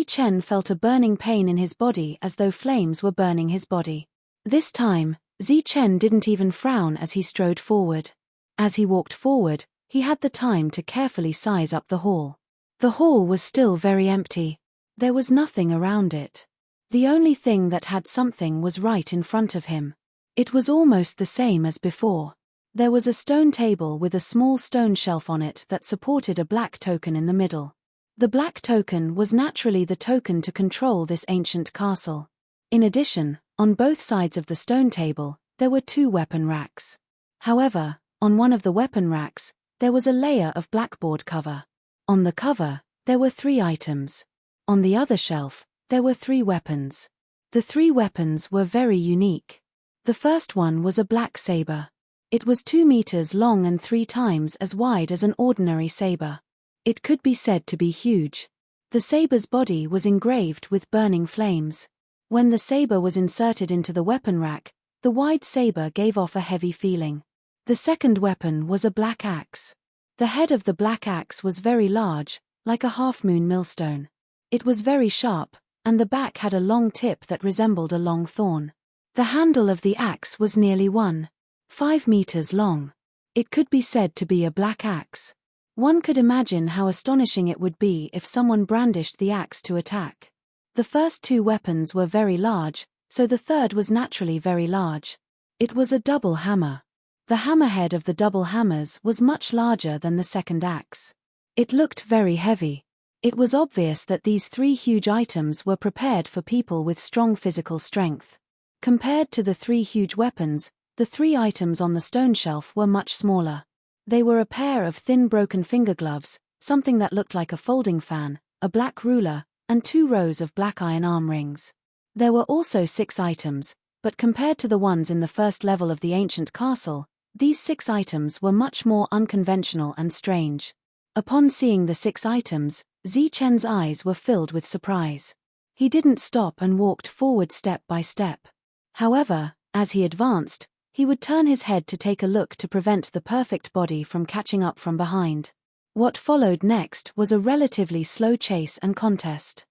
Chen felt a burning pain in his body as though flames were burning his body. This time, Chen didn't even frown as he strode forward. As he walked forward, he had the time to carefully size up the hall. The hall was still very empty. There was nothing around it. The only thing that had something was right in front of him. It was almost the same as before. There was a stone table with a small stone shelf on it that supported a black token in the middle. The black token was naturally the token to control this ancient castle. In addition, on both sides of the stone table, there were 2 weapon racks. However, on one of the weapon racks, there was a layer of blackboard cover. On the cover, there were 3 items. On the other shelf, there were 3 weapons. The 3 weapons were very unique. The first one was a black saber. It was 2 meters long and 3 times as wide as an ordinary saber. It could be said to be huge. The saber's body was engraved with burning flames. When the saber was inserted into the weapon rack, the wide saber gave off a heavy feeling. The second weapon was a black axe. The head of the black axe was very large, like a half-moon millstone. It was very sharp, and the back had a long tip that resembled a long thorn. The handle of the axe was nearly 1.5 meters long. It could be said to be a black axe. One could imagine how astonishing it would be if someone brandished the axe to attack. The first 2 weapons were very large, so the third was naturally very large. It was a double hammer. The hammerhead of the double hammers was much larger than the second axe. It looked very heavy. It was obvious that these 3 huge items were prepared for people with strong physical strength. Compared to the 3 huge weapons, the 3 items on the stone shelf were much smaller. They were a pair of thin broken finger gloves, something that looked like a folding fan, a black ruler, and 2 rows of black iron arm rings. There were also 6 items, but compared to the ones in the first level of the ancient castle, these 6 items were much more unconventional and strange. Upon seeing the 6 items, Zichen's eyes were filled with surprise. He didn't stop and walked forward step by step. However, as he advanced, he would turn his head to take a look to prevent the perfect body from catching up from behind. What followed next was a relatively slow chase and contest.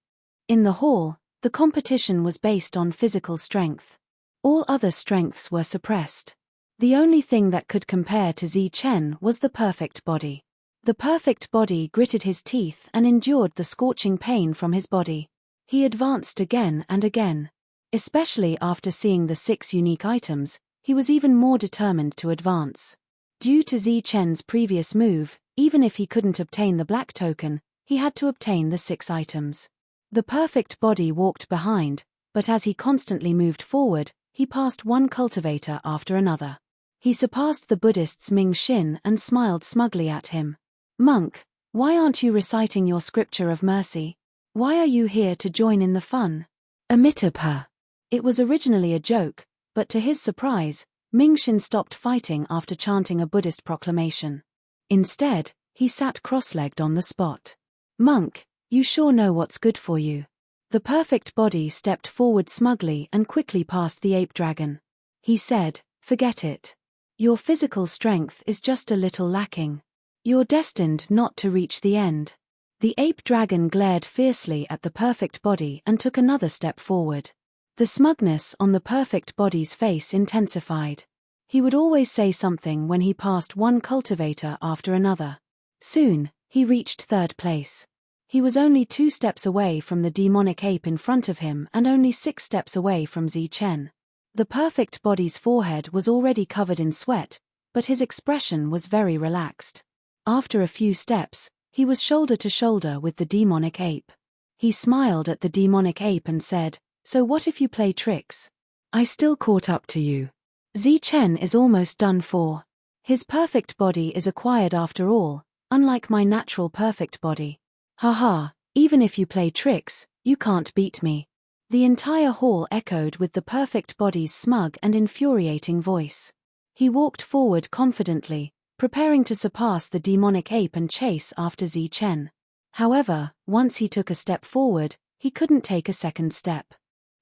In the hall, the competition was based on physical strength. All other strengths were suppressed. The only thing that could compare to Zichen was the perfect body. The perfect body gritted his teeth and endured the scorching pain from his body. He advanced again and again. Especially after seeing the 6 unique items, he was even more determined to advance. Due to Zichen's previous move, even if he couldn't obtain the black token, he had to obtain the 6 items. The perfect body walked behind, but as he constantly moved forward, he passed one cultivator after another. He surpassed the Buddhist's Ming Xin and smiled smugly at him. "Monk, why aren't you reciting your scripture of mercy? Why are you here to join in the fun?" Amitabha. It was originally a joke, but to his surprise, Ming Xin stopped fighting after chanting a Buddhist proclamation. Instead, he sat cross-legged on the spot. "Monk, you sure know what's good for you." The perfect body stepped forward smugly and quickly past the ape dragon. He said, "Forget it. Your physical strength is just a little lacking. You're destined not to reach the end." The ape dragon glared fiercely at the perfect body and took another step forward. The smugness on the perfect body's face intensified. He would always say something when he passed one cultivator after another. Soon, he reached 3rd place. He was only 2 steps away from the demonic ape in front of him and only 6 steps away from Zichen. The perfect body's forehead was already covered in sweat, but his expression was very relaxed. After a few steps, he was shoulder to shoulder with the demonic ape. He smiled at the demonic ape and said, "So what if you play tricks? I still caught up to you. Zichen is almost done for. His perfect body is acquired after all, unlike my natural perfect body. Haha, even if you play tricks, you can't beat me." The entire hall echoed with the perfect body's smug and infuriating voice. He walked forward confidently, preparing to surpass the demonic ape and chase after Zichen. However, once he took a step forward, he couldn't take a second step.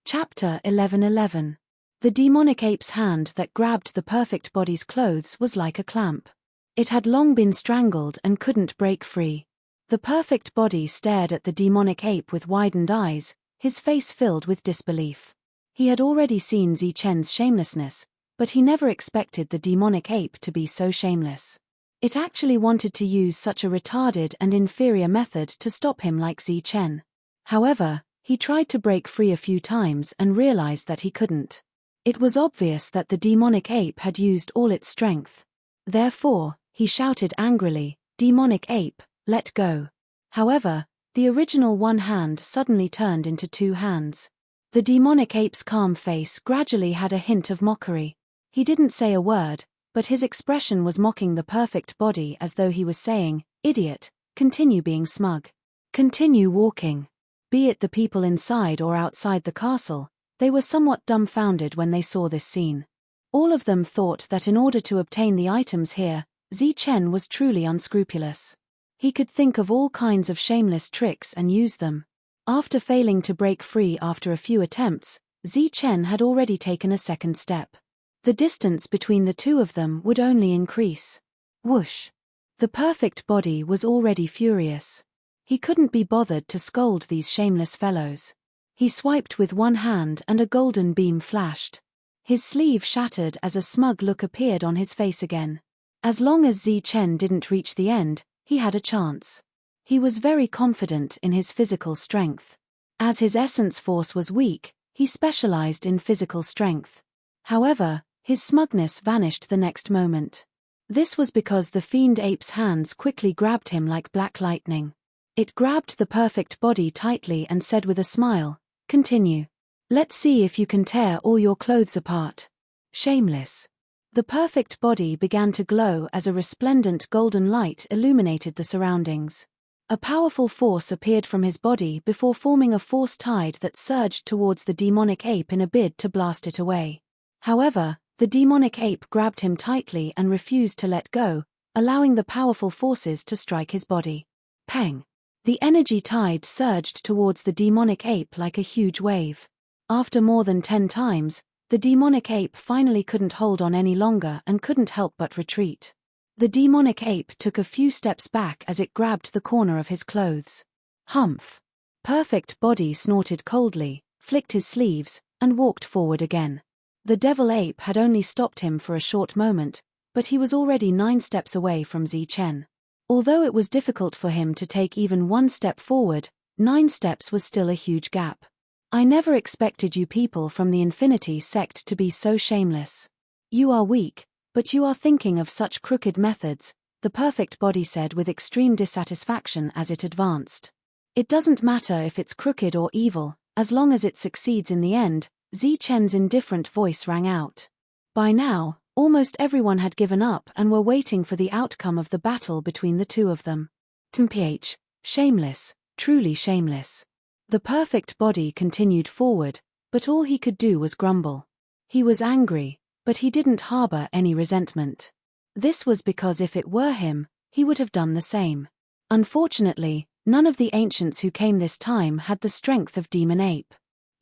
Chapter 11:11. The demonic ape's hand that grabbed the perfect body's clothes was like a clamp. It had long been strangled and couldn't break free. The perfect body stared at the demonic ape with widened eyes, his face filled with disbelief. He had already seen Zichen's shamelessness, but he never expected the demonic ape to be so shameless. It actually wanted to use such a retarded and inferior method to stop him like Zichen. However, he tried to break free a few times and realized that he couldn't. It was obvious that the demonic ape had used all its strength. Therefore, he shouted angrily, "Demonic ape, let go." However, the original one hand suddenly turned into two hands. The demonic ape's calm face gradually had a hint of mockery. He didn't say a word, but his expression was mocking the perfect body as though he was saying, "Idiot, continue being smug. Continue walking." Be it the people inside or outside the castle, they were somewhat dumbfounded when they saw this scene. All of them thought that in order to obtain the items here, Zichen was truly unscrupulous. He could think of all kinds of shameless tricks and use them. After failing to break free after a few attempts, Zichen had already taken a second step. The distance between the two of them would only increase. Whoosh! The perfect body was already furious. He couldn't be bothered to scold these shameless fellows. He swiped with one hand and a golden beam flashed. His sleeve shattered as a smug look appeared on his face again. As long as Zichen didn't reach the end, he had a chance. He was very confident in his physical strength. As his essence force was weak, he specialized in physical strength. However, his smugness vanished the next moment. This was because the fiend ape's hands quickly grabbed him like black lightning. It grabbed the perfect body tightly and said with a smile, "Continue. Let's see if you can tear all your clothes apart. Shameless." The perfect body began to glow as a resplendent golden light illuminated the surroundings. A powerful force appeared from his body before forming a force tide that surged towards the demonic ape in a bid to blast it away. However, the demonic ape grabbed him tightly and refused to let go, allowing the powerful forces to strike his body. Pang! The energy tide surged towards the demonic ape like a huge wave. After more than 10 times, the demonic ape finally couldn't hold on any longer and couldn't help but retreat. The demonic ape took a few steps back as it grabbed the corner of his clothes. Humph! Perfect body snorted coldly, flicked his sleeves, and walked forward again. The devil ape had only stopped him for a short moment, but he was already 9 steps away from Zichen. Although it was difficult for him to take even 1 step forward, 9 steps was still a huge gap. "I never expected you people from the Infinity sect to be so shameless. You are weak, but you are thinking of such crooked methods," the perfect body said with extreme dissatisfaction as it advanced. "It doesn't matter if it's crooked or evil, as long as it succeeds in the end," Zichen's indifferent voice rang out. By now, almost everyone had given up and were waiting for the outcome of the battle between the two of them. Mph, shameless, truly shameless. The perfect body continued forward, but all he could do was grumble. He was angry, but he didn't harbor any resentment. This was because if it were him, he would have done the same. Unfortunately, none of the ancients who came this time had the strength of Demon Ape.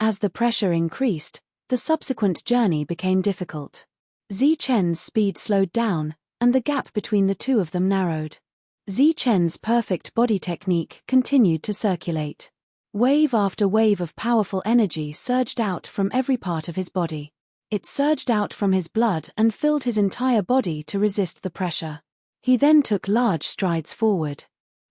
As the pressure increased, the subsequent journey became difficult. Zichen's speed slowed down, and the gap between the two of them narrowed. Zichen's perfect body technique continued to circulate. Wave after wave of powerful energy surged out from every part of his body. It surged out from his blood and filled his entire body to resist the pressure. He then took large strides forward.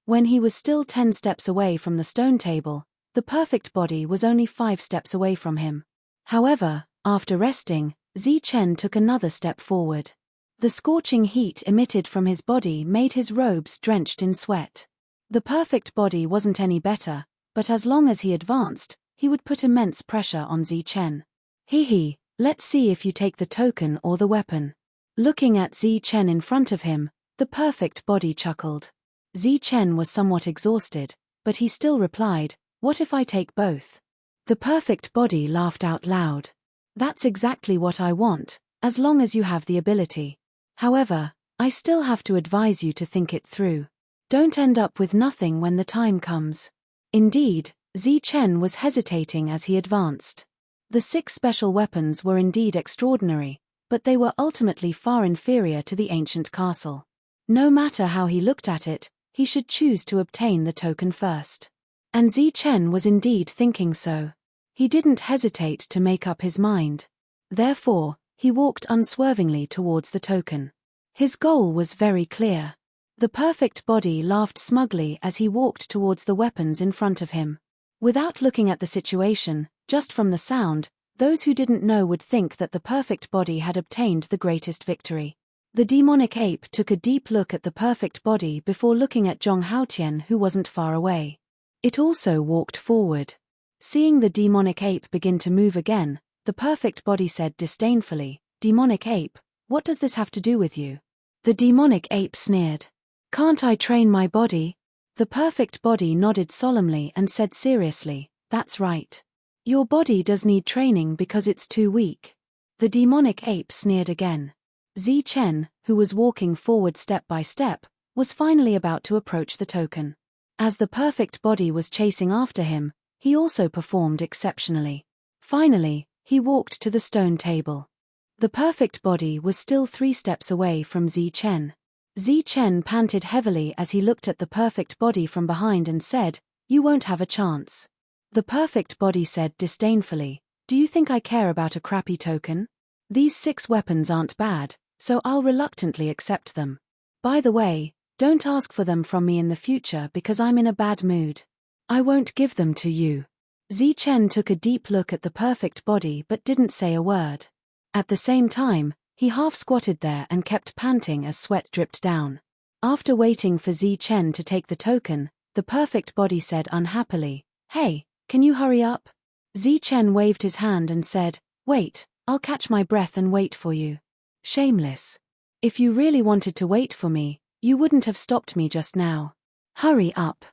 When he was still 10 steps away from the stone table, the perfect body was only 5 steps away from him. However, after resting, Zichen took another step forward. The scorching heat emitted from his body made his robes drenched in sweat. The perfect body wasn't any better, but as long as he advanced, he would put immense pressure on Zichen. "Hee, let's see if you take the token or the weapon." Looking at Zichen in front of him, the perfect body chuckled. Zichen was somewhat exhausted, but he still replied, "What if I take both?" The perfect body laughed out loud. "That's exactly what I want, as long as you have the ability. However, I still have to advise you to think it through. Don't end up with nothing when the time comes." Indeed, Zichen was hesitating as he advanced. The 6 special weapons were indeed extraordinary, but they were ultimately far inferior to the ancient castle. No matter how he looked at it, he should choose to obtain the token first. And Zichen was indeed thinking so. He didn't hesitate to make up his mind. Therefore, he walked unswervingly towards the token. His goal was very clear. The perfect body laughed smugly as he walked towards the weapons in front of him. Without looking at the situation, just from the sound, those who didn't know would think that the perfect body had obtained the greatest victory. The demonic ape took a deep look at the perfect body before looking at Zhong Haotian, who wasn't far away. It also walked forward. Seeing the demonic ape begin to move again, the perfect body said disdainfully, "Demonic ape, what does this have to do with you?" The demonic ape sneered. "Can't I train my body?" The perfect body nodded solemnly and said seriously, "That's right. Your body does need training because it's too weak." The demonic ape sneered again. Zi Chen, who was walking forward step by step, was finally about to approach the token. As the perfect body was chasing after him, he also performed exceptionally. Finally, he walked to the stone table. The perfect body was still 3 steps away from Zi Chen. Zi Chen panted heavily as he looked at the perfect body from behind and said, "You won't have a chance." The perfect body said disdainfully, "Do you think I care about a crappy token? These 6 weapons aren't bad, so I'll reluctantly accept them. By the way, don't ask for them from me in the future because I'm in a bad mood. I won't give them to you." Zi Chen took a deep look at the perfect body but didn't say a word. At the same time, he half squatted there and kept panting as sweat dripped down. After waiting for Zi Chen to take the token, the perfect body said unhappily, "Hey, can you hurry up?" Zi Chen waved his hand and said, "Wait, I'll catch my breath and wait for you." Shameless. If you really wanted to wait for me, you wouldn't have stopped me just now. Hurry up.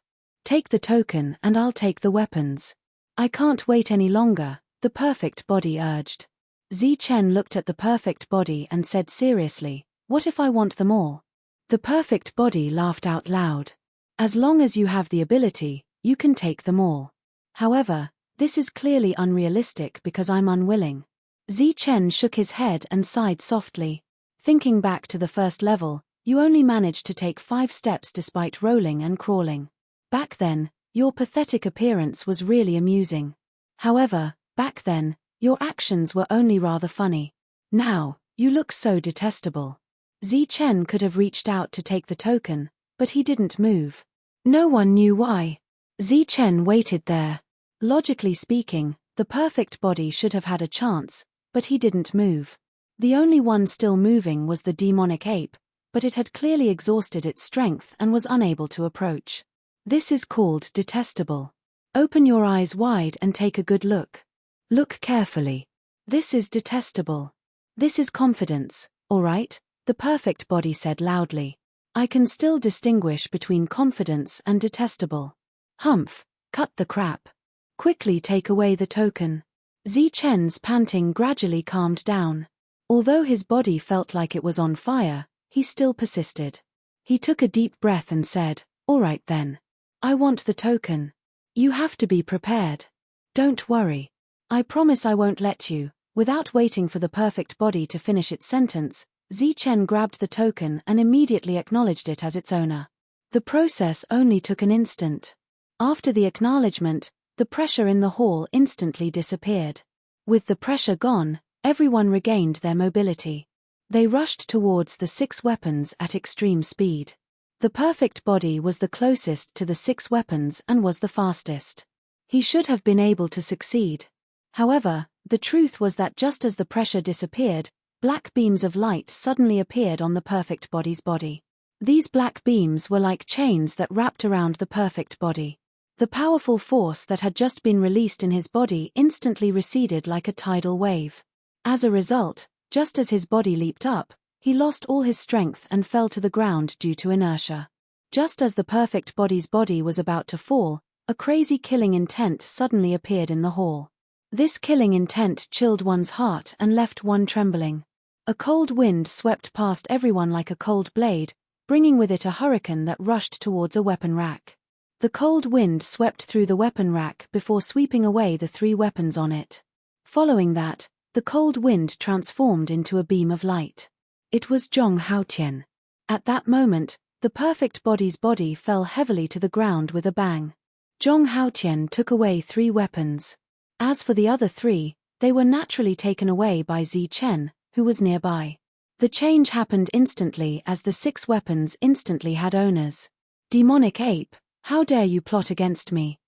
Take the token and I'll take the weapons. I can't wait any longer, the perfect body urged. Zi Chen looked at the perfect body and said seriously, "What if I want them all?" The perfect body laughed out loud. "As long as you have the ability, you can take them all. However, this is clearly unrealistic because I'm unwilling." Zi Chen shook his head and sighed softly. Thinking back to the first level, you only managed to take 5 steps despite rolling and crawling. Back then, your pathetic appearance was really amusing. However, back then, your actions were only rather funny. Now, you look so detestable. Zi Chen could have reached out to take the token, but he didn't move. No one knew why. Zi Chen waited there. Logically speaking, the perfect body should have had a chance, but he didn't move. The only one still moving was the demonic ape, but it had clearly exhausted its strength and was unable to approach. This is called detestable. Open your eyes wide and take a good look. Look carefully. This is detestable. This is confidence, all right? The perfect body said loudly. I can still distinguish between confidence and detestable. Humph, cut the crap. Quickly take away the token. Zi Chen's panting gradually calmed down. Although his body felt like it was on fire, he still persisted. He took a deep breath and said, "All right then. I want the token. You have to be prepared. Don't worry. I promise I won't let you." Without waiting for the perfect body to finish its sentence, Zi Chen grabbed the token and immediately acknowledged it as its owner. The process only took an instant. After the acknowledgement, the pressure in the hall instantly disappeared. With the pressure gone, everyone regained their mobility. They rushed towards the 6 weapons at extreme speed. The perfect body was the closest to the 6 weapons and was the fastest. He should have been able to succeed. However, the truth was that just as the pressure disappeared, black beams of light suddenly appeared on the perfect body's body. These black beams were like chains that wrapped around the perfect body. The powerful force that had just been released in his body instantly receded like a tidal wave. As a result, just as his body leaped up, he lost all his strength and fell to the ground due to inertia. Just as the perfect body's body was about to fall, a crazy killing intent suddenly appeared in the hall. This killing intent chilled one's heart and left one trembling. A cold wind swept past everyone like a cold blade, bringing with it a hurricane that rushed towards a weapon rack. The cold wind swept through the weapon rack before sweeping away the 3 weapons on it. Following that, the cold wind transformed into a beam of light. It was Zhong Haotian. At that moment, the perfect body's body fell heavily to the ground with a bang. Zhong Haotian took away 3 weapons. As for the other 3, they were naturally taken away by Zi Chen, who was nearby. The change happened instantly as the 6 weapons instantly had owners. Demonic ape, how dare you plot against me?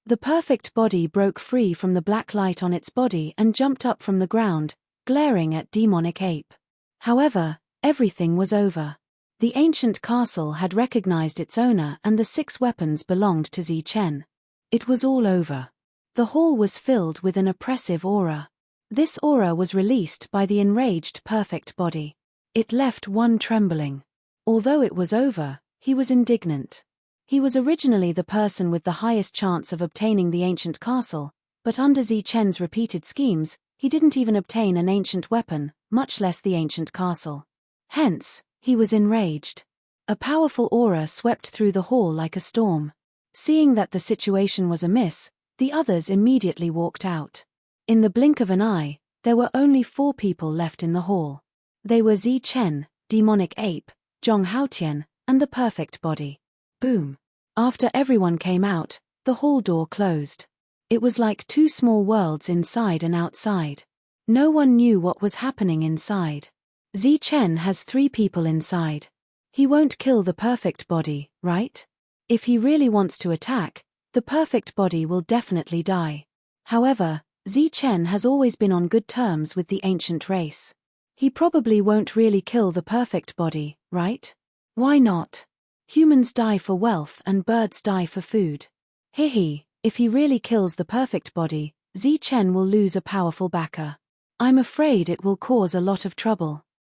The perfect body broke free from the black light on its body and jumped up from the ground, glaring at demonic ape. However, Everything was over. The ancient castle had recognized its owner and the 6 weapons belonged to Zichen. It was all over. The hall was filled with an oppressive aura. This aura was released by the enraged perfect body. It left one trembling. Although it was over, he was indignant. He was originally the person with the highest chance of obtaining the ancient castle, but under Zichen's repeated schemes, he didn't even obtain an ancient weapon, much less the ancient castle. Hence, he was enraged. A powerful aura swept through the hall like a storm. Seeing that the situation was amiss, the others immediately walked out. In the blink of an eye, there were only 4 people left in the hall. They were Zichen, demonic ape, Zhong Haotian, and the perfect body. Boom. After everyone came out, the hall door closed. It was like 2 small worlds inside and outside. No one knew what was happening inside. Zichen has 3 people inside. He won't kill the perfect body, right? If he really wants to attack, the perfect body will definitely die. However, Zichen has always been on good terms with the ancient race. He probably won't really kill the perfect body, right? Why not? Humans die for wealth and birds die for food. Hihi, if he really kills the perfect body, Zichen will lose a powerful backer. I'm afraid it will cause a lot of trouble.